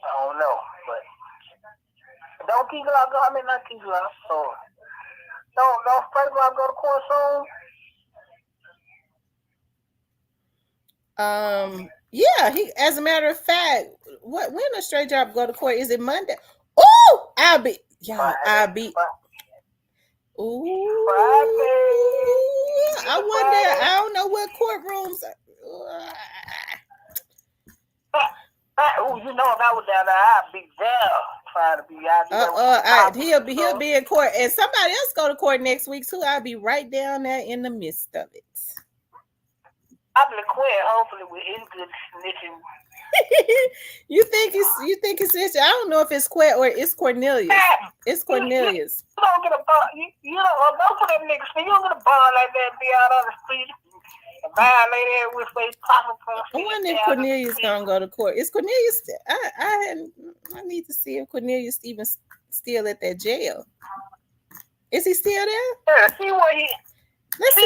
I don't know, but Don't Key Glock go? I mean, not Key Glock. So, don't Straight Drop go to court soon? Yeah, he. As a matter of fact, when a Straight Drop go to court? Is it Monday? Oh, I'll be. Ooh, I wonder. I don't know what courtrooms. You know, if I was down there, I'd be there trying to be out there. He'll be in court, and somebody else go to court next week too. I'll be right down there in the midst of it. I'll be quit. Hopefully, with his good snitching. You think it's snitching? I don't know if it's Quet or it's Cornelius. It's Cornelius. You don't get a bond. You don't for them niggas. You don't get a bond like that. Be out on the street and violate it with face possible. I wonder if Cornelius gonna go to court. Is Cornelius? I need to see if Cornelius even still at that jail. Is he still there? Yeah, see what he. Let's see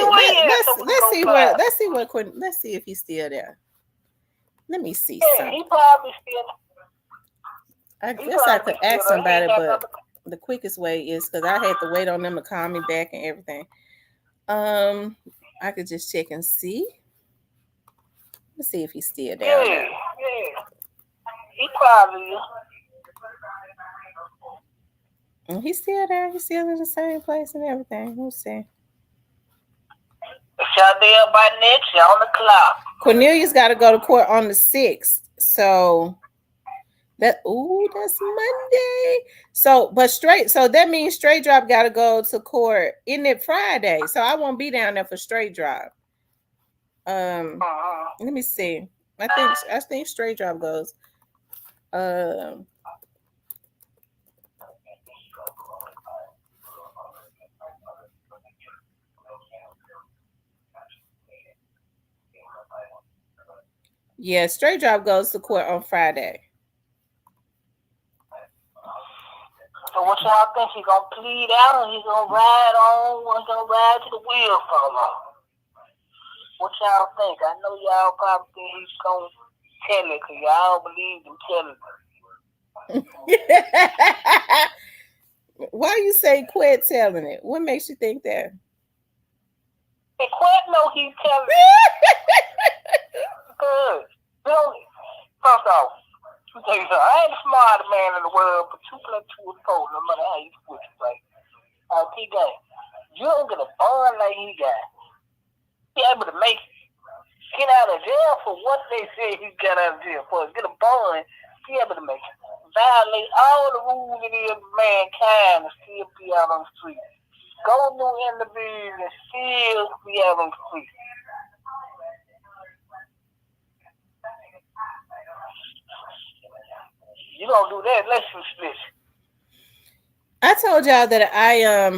if he's still there. Let me see. Yeah, he probably still. I guess I could ask somebody, but the quickest way is because I had to wait on them to call me back and everything. I could just check and see. Let's see if he's still there. Yeah. He probably is. He's still there. He's still in the same place and everything. We'll see. Shut there by next on the clock. Cornelius got to go to court on the 6th. So that's Monday. So that means Straight Drop got to go to court. Isn't it Friday? So I won't be down there for Straight Drop. Let me see. I think Straight Drop goes. Yeah, Straight Drop goes to court on Friday. So what y'all think? He gonna plead out, or he gonna ride on? Or he gonna ride to the wheels fall off? What y'all think? I know y'all probably think he's gonna tell it, cause y'all believe him telling it. Why you say Quet telling it? What makes you think that? Hey, Quet know he's telling it. Good. First off, I ain't the smartest man in the world, but 2 + 2 is 4, no matter how you switch it, right? T-Game, you don't get a bond like he got. He able to make it. Get out of jail for what they say he got out of jail for. Get a bond, he able to make it. Violate all the rules it is of mankind and still be out on the street. Go do interviews and still be out on the street. You don't do that unless you split. I told y'all that I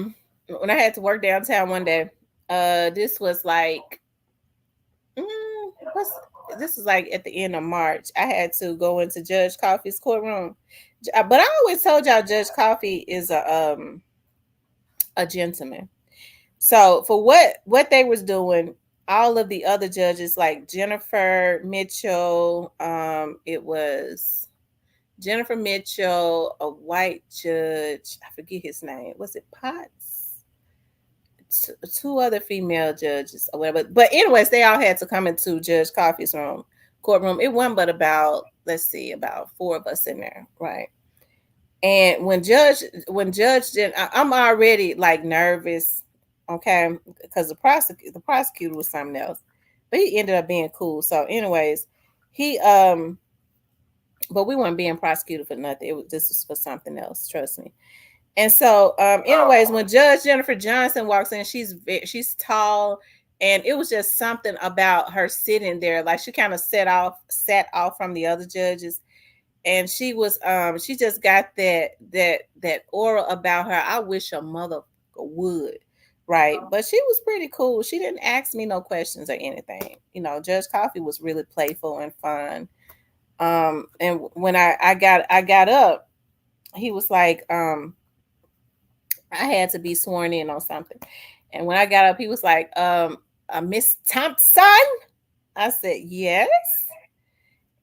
when I had to work downtown one day, this was like this was like at the end of March. I had to go into Judge Coffey's courtroom. But I always told y'all Judge Coffey is a gentleman. So for what they was doing, all of the other judges like Jennifer Mitchell, it was Jennifer Mitchell, a white judge, I forget his name. Was it Potts? 2 other female judges or whatever. But anyways, they all had to come into Judge Coffey's courtroom. It wasn't but about 4 of us in there, right? And when Judge did, I'm already like nervous, okay, because the prosecutor was something else, but he ended up being cool. So anyways, he but we weren't being prosecuted for nothing. This was for something else, trust me. And so, anyways, when Judge Jennifer Johnson walks in, she's tall, and it was just something about her sitting there, like she kind of sat off from the other judges, and she was, she just got that aura about her. I wish a mother would, right? But she was pretty cool. She didn't ask me no questions or anything. You know, Judge Coffey was really playful and fun. And when I got up, he was like, I had to be sworn in on something. And when I got up, he was like, Miss Thompson? I said, yes.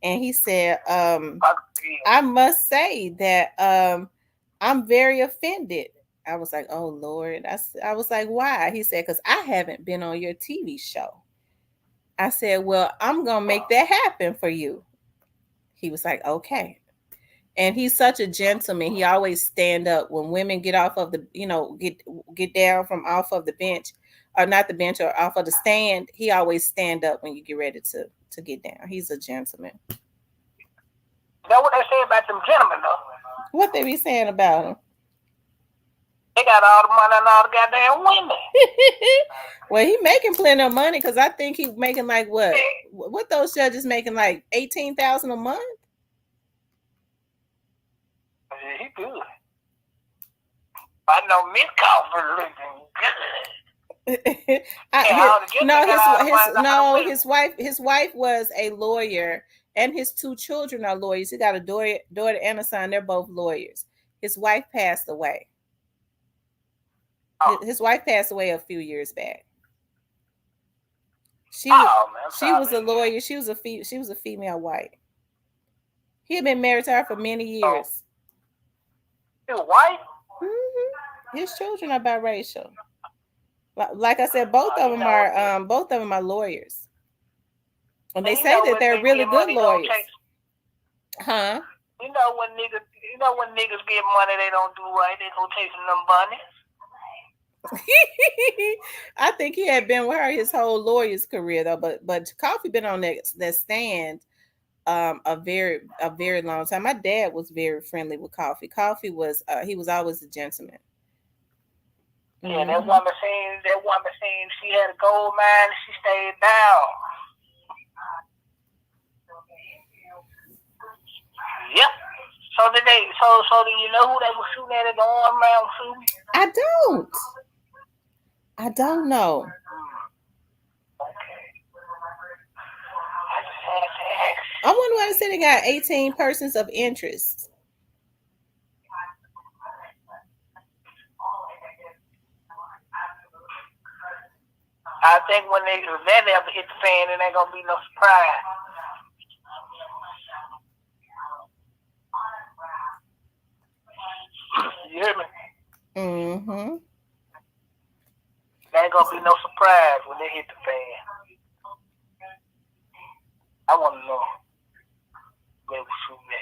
And he said, I must say that I'm very offended. I was like, oh Lord. I was like, why? He said, because I haven't been on your TV show. I said, well, I'm gonna make that happen for you. He was like, okay. And he's such a gentleman. He always stand up when women get off of the, get down from off of the bench, or not the bench, or off of the stand. He always stand up when you get ready to get down. He's a gentleman. That's what they say about them gentlemen, though. What they be saying about him? They got all the money and all the goddamn women. Well, he making plenty of money, because I think he making like what those judges making, like $18,000 a month. Yeah, he good. I know Miss Crawford looking good. His wife was a lawyer, and his 2 children are lawyers. He got a daughter and a son. They're both lawyers. His wife passed away. His wife passed away a few years back. She was a lawyer. She was a female white. He had been married to her for many years. His wife? Mm-hmm. His children are biracial. Like I said, both of them are lawyers, and they say that they're really good lawyers. Huh? You know when niggas get money, they don't do right. They gonna take some money. I think he had been with her his whole lawyer's career, though. But Coffee been on that stand a very long time. My dad was very friendly with Coffee. Coffee was he was always a gentleman. Yeah, that woman saying she had a gold mine and she stayed down. Yep. So did they? So do you know who they were shooting at the arm round shooting? I don't know. I wonder why they said they got 18 persons of interest. I think when that ever hit the fan, it ain't gonna be no surprise. You hear me? Mm-hmm. There ain't gonna be no surprise when they hit the fan. I want to know where we shooting at.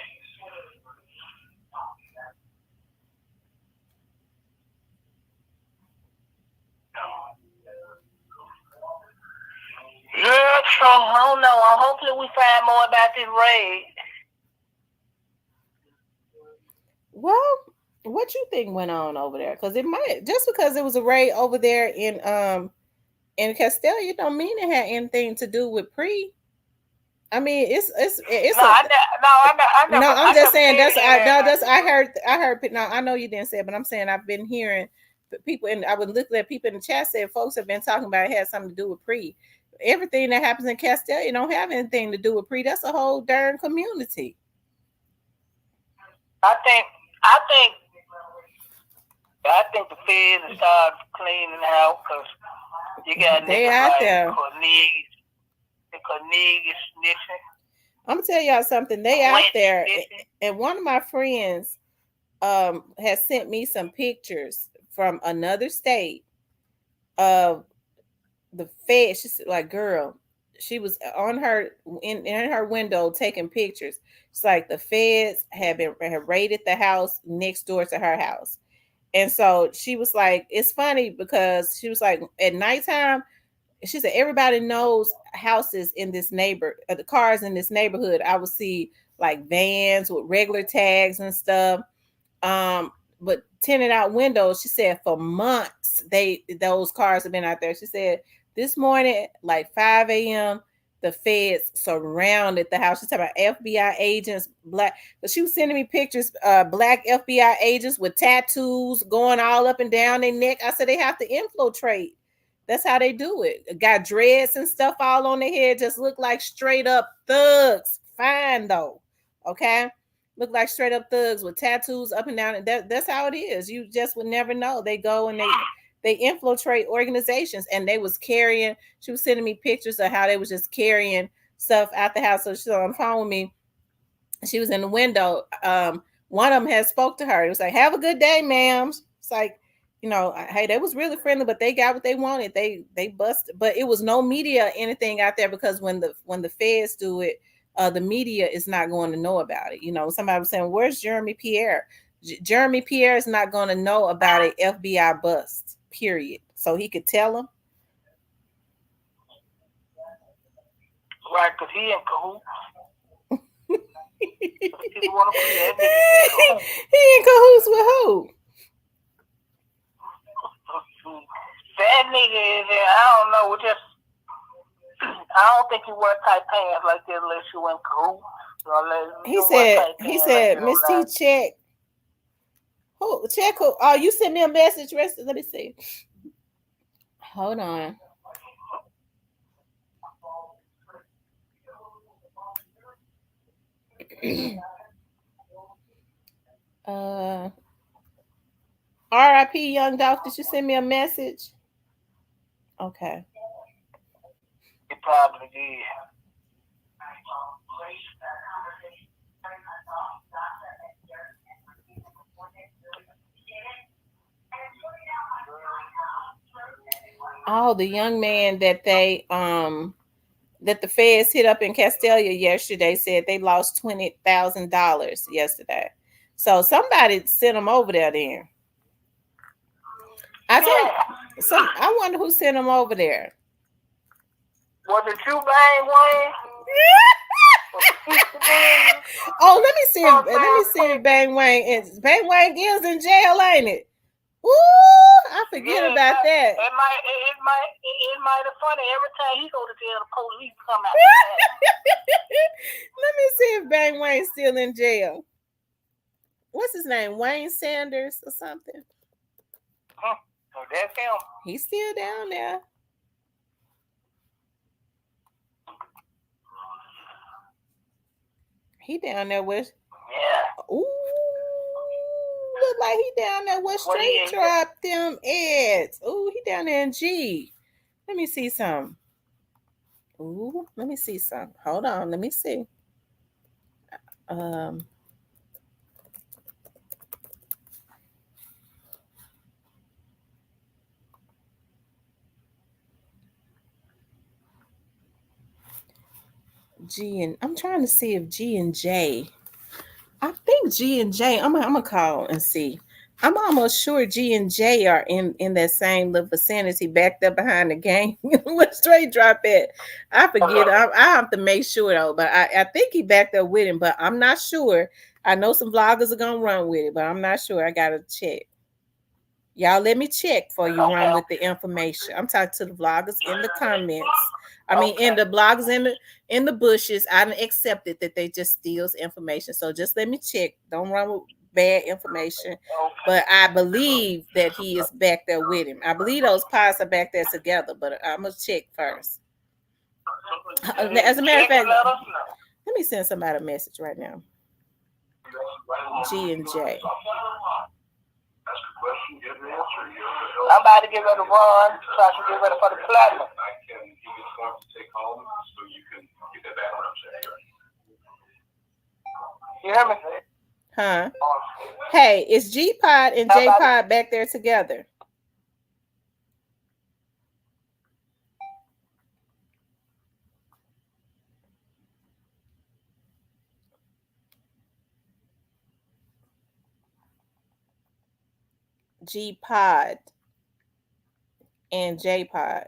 Yeah, so I don't know. Hopefully we find more about this raid. Well, what you think went on over there? Because it might, just because it was a raid over there in Castelia, don't mean it had anything to do with Pre. I mean, it's I'm just saying I heard. No, I know you didn't say it, but I'm saying I've been hearing people, and I would look at people in the chat saying folks have been talking about it had something to do with Pre. Everything that happens in Castelia don't have anything to do with Pre. That's a whole darn community. I think the feds have started cleaning out because you got they out there. I'm gonna tell y'all something. They out there, and one of my friends has sent me some pictures from another state of the Fed. She's like, girl, she was on her in her window taking pictures. It's like the feds had raided the house next door to her house. And so she was like, it's funny because she was like, at nighttime, she said, everybody knows houses in this the cars in this neighborhood. I would see like vans with regular tags and stuff. But tinted out windows, she said for months, those cars have been out there. She said this morning, like 5 a.m., the feds surrounded the house. She's talking about FBI agents, black. But she was sending me pictures, black FBI agents with tattoos going all up and down their neck. I said they have to infiltrate. That's how they do it. Got dreads and stuff all on their head. Just look like straight up thugs. Fine though. Okay. Look like straight up thugs with tattoos up and down. That's how it is. You just would never know. They go and they infiltrate organizations, and they was carrying. She was sending me pictures of how they was just carrying stuff out the house. So she's on the phone with me. She was in the window one of them had spoke to her. It was like, "Have a good day, ma'am." It's like, hey, they was really friendly, but they got what they wanted. They busted, but it was no media or anything out there because when the feds do it, the media is not going to know about it. Somebody was saying, "Where's Jeremy Pierre?" Jeremy Pierre is not going to know about an FBI bust. Period. So he could tell them. Right, because he in cahoots. He in cahoots with who? That nigga is, I don't know, I don't think he wear tight pants like that unless you in cahoots. He said, Miss T, check. Who? Check who? Oh, you sent me a message. Let me see. Hold on. R.I.P. Young Dolph. Did you send me a message? Okay. He probably did. Oh, the young man that that the feds hit up in Castelia yesterday said they lost $20,000 yesterday. So somebody sent them over there then. I wonder who sent them over there. Was it you, Bang Wayne? Oh, let me see if Bang Wayne is in jail, ain't it? Ooh, I forget about that. It might have funny every time he go to jail, the police come out. Let me see if Bang Wayne's still in jail. What's his name? Wayne Sanders or something? Oh, that's him. He's still down there. He down there with. Yeah. Ooh, look like he down there with straight drop them ads. Ooh, he down there in G. Let me see some. Ooh, let me see some. Hold on, let me see. G and I'm trying to see if G and J. I think G and J. I'm gonna call and see. I'm almost sure G and J are in that same little vicinity back there behind the game. Where straight drop at? I forget. I have to make sure though, but I think he back there with him, but I'm not sure. I know some vloggers are gonna run with it, but I'm not sure. I gotta check. Y'all let me check before you run with the information. I'm talking to the vloggers in the comments. I mean, in the bloggers in the bushes. I accepted that they just steals information. So just let me check. Don't run with bad information. But I believe that he is back there with him. I believe those pies are back there together, but I'm gonna check first. As a matter of fact, let me send somebody a message right now. G and J. I'm about to get ready to run so I can get ready for the platinum. You hear me? Huh? Hey, is G Pod and J Pod back there together? G Pod and J Pod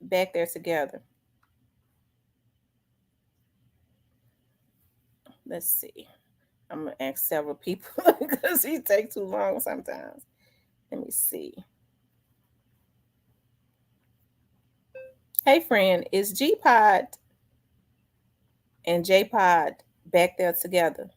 back there together. Let's see. I'm gonna ask several people because he takes too long sometimes. Let me see. Hey friend, is G Pod and J Pod back there together?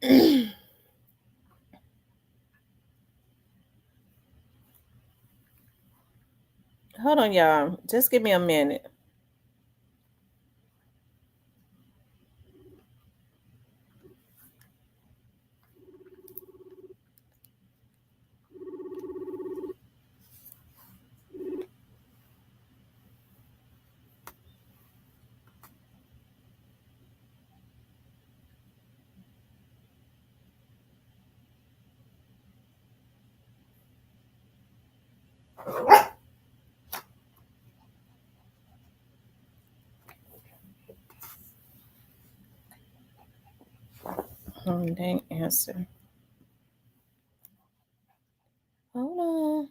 Hold on, y'all. Just give me a minute. Oh, dang answer. Hold on.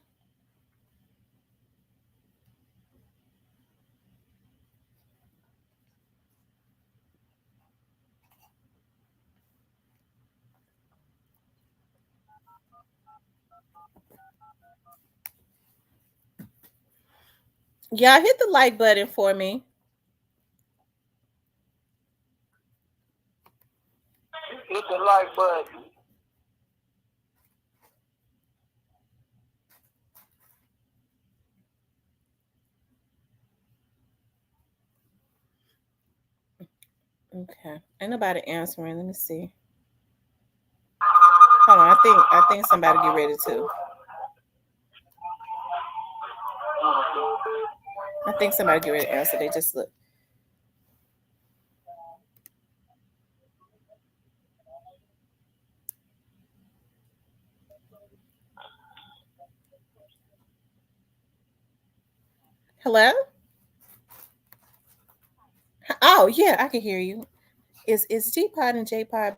Y'all hit the like button for me. Hit the like button. Okay. Ain't nobody answering. Let me see. Hold on. I think somebody get ready to. I think somebody get ready to answer. They just look. Hello? Oh, yeah, I can hear you. Is G Pod and J Pod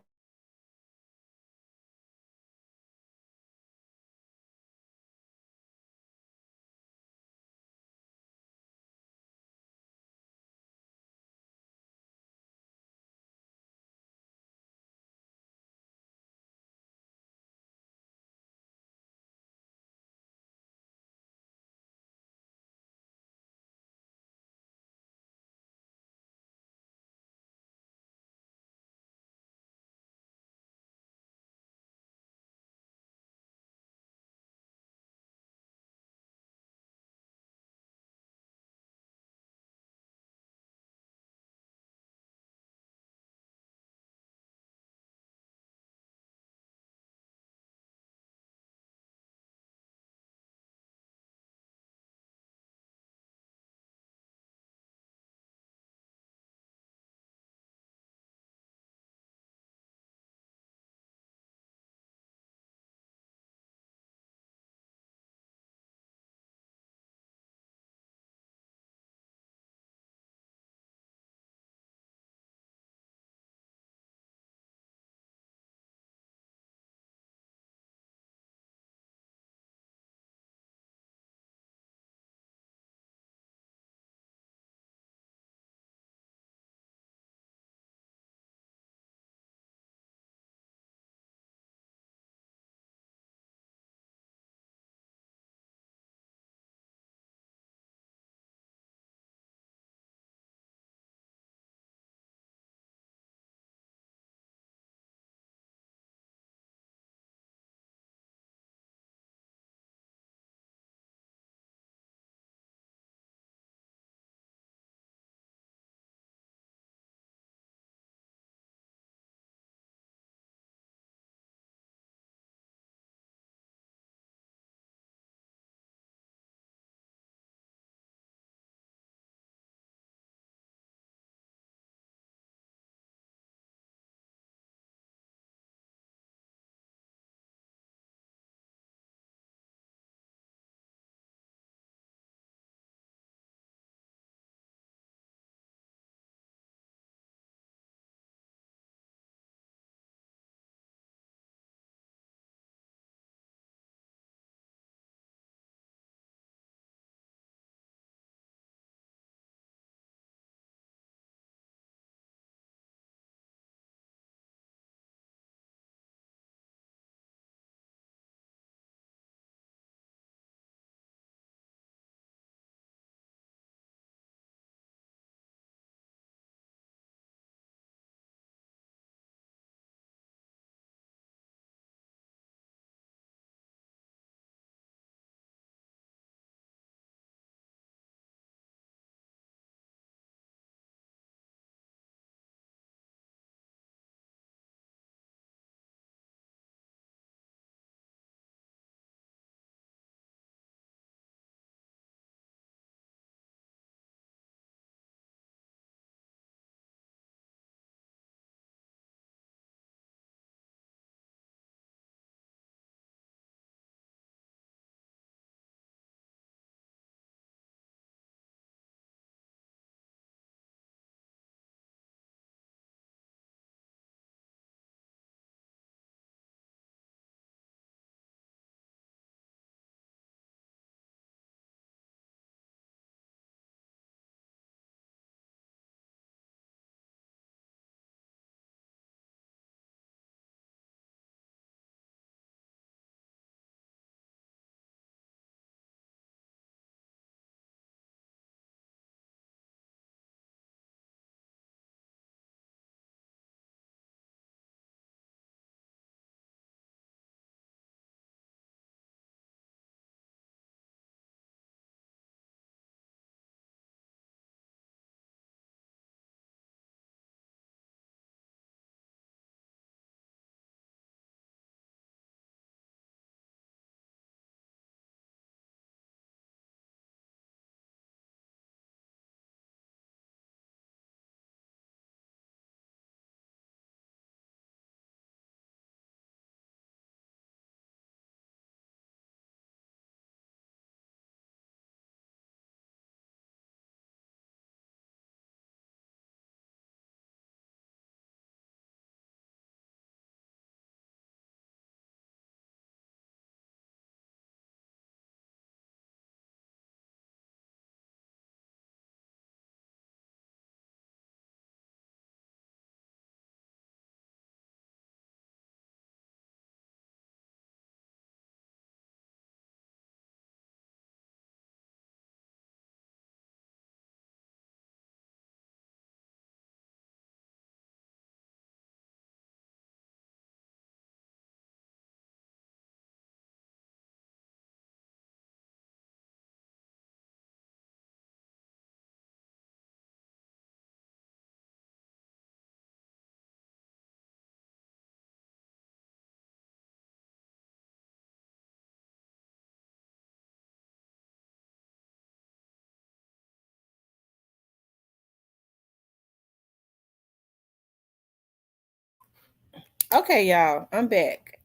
Okay, y'all, I'm back.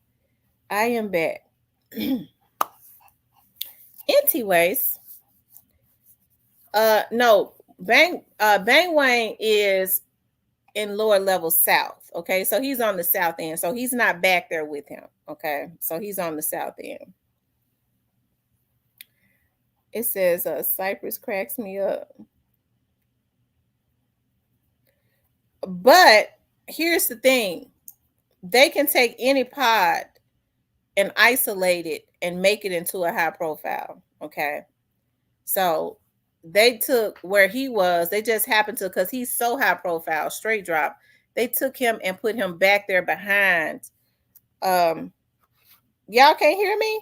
I am back. Anyways, no, Bang Wayne is in lower level south. Okay, so he's on the south end, so he's not back there with him. Okay, so he's on the south end. It says Cypress cracks me up. But here's the thing. They can take any pod and isolate it and make it into a high profile. Okay. So they took where he was, they just happened to, because he's so high profile, straight drop, they took him and put him back there behind. Y'all can't hear me?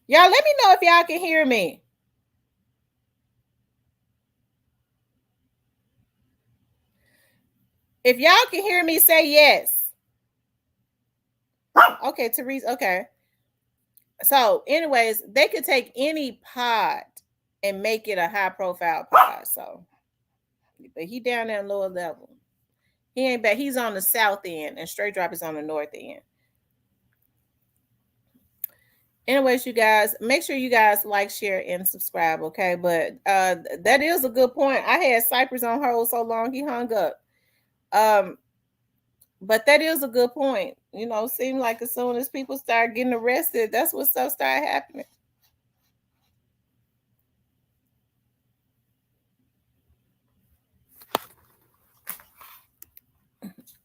Y'all let me know if y'all can hear me. If y'all can hear me, say yes. Okay, Therese, okay. So, anyways, they could take any pod and make it a high profile pod. So, but he down there in lower level. He ain't back. He's on the south end, and straight drop is on the north end. Anyways, you guys, make sure you guys like, share, and subscribe. Okay, but that is a good point. I had Cypress on hold so long he hung up. But that is a good point. You know, seemed like as soon as people start getting arrested, that's when stuff started happening.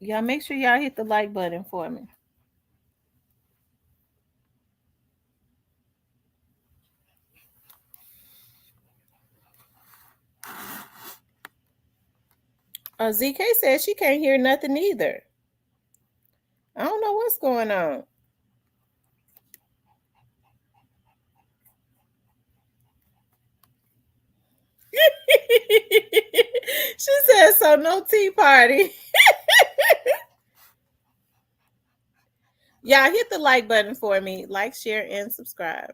Y'all make sure y'all hit the like button for me. ZK says she can't hear nothing either. I don't know what's going on. She said, so no tea party. Y'all hit the like button for me. Like, share, and subscribe.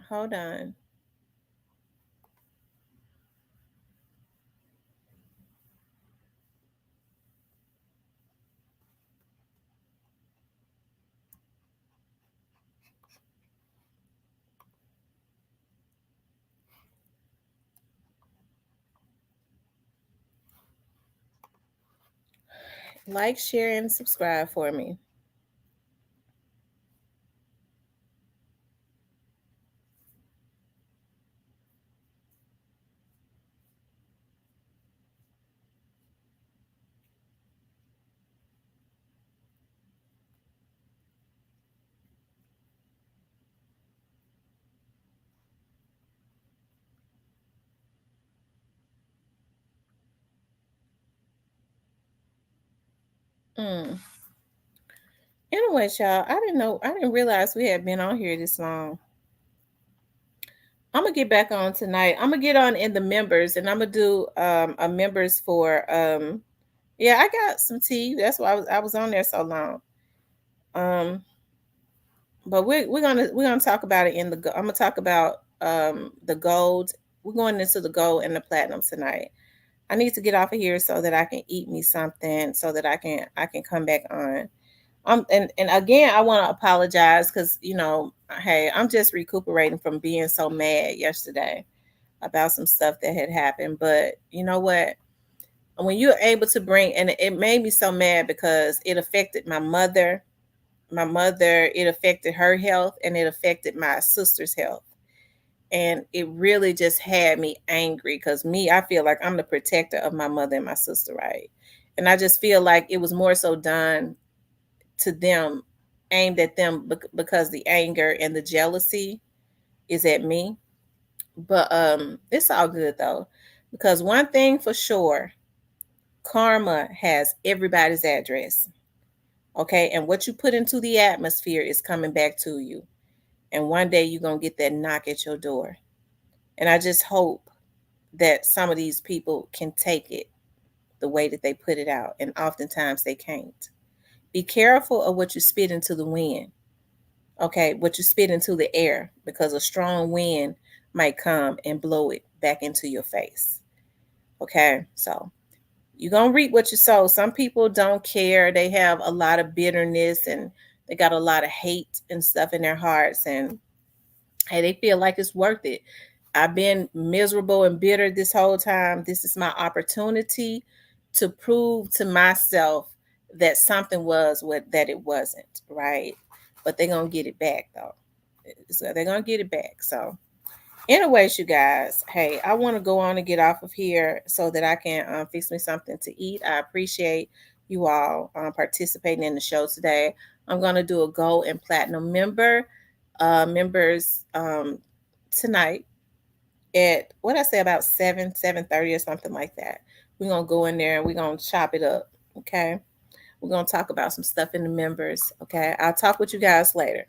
Hold on. Like, share, and subscribe for me. Anyway, y'all, I didn't realize we had been on here this long. I'm gonna get back on tonight. I'm gonna get on in the members, and I'm gonna do a members for yeah, I got some tea. That's why I was on there so long. But we're gonna talk about it in the. I'm gonna talk about the gold. We're going into the gold and the platinum tonight. I need to get off of here so that I can eat me something, so that I can come back on. And again, I want to apologize because, you know, hey, I'm just recuperating from being so mad yesterday about some stuff that had happened. But you know what? When you're able to bring, and it made me so mad because it affected my mother, it affected her health, and it affected my sister's health. And it really just had me angry because I feel like I'm the protector of my mother and my sister, right? And I just feel like it was more so done to them, aimed at them, because the anger and the jealousy is at me. But it's all good though, because one thing for sure, karma has everybody's address. Okay, and what you put into the atmosphere is coming back to you. And one day you're going to get that knock at your door. And I just hope that some of these people can take it the way that they put it out. And oftentimes they can't. Be careful of what you spit into the wind. Okay, what you spit into the air, because a strong wind might come and blow it back into your face. Okay, so you're gonna reap what you sow. Some people don't care. They have a lot of bitterness and they got a lot of hate and stuff in their hearts, and hey, they feel like it's worth it. I've been miserable and bitter this whole time. This is my opportunity to prove to myself that something was what that it wasn't, right? But they're gonna get it back though. So they're gonna get it back. So anyways, you guys, hey, I want to go on and get off of here so that I can fix me something to eat. I appreciate you all participating in the show today. I'm going to do a gold and platinum members tonight at what I say about 7:30 or something like that. We're going to go in there and we're going to chop it up. Okay. We're going to talk about some stuff in the members. Okay. I'll talk with you guys later.